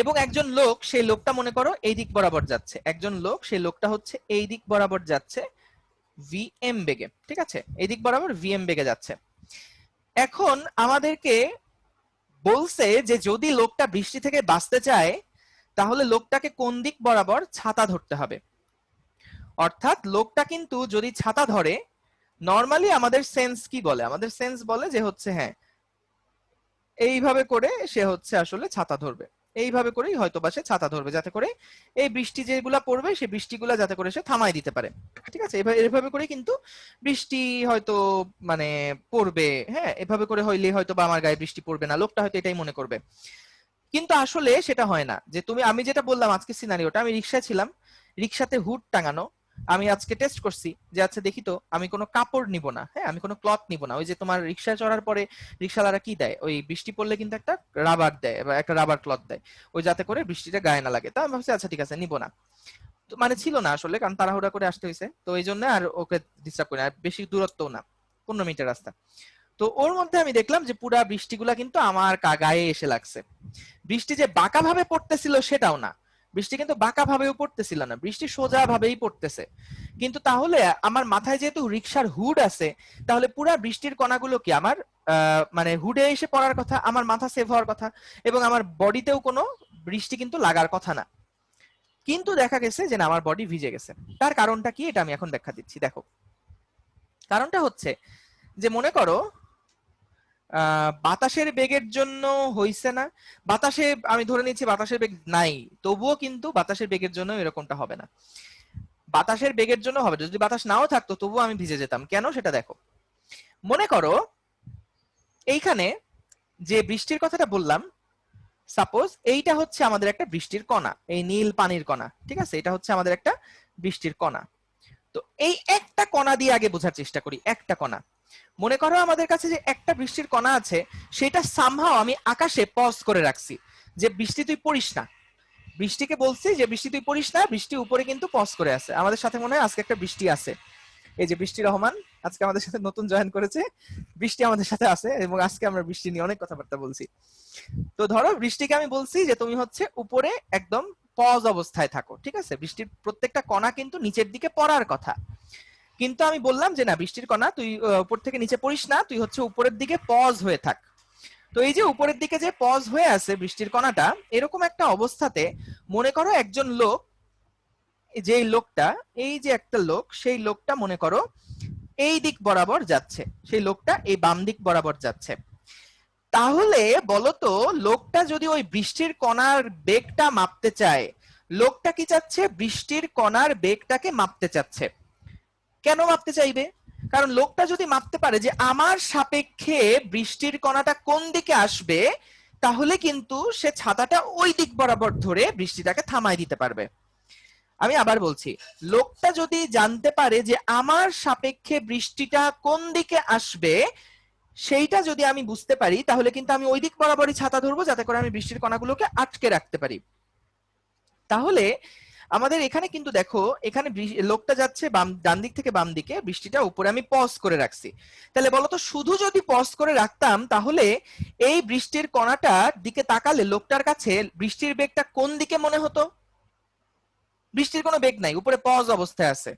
[SPEAKER 1] এবং একজন লোক, সেই লোকটা মনে করো এই দিক বরাবর যাচ্ছে, একজন লোক সেই লোকটা হচ্ছে এই দিক বরাবর যাচ্ছে vm বেগে, ঠিক আছে? এই দিক বরাবর vm বেগে যাচ্ছে। এখন আমাদেরকে বলছে যে যদি লোকটা বৃষ্টি থেকে বাঁচতে চায় তাহলে লোকটাকে কোন দিক বরাবর ছাতা ধরতে হবে। অর্থাৎ লোকটা কিন্তু যদি ছাতা ধরে, নরমালি আমাদের সেন্স কি বলে, আমাদের সেন্স বলে যে হচ্ছে হ্যাঁ এইভাবে করে সে হচ্ছে আসলে ছাতা ধরবে, এইভাবে করেই হয়তো বা সে ছাতা ধরবে যাতে করে এই বৃষ্টি যেগুলা পড়বে সেই বৃষ্টিগুলা যাতে করে সে থামাই দিতে পারে, ঠিক আছে? এভাবে করে কিন্তু বৃষ্টি হয়তো মানে পড়বে। হ্যাঁ, এভাবে করে হইলে হয়তো বা আমার গায়ে বৃষ্টি পড়বে না, লোকটা হয়তো এটাই মনে করবে। কিন্তু আসলে সেটা হয় না। যে তুমি, আমি যেটা বললাম আজকে সিনারিওটা, আমি রিক্সায় ছিলাম, রিক্সাতে হুড টাঙানো, আমি আজকে টেস্ট করছি যে আচ্ছা দেখি তো আমি কোনো কাপড় নিব না, হ্যাঁ আমি কোনো ক্লথ নিব না। ওই যে তোমার রিক্সায় চড়ার পরে রিক্সাওয়ালারা কি দেয়, ওই বৃষ্টি পড়লে কিন্তু একটা রাবার দেয় বা একটা রাবার ক্লথ দেয়, ওই যাতে করে বৃষ্টিটা গায়ে না লাগে। তা আমি ভাবছি আচ্ছা ঠিক আছে নিব না, তো মানে ছিল না আসলে, কারণ তাড়াহুড়া করে আসতে হয়েছে, তো এই জন্য আর ওকে ডিস্টার্ব করি না, আর বেশি দূরত্বও না, 15 মিনিটের রাস্তা। তো ওর মধ্যে আমি দেখলাম যে পুরা বৃষ্টিগুলা কিন্তু আমার গায়ে এসে লাগছে। বৃষ্টি যে বাঁকা ভাবে পড়তেছিল সেটাও না, বৃষ্টি কিন্তু বাঁকা ভাবেও পড়তেছিল না, বৃষ্টি সোজা ভাবেই পড়তেছে। কিন্তু তাহলে আমার মাথায় যেহেতু রিক্সার হুড আছে, তাহলে পুরা বৃষ্টির কণাগুলো কি আমার মানে হুডে এসে পড়ার কথা, আমার মাথা সেভ হওয়ার কথা, এবং আমার বডিতেও কোনো বৃষ্টি কিন্তু লাগার কথা না। কিন্তু দেখা গেছে যে না, আমার বডি ভিজে গেছে। তার কারণটা কি, এটা আমি এখন ব্যাখ্যা দিচ্ছি। দেখো, কারণটা হচ্ছে যে মনে করো বাতাসের বেগের জন্য হইছে না, বাতাসে আমি ধরে নিচ্ছি বাতাসের বেগ নাই, তবুও কিন্তু বাতাসের বেগের জন্য এরকমটা হবে না, বাতাসের বেগের জন্য হবে। যদি বাতাস নাও থাকতো তবুও আমি ভিজে যেতাম, কেন সেটা দেখো। মনে করো এইখানে যে বৃষ্টির কথাটা বললাম, সাপোজ এইটা হচ্ছে আমাদের একটা বৃষ্টির কণা, এই নীল পানির কণা, ঠিক আছে? এটা হচ্ছে আমাদের একটা বৃষ্টির কণা। তো এই একটা কণা দিয়ে আগে বোঝার চেষ্টা করি, একটা কণা। মনে করো আমাদের কাছে যে একটা বৃষ্টির কণা আছে, সেটা সামহাও আমি আকাশে পজ করে রাখছি যে বৃষ্টি তুই পড়িস না, বৃষ্টিকে বলছি যে বৃষ্টি তুই পড়িস না, বৃষ্টি উপরে কিন্তু পজ করে আছে। আমাদের সাথে মনে হয় আজকে একটা বৃষ্টি আছে, এই যে বৃষ্টি রহমান আজকে আমাদের সাথে নতুন জয়েন করেছে, বৃষ্টি আমাদের সাথে আছে এবং আজকে আমরা বৃষ্টি নিয়ে অনেক কথাবার্তা বলছি। তো ধরো বৃষ্টিকে আমি বলছি যে তুমি হচ্ছে উপরে একদম পজ অবস্থায় থাকো, ঠিক আছে? বৃষ্টির প্রত্যেকটা কণা কিন্তু নিচের দিকে পড়ার কথা, কিন্তু আমি বললাম যে না, বৃষ্টির কণা তুই উপর থেকে নিচে পড়িস না, তুই হচ্ছে উপরের দিকে পজ হয়ে থাক। তো এই যে উপরের দিকে যে পজ হয়ে আছে বৃষ্টির কণাটা, এরকম একটা অবস্থাতে মনে করো একজন লোক, যে লোকটা, এই যে একটা লোক, সেই লোকটা মনে করো এই দিক বরাবর যাচ্ছে, সেই লোকটা এই বাম দিক বরাবর যাচ্ছে। তাহলে বলতো লোকটা যদি ওই বৃষ্টির কণার বেগটা মাপতে চায়, লোকটা কি চাচ্ছে, বৃষ্টির কণার বেগটাকে মাপতে চাচ্ছে। কেন মাপতে চাইবে? কারণ লোকটা যদি মাপতে পারে যে আমার সাপেক্ষে বৃষ্টির কণাটা কোন দিকে আসবে, তাহলে কিন্তু সে ছাতাটা ওই দিক বরাবর ধরে বৃষ্টিটাকে থামায় দিতে পারবে। আমি আবার বলছি, লোকটা যদি জানতে পারে যে আমার সাপেক্ষে বৃষ্টিটা কোন দিকে আসবে, সেইটা যদি আমি বুঝতে পারি তাহলে কিন্তু আমি ওই দিক বরাবরই ছাতা ধরবো যাতে করে আমি বৃষ্টির কণাগুলোকে আটকে রাখতে পারি। তাহলে আমাদের এখানে কিন্তু দেখো এখানে লোকটা যাচ্ছে ডান দিক থেকে বাম দিকে, বৃষ্টিটা উপরে আমি পজ করে রাখছি। তাহলে বলতো শুধু যদি পজ করে রাখতাম তাহলে এই বৃষ্টির কণাটার দিকে তাকালে লোকটার কাছে বৃষ্টির বেগটা কোন দিকে মনে হতো? বৃষ্টির কোনো বেগ নাই, উপরে পজ অবস্থায় আছে।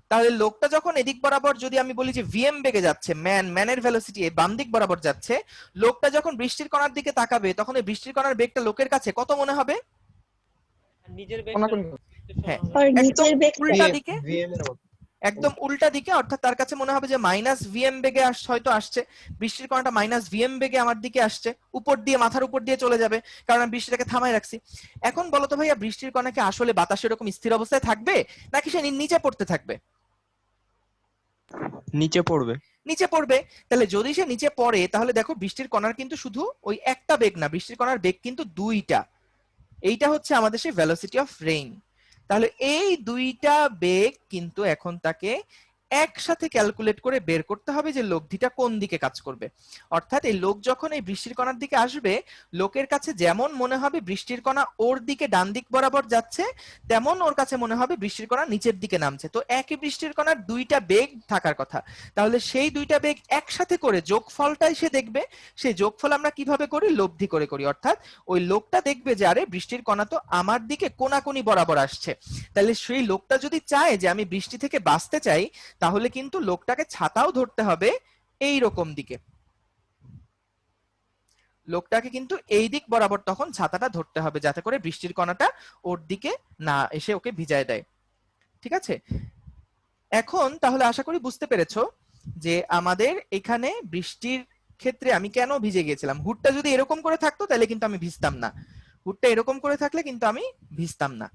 [SPEAKER 1] তাহলে লোকটা যখন এদিক বরাবর যদি আমি বলি যে ভিএম বেগে যাচ্ছে, ম্যানের ভেলোসিটি বাম দিক বরাবর যাচ্ছে, লোকটা যখন বৃষ্টির কণার দিকে তাকাবে তখন এই বৃষ্টির কণার বেগটা লোকের কাছে কত মনে হবে?
[SPEAKER 4] নিজের
[SPEAKER 9] কোনাকুনি।
[SPEAKER 1] হ্যাঁ,
[SPEAKER 6] আর
[SPEAKER 1] একদম
[SPEAKER 6] নিচের বেগটা
[SPEAKER 1] উল্টা দিকে,
[SPEAKER 3] ভিএম এর মতো।
[SPEAKER 1] একদম উল্টা দিকে, অর্থাৎ তার কাছে মনে হবে যে মাইনাস ভিএম বেগে হয়তো আসছে, বৃষ্টির কণাটা মাইনাস ভিএম বেগে আমার দিকে আসছে, উপর দিয়ে মাথার উপর দিয়ে চলে যাবে কারণ আমি বৃষ্টিটাকে থামায় রাখছি। এখন বলো তো ভাইয়া বৃষ্টির কণা কি আসলে বাতাসে এরকম স্থির অবস্থায় থাকবে নাকি সে নিচে পড়তে থাকবে?
[SPEAKER 3] নিচে পড়বে।
[SPEAKER 1] নিচে পড়বে। তাহলে যদি সে নিচে পড়ে তাহলে দেখো বৃষ্টির কণার কিন্তু শুধু ওই একটা বেগ না, বৃষ্টির কণার বেগ কিন্তু দুইটা। এইটা হচ্ছে আমাদের সেই ভেলোসিটি অফ রেইন। তাহলে এই দুইটা বেগ কিন্তু এখন তাকে একসাথে ক্যালকুলেট করে বের করতে হবে যে লব্ধিটা কোন দিকে কাজ করবে। অর্থাৎ এই লোক যখন এই বৃষ্টির কণার দিকে আসবে, লোকের কাছে যেমন মনে হবে বৃষ্টির কণা ওর দিকে ডান দিক বরাবর যাচ্ছে, তেমন ওর কাছে মনে হবে বৃষ্টির কণা নিচের দিকে নামছে। তো একই বৃষ্টির কণার দুইটা বেগ থাকার কথা, তাহলে সেই দুইটা বেগ একসাথে করে যোগফলটাই সে দেখবে। সেই যোগফল আমরা কিভাবে করি? লব্ধি করে করি। অর্থাৎ ওই লোকটা দেখবে যে আরে বৃষ্টির কণা তো আমার দিকে কোনাকুনি বরাবর আসছে, তাহলে সেই লোকটা যদি চায় যে আমি বৃষ্টি থেকে বাঁচতে চাই তাহলে কিন্তু লোকটাকে ছাতাও ধরতে হবে এই রকম দিকে। লোকটাকে কিন্তু এই দিক বরাবর তখন ছাতাটা ধরতে হবে যাতে করে বৃষ্টির কণাটা ওর দিকে না এসে ওকে ভিজায় দেয়। ঠিক আছে? এখন তাহলে আশা করি বুঝতে পেরেছো যে আমাদের এখানে বৃষ্টির ক্ষেত্রে আমি কেন ভিজে গিয়েছিলাম। হুডটা যদি এরকম করে থাকতো তাহলে কিন্তু আমি ভিজতাম না, হুডটা এরকম করে থাকলে কিন্তু আমি ভিজতাম না।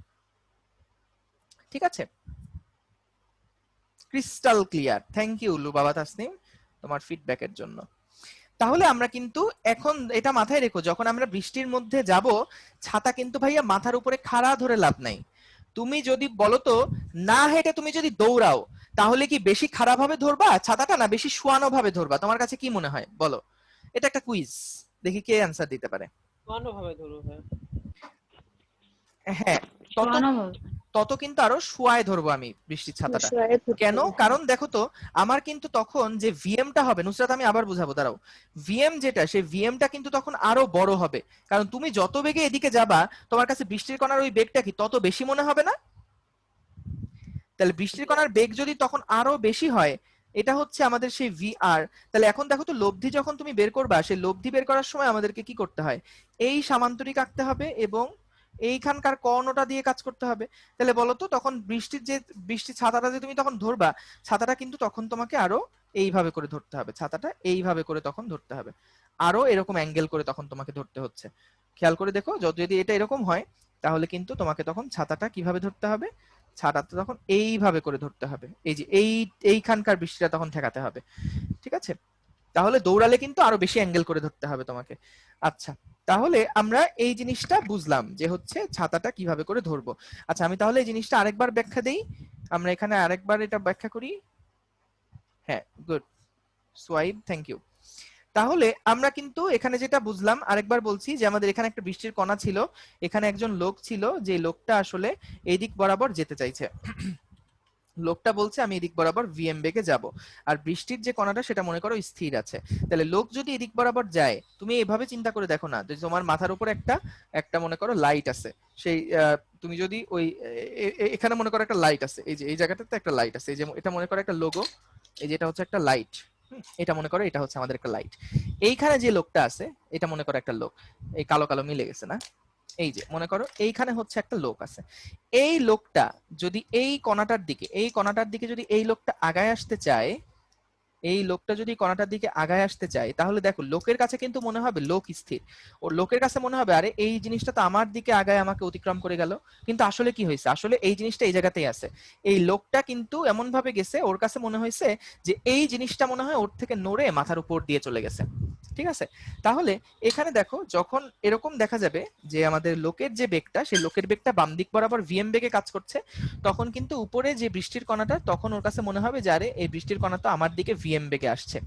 [SPEAKER 1] ঠিক আছে? Crystal clear. Thank you Lubaba Tasnim তোমার ফিডব্যাকের জন্য। তাহলে আমরা কিন্তু এখন এটা মাথায় রেখো, যখন আমরা বৃষ্টির মধ্যে যাব ছাতা কিন্তু ভাইয়া মাথার উপরে খাড়া ধরে লাভ নাই। তুমি যদি বলো তো না হেঁটে তুমি যদি দৌড়াও তাহলে কি বেশি খারাপ ভাবে ধরবা ছাতাটা না বেশি শোয়ানো ভাবে ধরবা? তোমার কাছে কি মনে হয় বলো? এটা একটা কুইজ, দেখি কে অ্যান্সার দিতে পারে।
[SPEAKER 4] ভাবে ধরো।
[SPEAKER 1] হ্যাঁ, তত কিন্তু আরো শোয়ায় ধরবো আমি বৃষ্টির ছাতাটা।
[SPEAKER 6] শুয়ারে ধরতে
[SPEAKER 1] কেন?
[SPEAKER 6] হবে।
[SPEAKER 1] কারণ দেখো তো আমার কিন্তু তখন যে ভিএমটা হবে, নুসরাত আমি আবার বুঝাবো, দাঁড়াও। ভিএম যেটা, সেই ভিএমটা কিন্তু তখন আরো বড় হবে, কারণ তুমি যত বেগে এদিকে যাবা তোমার কাছে বৃষ্টির কণার ওই বেগটা কি তত বেশি মনে হবে না? তাহলে বৃষ্টির কণার বেগ যদি তখন আরো বেশি হয়, এটা হচ্ছে আমাদের সেই ভিআর। তাহলে এখন দেখো তো লব্ধি যখন তুমি বের করবা, সেই লব্ধি বের করার সময় আমাদেরকে কি করতে হয়? এই সামান্তরিক আঁকতে হবে এবং এইখানকার কর্ণটা দিয়ে কাজ করতে হবে। তাহলে বলো তো তখন বৃষ্টির ছাতাটা যে তুমি তখন ধরবা, ছাতাটা কিন্তু তখন তোমাকে আরো এইভাবে করে ধরতে হবে, ছাতাটা এইভাবে করে তখন ধরতে হবে, আরো এরকম অ্যাঙ্গেল করে তখন তোমাকে ধরতে হচ্ছে। খেয়াল করে দেখো, যদি এটা এরকম হয় তাহলে কিন্তু তোমাকে তখন ছাতাটা কিভাবে ধরতে হবে? ছাতাটা তখন এইভাবে করে ধরতে হবে, এই যে এইখানকার বৃষ্টিটা তখন ঠেকাতে হবে। ঠিক আছে? তাহলে দৌড়ালে কিন্তু আরো বেশি অ্যাঙ্গেল করে ধরতে হবে তোমাকে। আচ্ছা, তাহলে আমরা এই জিনিসটা বুঝলাম যে হচ্ছে ছাতাটা কিভাবে করে ধরবো। আচ্ছা, আমি তাহলে এই জিনিসটা আরেকবার ব্যাখ্যা দেই, আমরা এখানে আরেকবার এটা ব্যাখ্যা করি। হ্যাঁ, গুড সোয়াইব, থ্যাংক ইউ। তাহলে আমরা কিন্তু এখানে যেটা বুঝলাম আরেকবার বলছি যে আমাদের এখানে একটা বৃষ্টির কণা ছিল, এখানে একজন লোক ছিল, যে লোকটা আসলে এই দিক বরাবর যেতে চাইছে। লোকটা বলছে আমি এদিক বরাবর ভিএম বেগে যাব, আর বৃষ্টির যে কণাটা সেটা মনে করো স্থির আছে। তাহলে লোক যদি এদিক বরাবর যায়, তুমি এভাবে চিন্তা করে দেখো না যে তোমার মাথার উপর একটা মনে করো লাইট আছে, সেই তুমি যদি ওই এখানে মনে করো একটা লাইট আছে, এই যে এই জায়গাটাতে একটা লাইট আছে, এই যে এটা মনে করো একটা লোগো, এই যে এটা হচ্ছে একটা লাইট, এটা মনে করো এটা হচ্ছে আমাদের একটা লাইট। এইখানে যে লোকটা আছে এটা মনে করো একটা লোক, এই কালো কালো মিলে গেছে না? এই যে মনে করো এইখানে হচ্ছে একটা লোক আছে, এই লোকটা যদি এই কণাটার দিকে যদি এই লোকটা আগায় আসতে চায়, এই লোকটা যদি কণাটার দিকে আগায় আসতে চায়, তাহলে দেখো লোকের কাছে কিন্তু মনে হবে লোক স্থির, ওর লোকের কাছে মনে হবে আরে এই জিনিসটা তো আমার দিকে আগায় আমাকে অতিক্রম করে গেল, কিন্তু আসলে কি হয়েছে? আসলে এই জিনিসটা এই জায়গাতেই আছে। এই লোকটা কিন্তু এমন ভাবে গেছে, ওর কাছে মনে হয়েছে যে এই জিনিসটা মনে হয় ওর থেকে নড়ে মাথার উপর দিয়ে চলে গেছে। ঠিক আছে? তাহলে এখানে দেখো যখন এরকম দেখা যাবে যে আমাদের লোকের যে বেগটা, সেই লোকের বেগটা বাম দিক বরাবর ভিএম বেগে কাজ করছে, তখন কিন্তু উপরে যে বৃষ্টির কণাটা, তখন ওর কাছে মনে হবে যে আরে এই বৃষ্টির কণা তো আমার দিকে ভিএম ভিএম বেগে আসছে,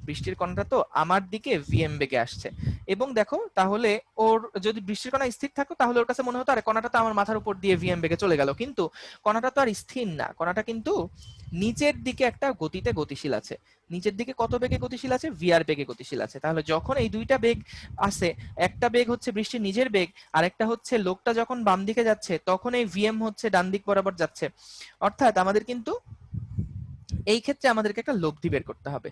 [SPEAKER 1] বৃষ্টির কণাটা তো আমার দিকে ভিএম বেগে আসছে। এবং দেখো তাহলে ওর যদি বৃষ্টির কণা স্থির থাকতো তাহলে ওর কাছে মনে হতো আরে কণাটা তো আমার মাথার উপর দিয়ে ভিএম বেগে চলে গেল, কিন্তু কণাটা তো আর স্থির না, কণাটা কিন্তু নিচের দিকে একটা গতিতে গতিশীল আছে। নিচের দিকে কত বেগে গতিশীল আছে? ভিআর বেগে গতিশীল আছে। তাহলে যখন এই দুইটা বেগ আছে, একটা বেগ হচ্ছে বৃষ্টির নিজের বেগ, আর একটা হচ্ছে লোকটা যখন বাম দিকে যাচ্ছে তখন এই ভিএম হচ্ছে ডান দিক বরাবর যাচ্ছে। অর্থাৎ আমাদের কিন্তু এই ক্ষেত্রে আমাদেরকে একটা লব্ধি বের করতে হবে,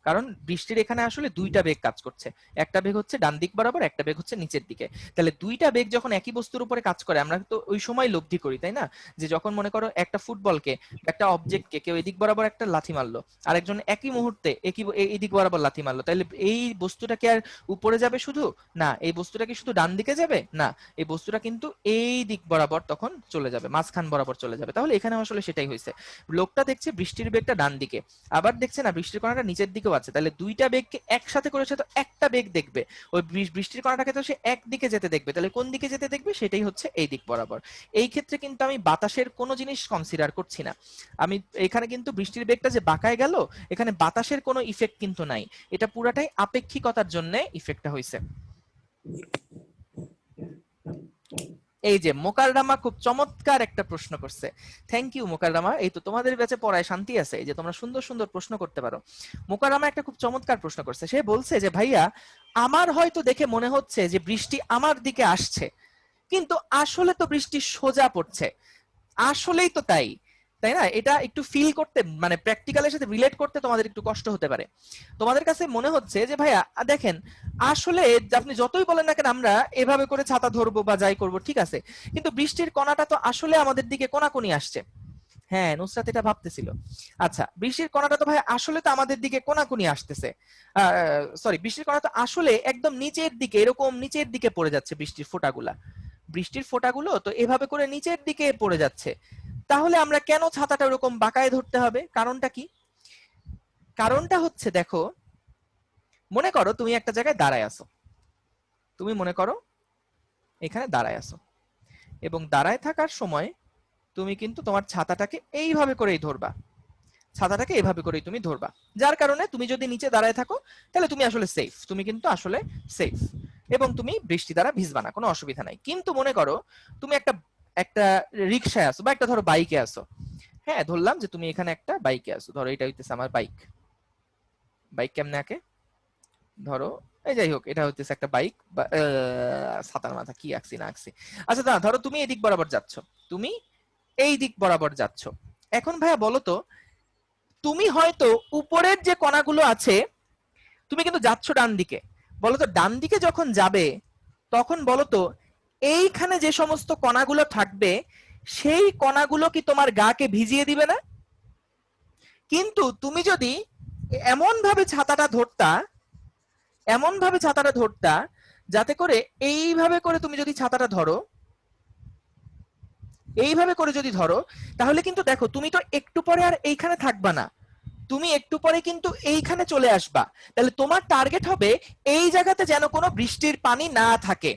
[SPEAKER 1] কারণ বৃষ্টির এখানে আসলে দুইটা বেগ কাজ করছে, একটা বেগ হচ্ছে ডান দিক বরাবর, একটা বেগ হচ্ছে নিচের দিকে। তাহলে দুইটা বেগ যখন একই বস্তুর উপরে কাজ করে আমরা তো ওই সময় লব্ধি করি, তাই না? যে যখন মনে করো একটা ফুটবলকে, একটা অবজেক্টকে কেউ এদিক বরাবর একটা লাথি মারলো, আরেকজন একই মুহূর্তে এই দিক বরাবর লাথি মারলো, তাহলে এই বস্তুটা কি আর উপরে যাবে শুধু? না। এই বস্তুটা কি শুধু ডান দিকে যাবে? না, এই বস্তুটা কিন্তু এই দিক বরাবর তখন চলে যাবে, মাঝখান বরাবর চলে যাবে। তাহলে এখানে আসলে সেটাই হয়েছে, লোকটা দেখছে বৃষ্টির বেগটা ডান দিকে, আবার দেখছে না বৃষ্টির কণাটা নিচের দিকেও আছে, তাহলে দুইটা বেগকে একসাথে করেছে তো একটা বেগ দেখবে, ওই বৃষ্টির কণাটাকে তো সে একদিকে যেতে দেখবে, তাহলে কোন দিকে যেতে দেখবে? সেটাই হচ্ছে এই দিক বরাবর। এই ক্ষেত্রে কিন্তু আমি বাতাসের কোনো জিনিস কনসিডার করছি না, আমি এখানে কিন্তু বৃষ্টির বেগটা যে বাঁকায় গেল এখানে বাতাসের কোনো ইফেক্ট কিন্তু নাই, এটা পুরাটাই আপেক্ষিকতার জন্য ইফেক্টটা হয়েছে। এই যে মোকাররামা খুব চমৎকার একটা প্রশ্ন করছে, থ্যাংক ইউ মোকাররামা। এই তো তোমাদের ব্যাচে পড়ায় শান্তি আছে, এই যে তোমরা সুন্দর সুন্দর প্রশ্ন করতে পারো। মোকাররামা একটা খুব চমৎকার প্রশ্ন করছে, সে বলছে যে ভাইয়া আমার হয়তো দেখে মনে হচ্ছে যে বৃষ্টি আমার দিকে আসছে, কিন্তু আসলে তো বৃষ্টি সোজা পড়ছে। আসলেই তো তাই, তাই না? এটা একটু ফিল করতে মানে প্র্যাকটিক্যালের সাথে রিলেট করতে তোমাদের একটু কষ্ট হতে পারে। তোমাদের কাছে মনে হচ্ছে যে ভাইয়া দেখেন আসলে আপনি যতই বলেন না কেন আমরা এভাবে করে ছাতা ধরবো বা যাই করব, ঠিক আছে, কিন্তু বৃষ্টির কণাটা তো আসলে আমাদের দিকে কোনাকুনি আসছে। হ্যাঁ, নুসরাত এটা ভাবতেছিল। আচ্ছা, বৃষ্টির কণাটা তো ভাই আসলে তো আমাদের দিকে কোনাকুনি আসতেছে, সরি, বৃষ্টির কণা তো আসলে একদম নিচের দিকে, এরকম নিচের দিকে পড়ে যাচ্ছে বৃষ্টির ফোঁটাগুলা, বৃষ্টির ফোঁটাগুলো তো এভাবে করে নিচের দিকে পড়ে যাচ্ছে। তাহলে আমরা কেন ছাতাটা ওরকম বাঁকায় ধরতে হবে? কারণটা কি? কারণটা হচ্ছে দেখো, মনে করো তুমি একটা জায়গায় দাঁড়ায় আছো, তুমি মনে করো এখানে দাঁড়ায় আছো, এবং দাঁড়ায় থাকার সময় তুমি কিন্তু তোমার ছাতাটাকে এইভাবে করেই ধরবা, ছাতাটাকে এইভাবে করেই তুমি ধরবা, যার কারণে তুমি যদি নিচে দাঁড়ায় থাকো তাহলে তুমি আসলে সেফ, তুমি কিন্তু আসলে সেফ, এবং তুমি বৃষ্টি দ্বারা ভিজবা না, কোনো অসুবিধা নাই। কিন্তু মনে করো তুমি একটা একটা রিক্সায় আছো বা একটা ধরো বাইকে আছো, হ্যাঁ ধরলাম যে তুমি এখানে একটা বাইকে আছো, ধরো এটা হইতেছে আমার বাইক, বাইক কেমনে আঁকে ধরো, এই যাই হোক এটা হইতেছে একটা বাইক, ছাতার মাথা কি আঁকছি না আঁকছি, আচ্ছা না ধরো তুমি এদিক বরাবর যাচ্ছ, তুমি এই দিক বরাবর যাচ্ছ। এখন ভাইয়া বলো তো, তুমি হয়তো উপরের যে কণাগুলো আছে তুমি কিন্তু যাচ্ছ ডান দিকে, বলতো ডান দিকে যখন যাবে তখন বলতো এইখানে যে সমস্ত কণাগুলো থাকবে সেই কণাগুলো কি তোমার গাকে ভিজিয়ে দিবে না? কিন্তু তুমি যদি এমন ভাবে ছাতাটা ধরতা, এমন ভাবে ছাতাটা ধরতা যাতে করে এইভাবে করে তুমি যদি ছাতাটা ধরো, এইভাবে করে যদি ধরো, তাহলে কিন্তু দেখো তুমি তো একটু পরে আর এইখানে থাকবা না, তুমি একটু পরে কিন্তু এইখানে চলে আসবা, তাহলে তোমার টার্গেট হবে এই জায়গাতে যেন কোনো বৃষ্টির পানি না থাকে।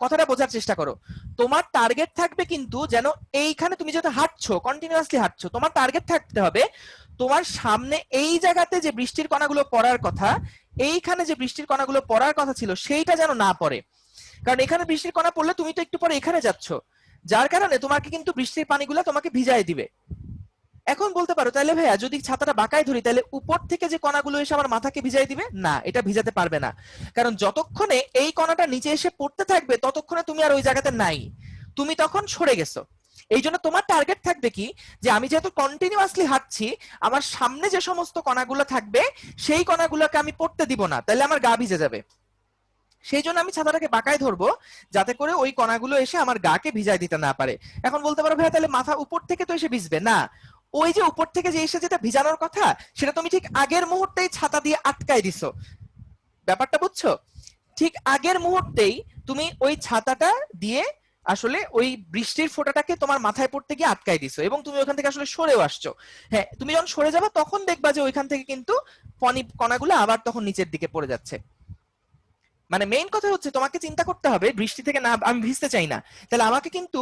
[SPEAKER 1] কথাটা বোঝার চেষ্টা করো, তোমার টার্গেট থাকবে কিন্তু যেন এইখানে তুমি যত হাঁটছো, কন্টিনিউয়াসলি হাঁটছো, তোমার টার্গেট থাকতে হবে তোমার সামনে এই জায়গাতে যে বৃষ্টির কণাগুলো পড়ার কথা, এইখানে যে বৃষ্টির কণাগুলো পড়ার কথা ছিল সেইটা যেন না পড়ে, কারণ এখানে বৃষ্টির কণা পড়লে তুমি তো একটু পরে এখানে যাচ্ছ, যার কারণে তোমাকে কিন্তু বৃষ্টির পানিগুলো তোমাকে ভিজায় দিবে। এখন বলতে পারো তাহলে ভাইয়া যদি ছাতাটা বাঁকায় ধরি তাহলে উপর থেকে যে কণাগুলো এসে আমার মাথাকে ভিজাই দিবে? না, এটা ভিজাতে পারবে না, কারণ যতক্ষণে এই কণাটা নিচে এসে পড়তে থাকবে ততক্ষণে তুমি আর ওই জায়গাতে নাই, তুমি তখন সরে গেছো। এই জন্য তোমার টার্গেট থাকবে কি, যে আমি যেহেতু কন্টিনিউয়াসলি হাঁটছি আমার সামনে যে সমস্ত কণাগুলো থাকবে সেই কণাগুলোকে আমি পড়তে দিব না, তাহলে আমার গা ভিজে যাবে। সেই জন্য আমি ছাতাটাকে বাঁকায় ধরবো যাতে করে ওই কণাগুলো এসে আমার গাকে ভিজায় দিতে না পারে। এখন বলতে পারো ভাইয়া তাহলে মাথা উপর থেকে তো এসে ভিজবে না, ওই যে উপর থেকে যে এসে যেটা ভিজানোর কথা সেটা তুমি ঠিক আগের মুহূর্তেই ছাতা দিয়ে আটকায় দিছো, ব্যাপারটা বুঝছো? ঠিক আগের মুহূর্তেই তুমি ওই ছাতাটা দিয়ে আসলে ওই বৃষ্টির ফোঁটাটাকে তোমার মাথায় পড়তে গিয়ে আটকায় দিছো, এবং তুমি ওখান থেকে আসলে সরেও আসছো। হ্যাঁ, তুমি যখন সরে যাবে তখন দেখবা যে ওইখান থেকে কিন্তু কণাগুলো আবার তখন নিচের দিকে পড়ে যাচ্ছে। মানে মেইন কথা হচ্ছে তোমাকে চিন্তা করতে হবে বৃষ্টি থেকে না আমি ভিজতে চাই না, তাহলে আমাকে কিন্তু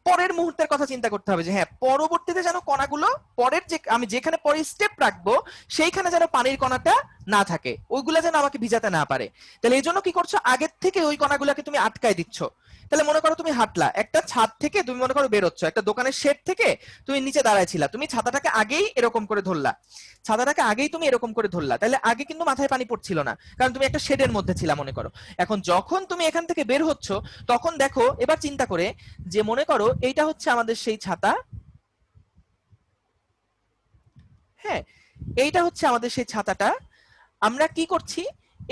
[SPEAKER 1] পরের মুহূর্তের কথা চিন্তা করতে হবে যে হ্যাঁ পরবর্তীতে যেন কণাগুলো পরের যে আমি যেখানে পরে স্টেপ রাখবো সেইখানে যেন পানির কণাটা না থাকে, ওইগুলা যেন আমাকে ভিজাতে না পারে। তাহলে এই জন্য কি করছো, আগের থেকে ওই কণাগুলোকে তুমি আটকায় দিচ্ছ। তাহলে মনে করো তুমি হাঁটলা একটা ছাদ থেকে, তুমি মনে করো বেরোচ্ছ একটা দোকানের শেড থেকে, তুমি নিচে দাঁড়াইছিলা, তুমি ছাতাটাকে আগেই এরকম করে ধরলা, ছাতাটাকে আগেই তুমি এরকম করে ধরলা, তাহলে আগে কিন্তু মাথায় পানি পড়ছিল না, কারণ তুমি একটা শেডের মধ্যে ছিলা মনে করো। এখন যখন তুমি এখান থেকে বের হচ্ছ তখন দেখো, এবার চিন্তা করে যে মনে করো এইটা হচ্ছে আমাদের সেই ছাতা, হ্যাঁ এইটা হচ্ছে আমাদের সেই ছাতাটা। আমরা কি করছি,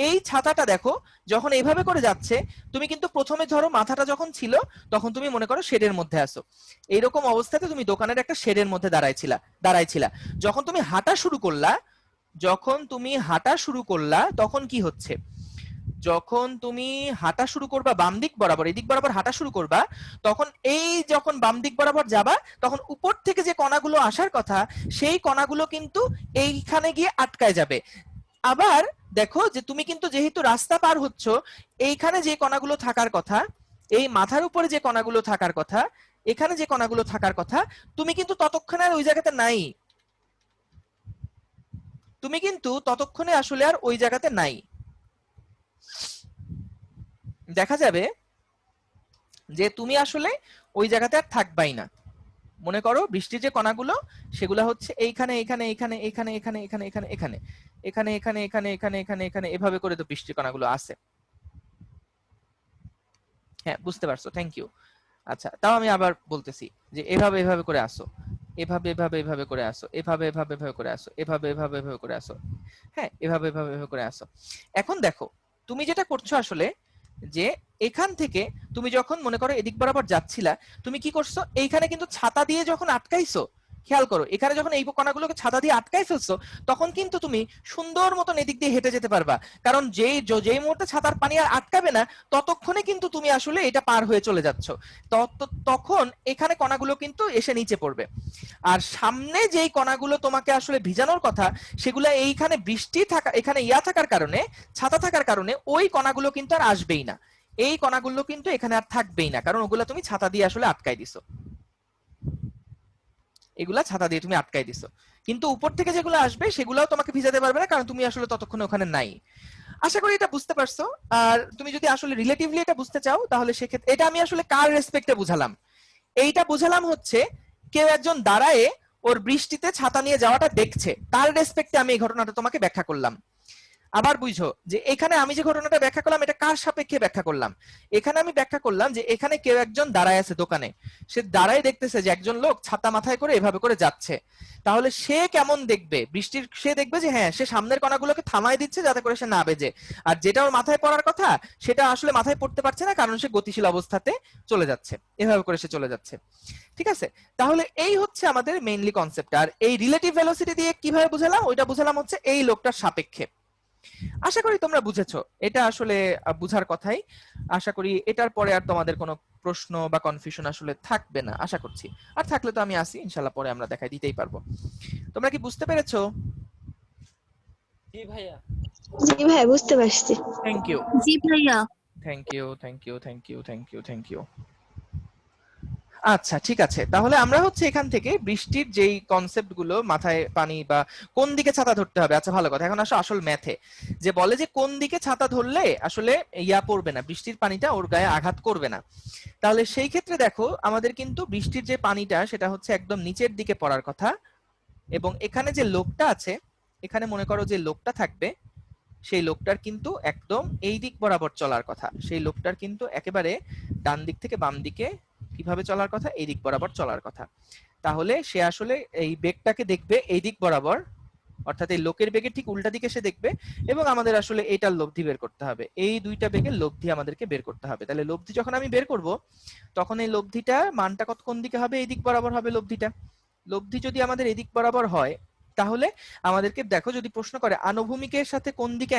[SPEAKER 1] এই ছাতাটা দেখো যখন এইভাবে করে যাচ্ছে, তুমি কিন্তু প্রথমে ধরো মাথাটা যখন ছিল তখন তুমি মনে করো শেডের মধ্যে আসো, এইরকম অবস্থাতে তুমি দোকানের একটা শেডের মধ্যে দাঁড়াইছিলা। যখন তুমি হাঁটা শুরু করলা তখন কি হচ্ছে, যখন তুমি হাঁটা শুরু করবা বাম দিক বরাবর, এদিক বরাবর হাঁটা শুরু করবা, তখন এই যখন বাম দিক বরাবর যাবা তখন উপর থেকে যে কণাগুলো আসার কথা সেই কণাগুলো কিন্তু এইখানে গিয়ে আটকায় যাবে। আবার দেখো যে তুমি কিন্তু যেহেতু রাস্তা পার হচ্ছ, এইখানে যে কণাগুলো থাকার কথা, এই মাথার উপরে যে কণাগুলো থাকার কথা, এখানে যে কণাগুলো থাকার কথা, তুমি কিন্তু ততক্ষণে আর ওই জায়গাতে নাই, তুমি কিন্তু ততক্ষণে আসলে আর ওই জায়গাতে নাই। দেখা যাবে যে তুমি আসলে ওই জায়গাতে আর থাকবাই না। মনে করো বৃষ্টির যে কণাগুলো সেগুলো হচ্ছে এইখানে এখানে এখানে এখানে এখানে এখানে এখানে এখানে এখানে এখানে এখানে এখানে এখানে এখানে এভাবে করে তো বৃষ্টির কণাগুলো আছে। হ্যাঁ বুঝতে পারছো, থ্যাংক ইউ। আচ্ছা তাও আমি আবার বলতেছি যে এভাবে এভাবে করে আসো, এভাবে এভাবে এভাবে করে আসো, এভাবে এভাবে এভাবে করে আসো, এভাবে এভাবে এভাবে করে আসো, হ্যাঁ এভাবে এভাবে এভাবে করে আসো। এখন দেখো তুমি যেটা করছো আসলে যে এখান থেকে তুমি যখন মনে করো এদিক বরাবর যাচ্ছিলা, তুমি কি করছো, এইখানে কিন্তু ছাতা দিয়ে যখন আটকাইছো, খেয়াল করো এখানে যখন এই কণাগুলোকে ছাতা দিয়ে আটকাই ফেলছো তখন কিন্তু তুমি সুন্দর মতন এদিক দিয়ে হেঁটে যেতে পারবা, কারণ যেই মুহূর্তে ছাতার পানি আর আটকাবে না ততক্ষণে কিন্তু তুমি আসলে এটা পার হয়ে চলে যাচ্ছ, তখন এখানে কণাগুলো কিন্তু এসে নিচে পড়বে। আর সামনে যেই কণাগুলো তোমাকে আসলে ভিজানোর কথা সেগুলো এইখানে বৃষ্টি থাকা, এখানে থাকার কারণে, ছাতা থাকার কারণে ওই কণাগুলো কিন্তু আর আসবেই না, এই কণাগুলো কিন্তু এখানে আর থাকবেই না, কারণ ওগুলা তুমি ছাতা দিয়ে আসলে আটকাই দিছো, এগুলা ছাতা দিয়ে তুমি আটকাই দিছো। কিন্তু উপর থেকে যেগুলো আসবে সেগুলাও তোমাকে ভিজাতে পারবে না, কারণ তুমি আসলে ততক্ষণে ওখানে নাই। আশা করি এটা বুঝতে পারছো। আর তুমি যদি আসলে রিলেটিভলি এটা বুঝতে চাও তাহলে সেক্ষেত্রে এটা আমি আসলে কার রেসপেক্টে বুঝালাম, এইটা বুঝালাম হচ্ছে কেউ একজন দাঁড়ায় ওর বৃষ্টিতে ছাতা নিয়ে যাওয়াটা দেখছে, তার রেসপেক্টে আমি এই ঘটনাটা তোমাকে ব্যাখ্যা করলাম। আবার বুঝো যে এখানে আমি যে ঘটনাটা ব্যাখ্যা করলাম এটা কার সাপেক্ষে ব্যাখ্যা করলাম, এখানে আমি ব্যাখ্যা করলাম যে এখানে কেউ একজন দাঁড়ায় আছে দোকানে, সে দাঁড়ায় দেখতেছে যে একজন লোক ছাতা মাথায় করে এভাবে করে যাচ্ছে, তাহলে সে কেমন দেখবে বৃষ্টির, সে দেখবে যে হ্যাঁ সে সামনের কণাগুলোকে থামায় দিচ্ছে যাতে করে সে না বেজে, আর যেটা ওর মাথায় পড়ার কথা সেটা আসলে মাথায় পড়তে পারছে না কারণ সে গতিশীল অবস্থাতে চলে যাচ্ছে, এভাবে করে সে চলে যাচ্ছে। ঠিক আছে, তাহলে এই হচ্ছে আমাদের মেইনলি কনসেপ্ট। আর এই রিলেটিভ ভেলোসিটি দিয়ে কিভাবে বুঝালাম, ওইটা বুঝালাম হচ্ছে এই লোকটার সাপেক্ষে। আশা করি তোমরা বুঝেছো, এটা আসলে বুঝার কথাই। আশা করি এটার পরে আর তোমাদের কোনো প্রশ্ন বা কনফিউশন আসলে থাকবে না আশা করছি, আর থাকলে তো আমি আসি ইনশাআল্লাহ, পরে আমরা দেখাই দিতেই পারবো। তোমরা কি বুঝতে পেরেছো?
[SPEAKER 4] জি ভাইয়া।
[SPEAKER 7] জি ভাই বুঝতে পারছি।
[SPEAKER 1] থ্যাংক ইউ,
[SPEAKER 6] জি ভাইয়া।
[SPEAKER 1] Thank you, thank you, thank you, thank you, thank you. আচ্ছা ঠিক আছে, তাহলে আমরা হচ্ছে এখান থেকে বৃষ্টির যেই কনসেপ্ট গুলো, মাথায় পানি বা কোন দিকে ছাতা ধরতে হবে, আচ্ছা ভালো কথা, এখন আসো আসল ম্যাথে, যে বলে যে কোন দিকে ছাতা ধরলে আসলে পড়বে না, বৃষ্টির পানিটা ওর গায়ে আঘাত করবে না। তাহলে সেই ক্ষেত্রে দেখো আমাদের কিন্তু বৃষ্টির যে পানিটা সেটা হচ্ছে একদম নিচের দিকে পড়ার কথা, এবং এখানে যে লোকটা আছে, এখানে মনে করো যে লোকটা থাকবে, সেই লোকটার কিন্তু একদম এই দিক বরাবর চলার কথা, সেই লোকটার কিন্তু একেবারে ডান দিক থেকে বাম দিকে কিভাবে চলার কথা, এই দিক বরাবর চলার কথা। তাহলে সে আসলে এই বেগটাকে দেখবে এই দিক বরাবর, অর্থাৎ এই লোকের বেগের ঠিক উল্টা দিকে সে দেখবে, এবং আমাদের আসলে এইটার লব্ধি বের করতে হবে, এই দুইটা বেগের লব্ধি আমাদেরকে বের করতে হবে। তাহলে লব্ধি যখন আমি বের করব তখন এই লব্ধিটা মানটা কত কোন দিকে হবে, এই দিক বরাবর হবে লব্ধিটা। লব্ধি যদি আমাদের এই দিক বরাবর হয় তাহলে আমাদেরকে দেখো যদি প্রশ্ন করে আনুভূমিকের সাথে কোন দিকে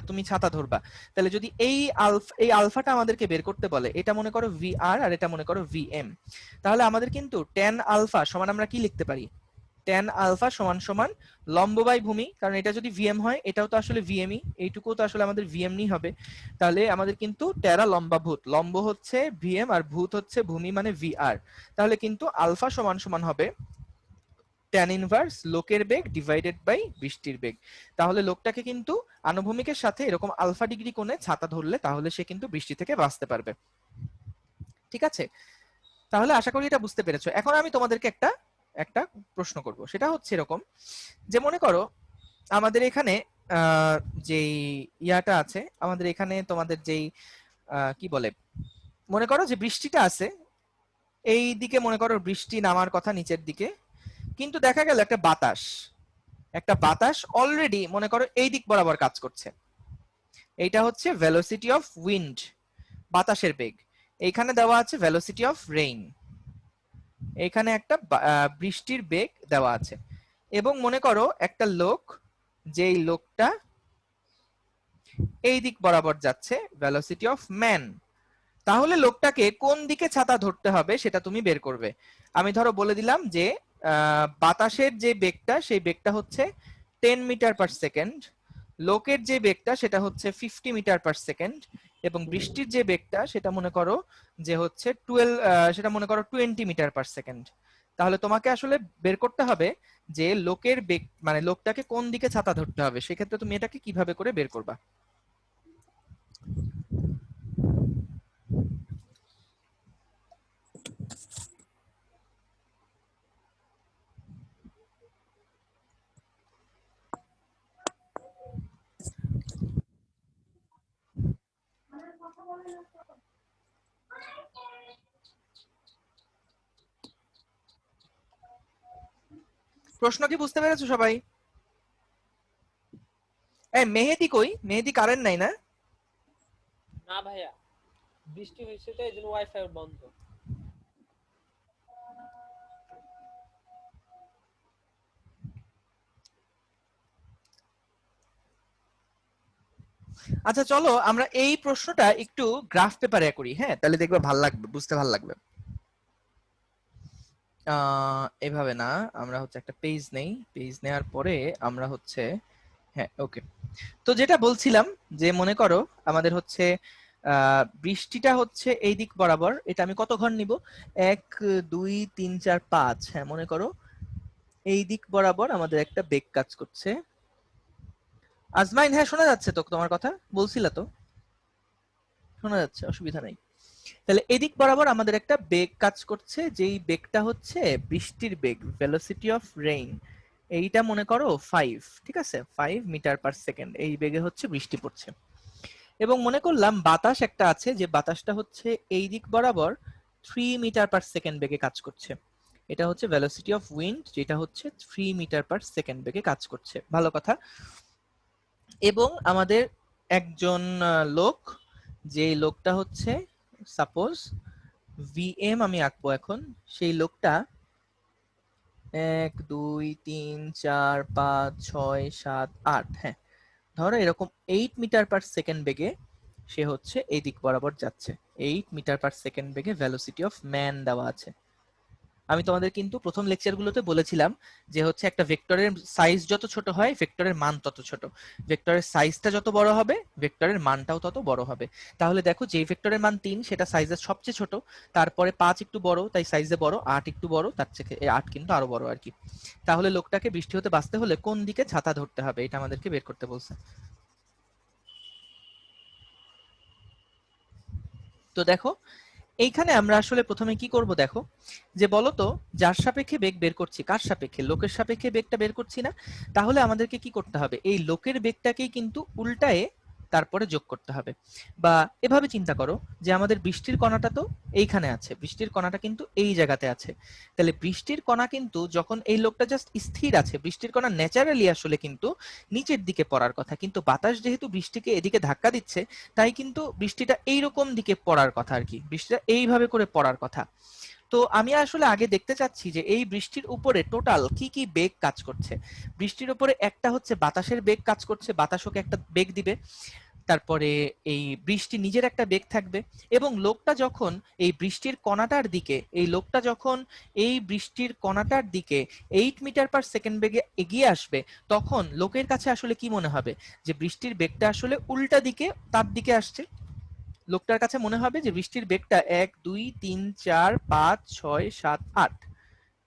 [SPEAKER 1] তুমি ছাতা ধরবা, তাহলে যদি এই আলফাটা আমাদেরকে বের করতে বলে, এটা মনে করো VR আর এটা মনে করো VM, তাহলে আমাদের কিন্তু tan আলফা সমান আমরা কি লিখতে পারি, ট্যান আলফা সমান সমান লম্ব বাই ভূমি, কারণ এটা যদি ভিএম হয় এটাও তো আসলে ভিএমই, এইটুকুও তো আসলে আমাদের ভিএমই হবে। তাহলে আমাদের কিন্তু টেরা লম্বা ভূত, লম্ব হচ্ছে ভিএম আর ভূত হচ্ছে ভূমি মানে ভিআর। তাহলে কিন্তু আলফা সমান সমান হবে ট্যান ইনভার্স লোকের বেগ ডিভাইডেড বাই বৃষ্টির বেগ। তাহলে লোকটাকে কিন্তু আনুভূমিকের সাথে এরকম আলফা ডিগ্রি কোণে ছাতা ধরলে তাহলে সে কিন্তু বৃষ্টি থেকে বাঁচতে পারবে। ঠিক আছে, তাহলে আশা করি এটা বুঝতে পেরেছো। এখন আমি তোমাদেরকে একটা প্রশ্ন করব, সেটা হচ্ছে এরকম যে মনে করো আমাদের এখানে যেই ইয়াটা আছে, আমাদের এখানে তোমাদের যেই কি বলে, মনে করো যে বৃষ্টিটা আছে এই দিকে, মনে করো বৃষ্টি নামার কথা নিচের দিকে, কিন্তু দেখা গেল একটা বাতাস অলরেডি মনে করো এই দিক বরাবর কাজ করছে। এইটা হচ্ছে ভেলোসিটি অফ উইন্ড, বাতাসের বেগ। এইখানে দেওয়া আছে ভেলোসিটি অফ রেইন, এইখানে একটা বৃষ্টির বেগ দেওয়া আছে। এবং মনে করো একটা লোক, যেই লোকটা এই দিক বরাবর যাচ্ছে, ভেলোসিটি অফ ম্যান। তাহলে লোকটাকে কোন দিকে ছাতা ধরতে হবে সেটা তুমি বের করবে। আমি ধরো বলে দিলাম যে বাতাসের যে বেগটা সেই বেগটা হচ্ছে 10 মিটার পার সেকেন্ড, লোকের যে বেগটা সেটা হচ্ছে 50 মিটার পার সেকেন্ড, এবং বৃষ্টির যে বেগটা সেটা মনে করো যে হচ্ছে 20 মিটার পার সেকেন্ড। তাহলে তোমাকে আসলে বের করতে হবে যে লোকের বেগ মানে লোকটাকে কোন দিকে ছাতা ধরতে হবে। সেক্ষেত্রে তুমি এটাকে কিভাবে করে বের করবা? প্রশ্ন কি বুঝতে পেরেছো সবাই? মেহেদি কই? মেহেদি কারেন্ট নাই না?
[SPEAKER 4] না ভাইয়া, বৃষ্টি হয়েছে তো এই জন্য ওয়াইফাই বন্ধ।
[SPEAKER 1] আচ্ছা চলো আমরা এই প্রশ্নটা একটু গ্রাফ পেপারে করি, হ্যাঁ? তাহলে দেখবে ভালো লাগবে, বুঝতে ভালো লাগবে। এভাবে না, আমরা হচ্ছে একটা পেজ নেই, পেজ নেওয়ার পরে আমরা হচ্ছে হ্যাঁ ওকে। তো যেটা বলছিলাম যে মনে করো আমাদের হচ্ছে বৃষ্টিটা হচ্ছে এই দিক বরাবর, এটা আমি কত ঘর নিব, 1 2 3 4 5, হ্যাঁ মনে করো এই দিক বরাবর আমাদের একটা বেগ কাজ করছে। আজমাইন, হ্যাঁ শোনা যাচ্ছে তো? তোমার কথা বলছিলা তো, শোনা যাচ্ছে, অসুবিধা নাই। তাহলে এদিক বরাবর আমাদের একটা বেগ কাজ করছে, যেই বেগটা হচ্ছে বৃষ্টির বেগ, ভেলোসিটি অফ রেইন। এইটা মনে করো 5, ঠিক আছে, 5 মিটার পার সেকেন্ড এই বেগে হচ্ছে বৃষ্টি পড়ছে। এবং মনে করলাম বাতাস একটা আছে, যে বাতাসটা হচ্ছে এই দিক বরাবর 3 মিটার পার সেকেন্ড বেগে কাজ করছে। এটা হচ্ছে ভেলোসিটি অফ উইন্ড, যেটা হচ্ছে 3 মিটার পার সেকেন্ড বেগে কাজ করছে। ভালো কথা। এবং আমাদের একজন লোক, যে লোকটা হচ্ছে সাপোজ ভিএম আমি আঁকবো এখন, সেই লোকটা 1 2 3 4 5 6 7 8, হ্যাঁ ধরো এরকম 8 মিটার পার সেকেন্ড বেগে সে হচ্ছে এই দিক বরাবর যাচ্ছে। 8 মিটার পার সেকেন্ড বেগে ভেলোসিটি অফ ম্যান দেওয়া আছে। আমি তোমাদের কিন্তু প্রথম লেকচারগুলোতে বলেছিলাম যে হচ্ছে একটা ভেক্টরের সাইজ যত ছোট হয় ভেক্টরের মান তত ছোট, ভেক্টরের সাইজটা যত বড় হবে ভেক্টরের মানটাও তত বড় হবে। তাহলে দেখো যে ভেক্টরের মান 3 সেটা সাইজে সবচেয়ে ছোট, তারপরে 5 একটু বড় তাই সাইজে বড়, 8 একটু বড় তার থেকে 8 কিন্তু আরো বড় আর কি। তাহলে লোকটাকে বৃষ্টি হতে বাঁচতে হলে কোন দিকে ছাতা ধরতে হবে এটা আমাদেরকে বের করতে বলছে। তো দেখো এইখানে আমরা আসলে প্রথমে কি করব, দেখো যে বলতো যার সাপেক্ষে বেগ বের করছি, কার সাপেক্ষে, লোকের সাপেক্ষে বেগটা বের করছি না, তাহলে আমাদেরকে কি করতে হবে, এই লোকের বেগটাকেই কিন্তু উল্টায়ে তারপরে যোগ করতে হবে। বা এভাবে চিন্তা করো যে আমাদের বৃষ্টির কণাটা তো এইখানে আছে, বৃষ্টির কণাটা কিন্তু এই জায়গাতে আছে। তাহলে বৃষ্টির কণা কিন্তু যখন এই লোকটা জাস্ট স্থির আছে, বৃষ্টির কণা ন্যাচারালি আসলে কিন্তু নিচের দিকে পড়ার কথা, কিন্তু বাতাস যেহেতু বৃষ্টিকে এদিকে ধাক্কা দিচ্ছে তাই কিন্তু বৃষ্টিটা এইরকম দিকে পড়ার কথা আর কি, বৃষ্টিটা এইভাবে করে পড়ার কথা। তো আমি আসলে আগে দেখতে চাচ্ছি যে এই বৃষ্টির উপরে টোটাল কি কি বেগ কাজ করছে। বৃষ্টির উপরে একটা হচ্ছে বাতাসের বেগ কাজ করছে, বাতাস ওকে একটা বেগ দিবে। তারপরে এই বৃষ্টি নিজের একটা বেগ থাকবে, এবং লোকটা যখন এই বৃষ্টির কণাটার দিকে, এই লোকটা যখন এই বৃষ্টির কণাটার দিকে 8 মিটার পার সেকেন্ড বেগে এগিয়ে আসবে, তখন লোকের কাছে আসলে কি মনে হবে? যে বৃষ্টির বেগটা আসলে উল্টা দিকে তার দিকে আসছে। লোকটার কাছে মনে হবে যে বৃষ্টির বেগটা 1 2 3 4 5 6 7 8,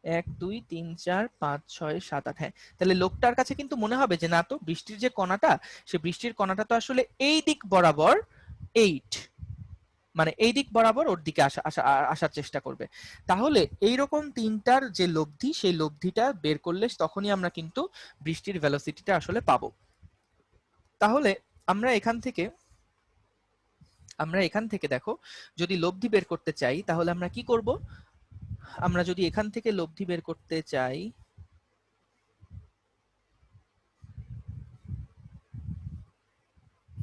[SPEAKER 1] 1 2 3 4 5 6 7 8। হ্যাঁ, তাহলে লোকটার কাছে কিন্তু মনে হবে যে না তো, বৃষ্টির যে কণাটা, সে বৃষ্টির কণাটা তো আসলে এই দিক বরাবর 8, মানে এই দিক বরাবর ওর দিকে আসার চেষ্টা করবে। তাহলে এইরকম তিনটার যে লব্ধি, সেই লব্ধিটা বের করলে তখনই আমরা কিন্তু বৃষ্টির ভেলোসিটিটা আসলে পাবো। তাহলে আমরা এখান থেকে দেখো, যদি লব্ধি বের করতে চাই তাহলে আমরা কি করব? আমরা যদি এখান থেকে লব্ধি বের করতে চাই,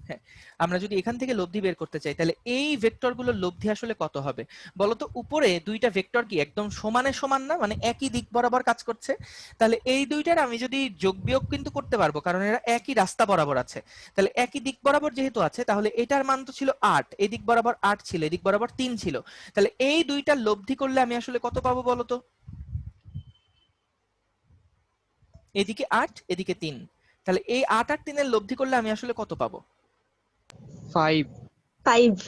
[SPEAKER 1] হ্যাঁ, আমরা যদি এখান থেকে লব্ধি বের করতে চাই তাহলে এই ভেক্টরগুলোর লব্ধি আসলে কত হবে বলতো? উপরে দুইটা ভেক্টর কি একদম সমানে সমান না, মানে একই দিক বরাবর কাজ করছে? তাহলে এই দুইটার আমি যদি যোগ বিয়োগ কিন্তু করতে পারবো, কারণ এরা একই রাস্তা বরাবর আছে। তাহলে একই দিক বরাবর যেহেতু আছে, তাহলে এটার মান তো ছিল 8, এই দিক বরাবর 8 ছিল, এই দিক বরাবর 3 ছিল। তাহলে এই দুইটার লব্ধি করলে আমি আসলে কত পাবো বলতো? এদিকে 8, এদিকে 3। তাহলে এই 8 আর 3 এর লব্ধি করলে আমি আসলে কত পাবো?
[SPEAKER 3] 5।
[SPEAKER 7] 5।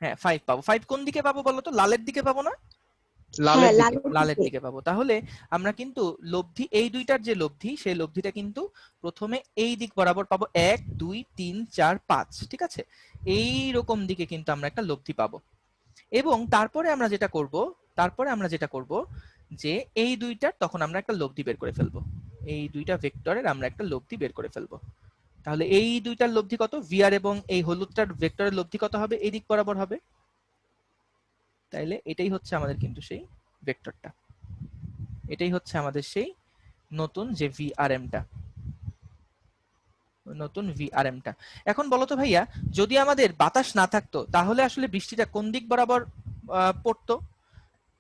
[SPEAKER 1] হ্যাঁ, 5 পাবো। 5 কোন দিকে পাবো বলতো? লালের দিকে পাবো না?
[SPEAKER 3] লালের দিকে।
[SPEAKER 1] লালের দিকে পাবো। তাহলে আমরা কিন্তু লব্ধি, এই দুইটার যে লব্ধি, সেই লব্ধিটা কিন্তু প্রথমে এই দিক বরাবর পাবো, 1 2 3 4 5, ঠিক আছে? এই রকম দিকে কিন্তু আমরা একটা লব্ধি পাবো। এবং তারপরে আমরা যেটা করব যে এই দুইটার তখন আমরা একটা লব্ধি বের করে ফেলবো, এই দুইটা ভেক্টরের আমরা একটা লব্ধি বের করে ফেলবো। তাহলে এই দুইটার লব্ধি কত? ভিআর এবং এই হলুদটার ভেক্টরের লব্ধি কত হবে? এই দিক বরাবর হবে। তাইলে এটাই হচ্ছে আমাদের কিন্তু সেই ভেক্টরটা, এটাই হচ্ছে আমাদের সেই নতুন যে ভিআরএমটা, নতুন ভিআরএমটা। এখন বলো তো ভাইয়া, যদি আমাদের বাতাস না থাকতো তাহলে আসলে বৃষ্টিটা কোন দিক বরাবর পড়তো?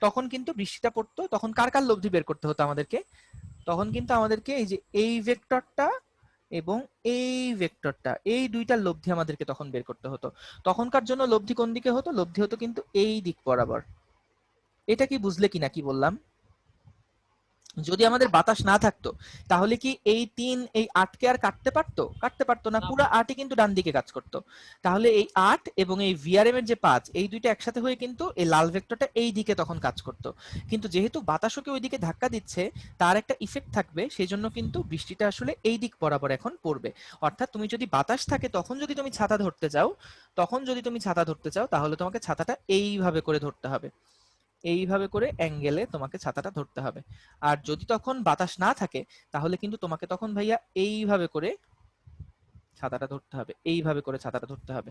[SPEAKER 1] তখন কিন্তু বৃষ্টিটা পড়তো, তখন কার কার লব্ধি বের করতে হতো আমাদেরকে? তখন কিন্তু আমাদেরকে এই যে এই ভেক্টরটা এবং এই ভেক্টরটা, এই দুইটার লব্ধি আমাদেরকে তখন বের করতে হতো। তখনকার জন্য লব্ধি কোন দিকে হতো? লব্ধি হতো কিন্তু এই দিক বরাবর। এটা কি বুঝলে কিনা কি বললাম? যদি আমাদের বাতাস না থাকতো তাহলে কি এই 3 এই 8 কে আর কাটতে পারতো না, পুরো 8ই কিন্তু ডান দিকে কাজ করত। তাহলে এই 8 এবং এই ভিআরএম এর যে 5, এই দুইটা একসাথে হয়ে কিন্তু এই লাল ভেক্টরটা এই দিকে তখন কাজ করত। কিন্তু যেহেতু বাতাসকে ওই দিকে ধাক্কা দিচ্ছে, তার একটা ইফেক্ট থাকবে, সেজন্য কিন্তু বৃষ্টিটা আসলে এই দিক বরাবর এখন পড়বে। অর্থাৎ তুমি যদি বাতাস থাকে তখন যদি তুমি ছাতা ধরতে চাও তাহলে তোমাকে ছাতাটা এইভাবে করে ধরতে হবে, এইভাবে করে অ্যাঙ্গেলে তোমাকে ছাতাটা ধরতে হবে। আর যদি তখন বাতাস না থাকে তাহলে কিন্তু তোমাকে তখন ভাইয়া এইভাবে করে ছাতাটা ধরতে হবে, এইভাবে করে ছাতাটা ধরতে হবে।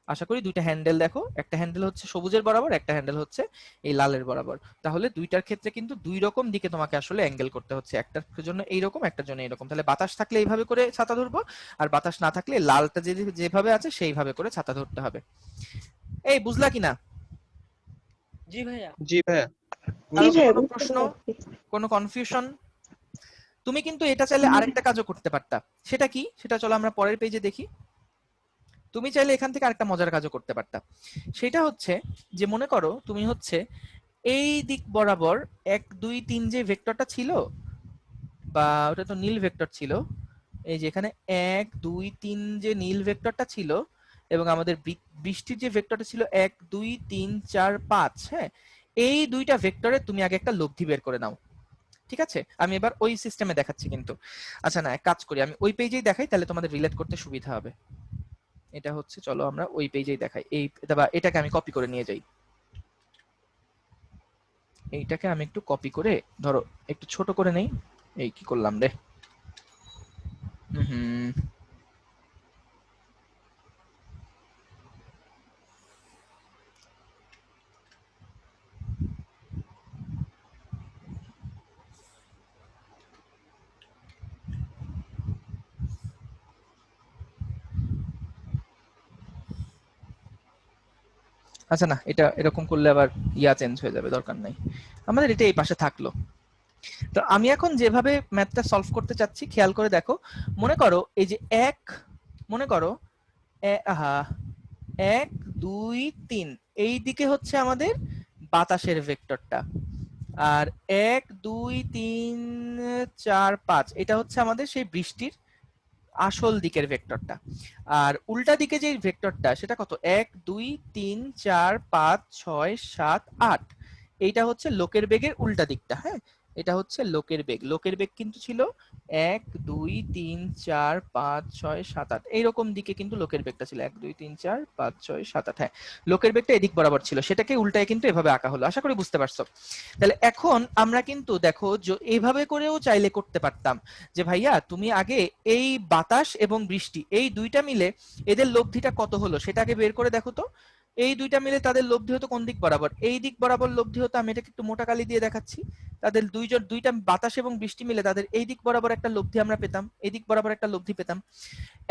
[SPEAKER 1] আশা করি দুইটা হ্যান্ডেল দেখো, একটা হ্যান্ডেল হচ্ছে সবুজের বরাবর, একটা হ্যান্ডেল হচ্ছে এই লালের বরাবর। তাহলে দুইটার ক্ষেত্রে কিন্তু দুই রকম দিকে তোমাকে আসলে অ্যাঙ্গেল করতে হচ্ছে, একটার জন্য এইরকম, একটার জন্য এইরকম। তাহলে বাতাস থাকলে এইভাবে করে ছাতা ধরবো, আর বাতাস না থাকলে লালটা যেভাবে আছে সেইভাবে করে ছাতা ধরতে হবে। এই বুঝলা কিনা?
[SPEAKER 4] জি ভাইয়া।
[SPEAKER 5] জি ভাইয়া।
[SPEAKER 1] কোনো প্রশ্ন, কোনো কনফিউশন? তুমি কিন্তু এটা চাইলে আরেকটা কাজও করতে পারতা। সেটা কি? সেটা চলো আমরা পরের পেজে দেখি। তুমি চাইলে এখান থেকে আরেকটা মজার কাজও করতে পারতা। সেটা হচ্ছে যে মনে করো তুমি হচ্ছে এই দিক বরাবর 1 2 3 যে ভেক্টরটা ছিল, বা ওটা তো নীল ভেক্টর ছিল, এই যে এখানে 1 2 3 যে নীল ভেক্টরটা ছিল, এবং আমাদের বৃষ্টির যে ভেক্টরটা ছিল 1 2 3 4 5, হ্যাঁ, এই দুইটা ভেক্টরে তুমি আগে একটা লব্ধি বের করে নাও, ঠিক আছে? আমি এবার ওই সিস্টেমে দেখাচ্ছি কিন্তু। আচ্ছা না, এক কাজ করি, আমি ওই পেজেই দেখাই, তাহলে তোমাদের রিলেট করতে সুবিধা হবে। এটা হচ্ছে, চলো আমরা ওই পেজেই দেখাই। এটাকে আমি কপি করে নিয়ে যাই, এইটাকে আমি একটু কপি করে ধরো একটু ছোট করে নেই। এই কি করলাম রে, আচ্ছা না, এটা এরকম করলে আবার চেঞ্জ হয়ে যাবে, দরকার নাই, আমাদের এটা এই পাশে থাকলো। তো আমি এখন যেভাবে ম্যাথটা সলভ করতে চাচ্ছি খেয়াল করে দেখো। মনে করো এই যে মনে করো আহা 1 2 3 এই দিকে হচ্ছে আমাদের বাতাসের ভেক্টরটা, আর 1 2 3 4 5 এটা হচ্ছে আমাদের সেই বৃষ্টির আসল দিকের ভেক্টরটা। আর উল্টা দিকে যে ভেক্টরটা সেটা কত, 1 2 3 4 5 6 7 8, এইটা হচ্ছে লোকের বেগের উল্টা দিকটা। হ্যাঁ, এটা হচ্ছে লোকের বেগ। লোকের বেগ কিন্তু ছিল 1 2 3 4 5 6 7 8, এইরকম দিকে কিন্তু লোকের বেগটা ছিল 1 2 3 4 5 6 7 8। হ্যাঁ, লোকের বেগটা এদিক বরাবর ছিল, সেটাকে উল্টায় কিন্তু এভাবে আঁকা হলো। আশা করি বুঝতে পারছো। তাহলে এখন আমরা কিন্তু দেখো এইভাবে করেও চাইলে করতে পারতাম যে ভাইয়া তুমি আগে এই বাতাস এবং বৃষ্টি এই দুইটা মিলে এদের লব্ধিটা কত হলো সেটাকে বের করে দেখো তো। এই দুইটা মিলে তাদের লব্ধি হতো কোন দিক বরাবর, এই দিক বরাবর লব্ধি হতো। আমি এটাকে একটু মোটা কালি দিয়ে দেখাচ্ছি। তাদের দুইটা বাতাস এবং বৃষ্টি মিলে তাদের এই দিক বরাবর একটা লব্ধি আমরা পেতাম, এই দিক বরাবর একটা লব্ধি পেতাম।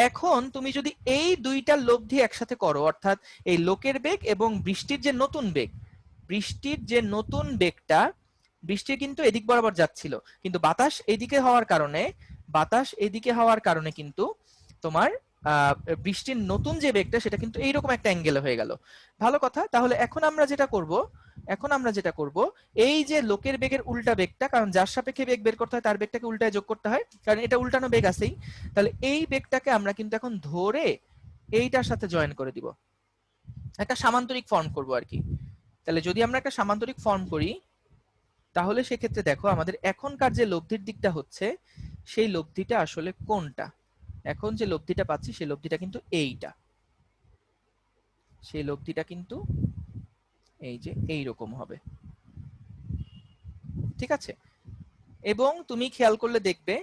[SPEAKER 1] এখন তুমি যদি এই দুইটা লব্ধি একসাথে করো, অর্থাৎ এই লোকের বেগ এবং বৃষ্টির যে নতুন বেগ, বৃষ্টির যে নতুন বেগটা, বৃষ্টি কিন্তু এদিক বরাবর যাচ্ছিল, কিন্তু বাতাস এদিকে হওয়ার কারণে কিন্তু তোমার বৃষ্টির নতুন যে বেগটা সেটা কিন্তু এইরকম একটা অ্যাঙ্গেলে হয়ে গেল। ভালো কথা। তাহলে এখন আমরা যেটা করব এই যে লোকের বেগের উল্টা বেগটা, কারণ যার সাপেক্ষে বেগ বের করতে হয় তার বেগটাকে উল্টায় যোগ করতে হয়, কারণ এটা উল্টানো বেগ আছেই। তাহলে এই বেগটাকে আমরা কিন্তু এখন ধরে এইটার সাথে জয়েন করে দিব, একটা সামান্তরিক ফর্ম করব আর কি। তাহলে যদি আমরা একটা সামান্তরিক ফর্ম করি তাহলে সেক্ষেত্রে দেখো আমাদের এখনকার যে লব্ধির দিকটা হচ্ছে সেই লব্ধিটা আসলে কোনটা। এখন যে লব্ধিটা পাচ্ছি সেই লব্ধিটা কিন্তু এইটা, সেই লব্ধিটা কিন্তু এই যে এইরকম হবে, ঠিক আছে। এবং তুমি খেয়াল করলে দেখবে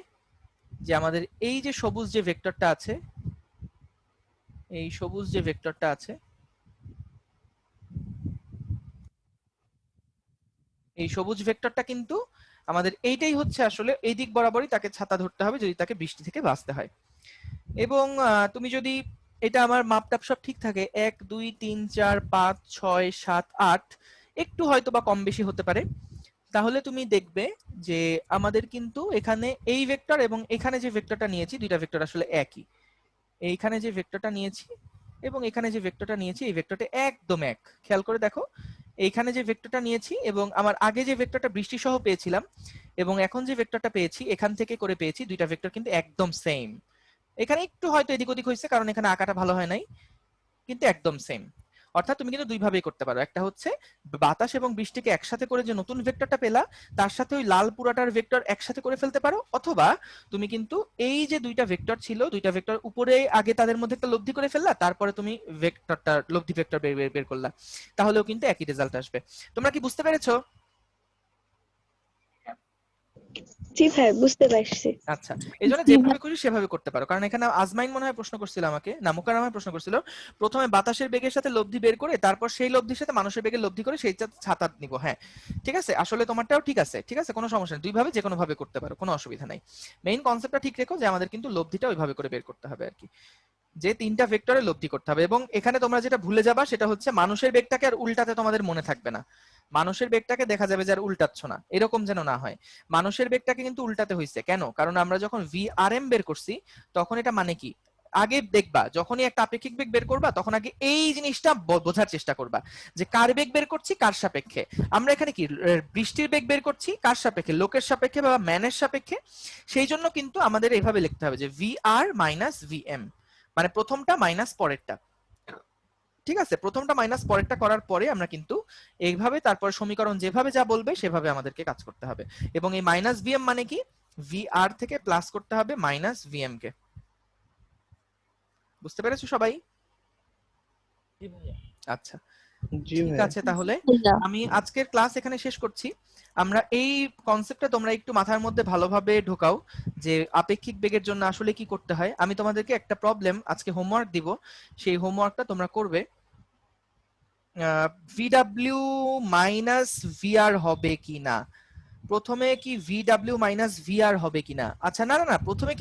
[SPEAKER 1] যে আমাদের এই যে সবুজ যে ভেক্টরটা আছে, এই সবুজ যে ভেক্টরটা আছে, এই সবুজ ভেক্টরটা কিন্তু আমাদের এইটাই হচ্ছে আসলে এই দিক বরাবরই তাকে ছাতা ধরতে হবে যদি তাকে বৃষ্টি থেকে বাঁচতে হয়। এবং তুমি যদি এটা আমার মাপটাপ সব ঠিক থাকে 1 2 3 4 5 6 7 8 একটু হয়তো বা কম বেশি হতে পারে, তাহলে তুমি দেখবে যে আমাদের কিন্তু এখানে এই ভেক্টর এবং এখানে যে ভেক্টরটা নিয়েছি দুইটা ভেক্টর আসলে একই। এইখানে যে ভেক্টরটা নিয়েছি এবং এখানে যে ভেক্টরটা নিয়েছি এই ভেক্টরটা একদম এক। খেয়াল করে দেখো, এইখানে যে ভেক্টরটা নিয়েছি এবং আমার আগে যে ভেক্টরটা বৃষ্টি সহ পেয়েছিলাম এবং এখন যে ভেক্টরটা পেয়েছি এখান থেকে করে পেয়েছি, দুইটা ভেক্টর কিন্তু একদম সেম। এখানে একটু হয়তো এদিক ওদিক হয়েছে কারণ এখানে আঁকাটা ভালো হয় নাই, কিন্তু একদম সেম। অর্থাৎ তুমি কিন্তু দুই ভাবেই করতে পারো, একটা হচ্ছে বাতাস এবং বৃষ্টিকে একসাথে করে যে নতুন ভেক্টরটা পেলা তার সাথে ওই লাল পুরাটার ভেক্টর একসাথে করে ফেলতে পারো, অথবা তুমি কিন্তু এই যে দুইটা ভেক্টর ছিল দুইটা ভেক্টর উপরে আগে তাদের মধ্যে একটা লব্ধি করে ফেললা, তারপরে তুমি ভেক্টরটা লব্ধি ভেক্টর বের করলা, তাহলেও কিন্তু একই রেজাল্ট আসবে। তোমরা কি বুঝতে পেরেছো?
[SPEAKER 7] জি ভাই বুঝতে পারছি।
[SPEAKER 1] আচ্ছা, এই জন্য যেভাবে খুশি সেভাবে করতে পারো, কারণ এখানে আজমাইন মনে হয় প্রশ্ন করছিল আমাকে, না মুকাররমা প্রশ্ন করছিল প্রথমে বাতাসের বেগের সাথে লব্ধি বের করে তারপর সেই লব্ধির সাথে মানুষের বেগের লব্ধি করে সেই ছাতা নিব। হ্যাঁ ঠিক আছে, আসলে তোমারটাও ঠিক আছে, ঠিক আছে, কোনো সমস্যা নেই, দুই ভাবে যে কোনো ভাবে করতে পারো, কোনো অসুবিধা নাই। মেইন কনসেপ্টটা ঠিক রেখো যে আমাদের কিন্তু লব্ধিটা ওইভাবে করে বের করতে হবে আর কি, যে তিনটা ভেক্টরে লব্ধি করতে হবে। এবং এখানে তোমরা যেটা ভুলে যাবা সেটা হচ্ছে মানুষের বেগটাকে আর উল্টাতে তোমাদের মনে থাকবে না। মানুষের বেগটাকে দেখা যাবে যে আর উল্টাচ্ছ না, এরকম যেন না হয়। মানুষের বেগটাকে কিন্তু উল্টাতে হয়েছে কেন, কারণ আমরা যখন VRM বের করছি তখন এটা মানে কি, আগে দেখবা যখনই একটা আপেক্ষিক বেগ বের করবা তখন আগে এই জিনিসটা বোঝার চেষ্টা করবা যে কার বেগ বের করছি কার সাপেক্ষে। আমরা এখানে কি বৃষ্টির বেগ বের করছি কার সাপেক্ষে, লোকের সাপেক্ষে বা ম্যানের সাপেক্ষে। সেই জন্য কিন্তু আমাদের এইভাবে লিখতে হবে যে VR মাইনাস VM, মানে প্রথমটা মাইনাস পরেরটা, ঠিক আছে, প্রথমটা মাইনাস পরেরটা করার পরে আমরা কিন্তু এইভাবে তারপর সমীকরণ যেভাবে যা বলবে সেভাবে আমাদেরকে কাজ করতে হবে। এবং এই মাইনাস ভিএম মানে কি, VR থেকে প্লাস করতে হবে মাইনাস VM কে। বুঝতে পেরেছো সবাই?
[SPEAKER 4] জি ভাইয়া।
[SPEAKER 1] আচ্ছা
[SPEAKER 3] জি
[SPEAKER 1] ঠিক
[SPEAKER 3] ভাই।
[SPEAKER 1] আছে, তাহলে আমি আজকের ক্লাস এখানে শেষ করছি। আমরা এই কনসেপ্টটা তোমরা একটু মাথার মধ্যে ভালোভাবে ঢোকাও যে আপেক্ষিক বেগের জন্য আসলে কি করতে হয়। আমি তোমাদেরকে একটা প্রবলেম আজকে হোমওয়ার্ক দিব, সেই হোমওয়ার্কটা তোমরা করবে। VW মাইনাস VR হবে কি না, প্রথমে কি ভিডব্লিউ মাইনাস ভিআর হবে কিনা। আচ্ছা না না না, প্রথমে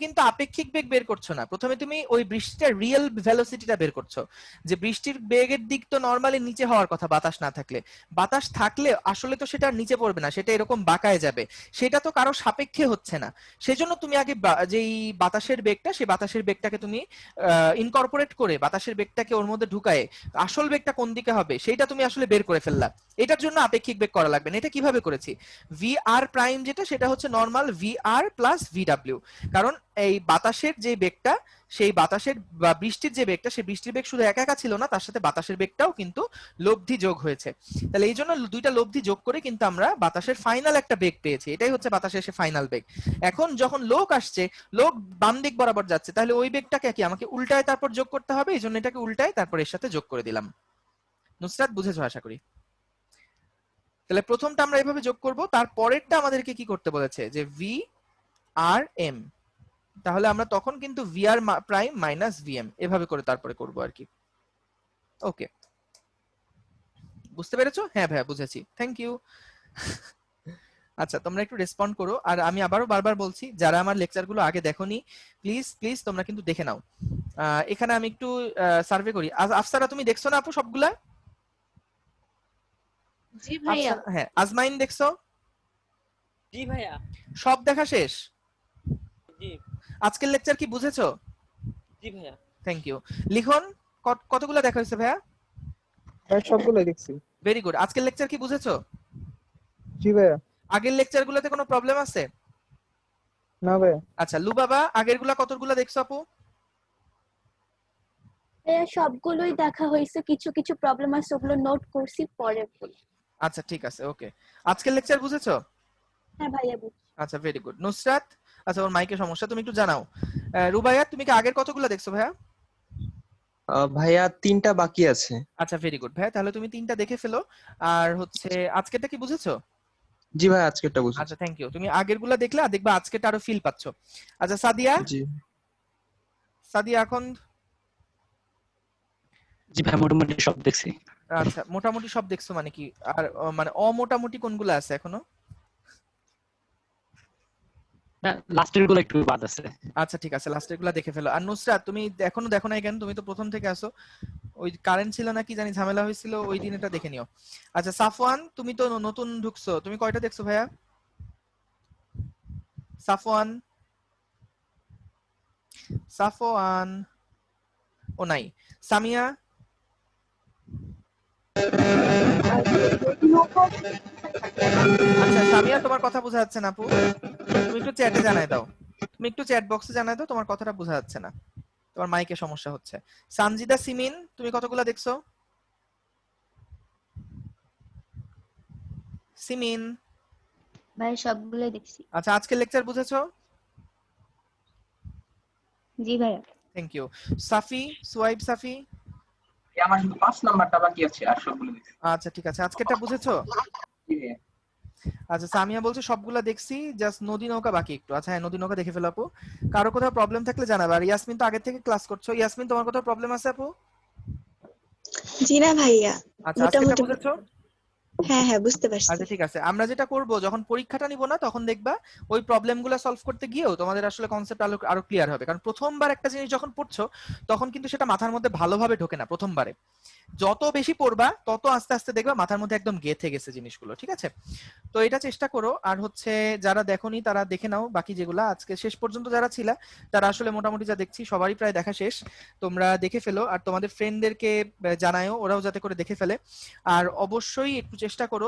[SPEAKER 1] কিন্তু আপেক্ষিক বেগ বের করছো না, প্রথমে তুমি ওই বৃষ্টিটার রিয়েল ভেলোসিটিটা বের করছো। যে বৃষ্টির বেগের দিক তো নরমালি নিচে হওয়ার কথা বাতাস না থাকলে, বাতাস থাকলে আসলে তো সেটা নিচে পড়বে না, সেটা এরকম বাঁকায় যাবে, সেটা তো কারো সাপেক্ষে হচ্ছে না। সেজন্য তুমি আগে যেই বাতাসের বেগটা, সেই বাতাসের বেগটাকে তুমি ইনকর্পোরেট করে বাতাসের বেগটাকে ওর মধ্যে ঢুকায়ে আসল বেগটা কোন দিকে হবে সেইটা তুমি আসলে বের করে ফেললা। এটার জন্য আপেক্ষিক বেগ করা লাগবে না। এটা কিভাবে করেছি, ভি আর প্রাইম যেটা সেটা হচ্ছে নর্মাল ভি আর প্লাস ভিডব্লিউ। কারণ এই বাতাসের যে বেগটা, সেই বাতাসের বা বৃষ্টির যে বেগটা, সেই বৃষ্টির বেগ শুধু একা একা ছিল না, তার সাথে বাতাসের বেগটাও কিন্তু লব্ধি যোগ হয়েছে। তাহলে এই জন্য দুইটা লব্ধি যোগ করে কিন্তু আমরা বাতাসের ফাইনাল একটা বেগ পেয়েছি। এটাই হচ্ছে বাতাসের সে ফাইনাল বেগ। এখন যখন লোক আসছে, লোক বাম দিক বরাবর যাচ্ছে, তাহলে ওই বেগটাকে কি আমাকে উল্টায় তারপর যোগ করতে হবে, এই জন্য এটাকে উল্টায় তারপর এর সাথে যোগ করে দিলাম। নুসরাত বুঝেছো আশা করি। তাহলে প্রথমটা আমরা এভাবে যোগ করব, তারপরেরটা আমাদেরকে কি করতে বলেছে যে ভি আর এম, তাহলে আমরা তখন কিন্তু ভি আর প্রাইম মাইনাস ভিএম এভাবে করে তারপরে করব আর কি। ওকে, বুঝতে পেরেছো? হ্যাঁ ভাইয়া বুঝেছি, থ্যাংক ইউ। আচ্ছা তোমরা একটু রেসপন্ড করো, আর আমি আবারও বারবার বলছি যারা আমার লেকচারগুলো আগে দেখোনি প্লিজ প্লিজ তোমরা কিন্তু দেখে নাও। এখানে আমি একটু সার্ভে করি। আফসারা তুমি দেখছো না আপু সবগুলা?
[SPEAKER 7] জি ভাইয়া।
[SPEAKER 1] হ্যাঁ, আজমাইন দেখছো?
[SPEAKER 4] জি ভাইয়া।
[SPEAKER 1] সব দেখা শেষ?
[SPEAKER 4] জি।
[SPEAKER 1] আজকের লেকচার কি বুঝেছো?
[SPEAKER 4] জি ভাইয়া।
[SPEAKER 1] Thank you. লিখন কতগুলো দেখা হয়েছে ভাইয়া?
[SPEAKER 9] ভাই সবগুলো দেখছি।
[SPEAKER 1] Very good. আজকের লেকচার কি বুঝেছো?
[SPEAKER 9] জি ভাইয়া।
[SPEAKER 1] আগের লেকচারগুলোতে কোনো প্রবলেম আছে?
[SPEAKER 9] না ভাইয়া।
[SPEAKER 1] আচ্ছা লুবাবা আগেরগুলা কতগুলো দেখছো আপু?
[SPEAKER 6] সবগুলোই দেখা হয়েছে, কিছু কিছু প্রবলেম আছে ওগুলো নোট করছি, পরে বলবো।
[SPEAKER 1] আচ্ছা ঠিক আছে, ওকে। আজকের লেকচার বুঝেছো?
[SPEAKER 6] হ্যাঁ ভাইয়া বুঝছি।
[SPEAKER 1] আচ্ছা ভেরি গুড। নুসরাত, আচ্ছা ওর মাইকের সমস্যা, তুমি একটু জানাও। রুবাইয়া তুমি কি আগের কতগুলো দেখছো ভাইয়া?
[SPEAKER 3] ভাইয়া 3টা বাকি আছে।
[SPEAKER 1] আচ্ছা ভেরি গুড ভাইয়া, তাহলে তুমি 3টা দেখে ফেলো। আর হচ্ছে আজকেরটা কি বুঝেছো?
[SPEAKER 3] জি ভাই আজকেরটা বুঝেছি।
[SPEAKER 1] আচ্ছা থ্যাংক ইউ। তুমি আগেরগুলা দেখলে আর দেখবা আজকেরটা আরো ফিল পাচ্ছো। আচ্ছা সাদিয়া,
[SPEAKER 3] জি
[SPEAKER 1] সাদিয়া এখন
[SPEAKER 8] জি ভাই মোটামুটি সব দেখছি।
[SPEAKER 1] আচ্ছা মোটামুটি সব দেখছো মানে কি, আর মানে অমোটামুটি কোনগুলো আছে এখনো?
[SPEAKER 8] লাস্টের গুলো একটু বাদ আছে।
[SPEAKER 1] আচ্ছা ঠিক আছে, লাস্টের গুলা দেখে ফেলো। আর নুসরাত তুমি এখনো দেখো নাই কেন? তুমি তো প্রথম থেকে আসো, ওই কারেন্ট ছিল না কি জানি ঝামেলা হয়েছিল ওই দিন, এটা দেখে নিও। আচ্ছা সাফওয়ান তুমি তো নতুন ঢুকছো, তুমি কয়টা দেখছো ভাইয়া? সাফওয়ান, সাফওয়ান ও নাই। সামিয়া, আচ্ছা সামিয়া তোমার কথা বোঝা যাচ্ছে না আপু, তুমি একটু চ্যাটে জানাই দাও, তুমি একটু চ্যাট বক্সে জানাই দাও তোমার কথাটা বোঝা যাচ্ছে না, তোমার মাইকে সমস্যা হচ্ছে। সানজিদা সিমিন তুমি কতগুলা দেখছো? সিমিন,
[SPEAKER 7] ভাই সবগুলো দেখছি।
[SPEAKER 1] আচ্ছা আজকের লেকচার বুঝেছো?
[SPEAKER 7] জি ভাইয়া।
[SPEAKER 1] Thank you. সাফি, সুয়াইব সাফি,
[SPEAKER 2] আমার শুধু 5 নাম্বারটা বাকি আছে, আর সবগুলো দেখছি।
[SPEAKER 1] আচ্ছা ঠিক আছে, আজকেরটা বুঝেছো?
[SPEAKER 2] জি ভাইয়া।
[SPEAKER 1] আচ্ছা সামিয়া বলছে সবগুলা দেখছি, জাস্ট নদী নৌকা বাকি একটু। আচ্ছা হ্যাঁ নদী নৌকা দেখে ফেলো আপু। কারো কোথাও প্রবলেম থাকলে জানাবে। আর ইয়াসমিন তো আগে থেকে ক্লাস করছো, ইয়াসমিন তোমার কোথাও প্রবলেম আছে আপু?
[SPEAKER 7] জি না ভাইয়া,
[SPEAKER 1] আচ্ছা আজকেরটা
[SPEAKER 7] মোটামুটি
[SPEAKER 1] বুঝেছো?
[SPEAKER 7] হ্যাঁ হ্যাঁ বুঝতে পারছি।
[SPEAKER 1] আচ্ছা ঠিক আছে, আমরা যেটা করব যখন পরীক্ষাটা নিব না তখন দেখবা ওই প্রবলেমগুলো সলভ করতে গিয়েও তোমাদের আসলে কনসেপ্ট আরো ক্লিয়ার হবে। কারণ প্রথমবার একটা জিনিস যখন পড়ছো তখন কিন্তু সেটা মাথার মধ্যে ভালোভাবে ঢোকে না প্রথমবারে। যত বেশি পড়বা তত আস্তে আস্তে দেখবা মাথার মধ্যে একদম গেঁথে গেছে জিনিসগুলো, ঠিক আছে? তো এটা চেষ্টা করো। আর হচ্ছে যারা দেখোনি তারা দেখে নাও বাকি যেগুলা আজকে শেষ পর্যন্ত যারা ছিলা তারা আসলে মোটামুটি যা দেখছি সবারই প্রায় দেখা শেষ। তোমরা দেখে ফেলো আর তোমাদের ফ্রেন্ডদেরকে জানায়ও, ওরাও যাতে করে দেখে ফেলে। আর অবশ্যই একটু চেষ্টা করো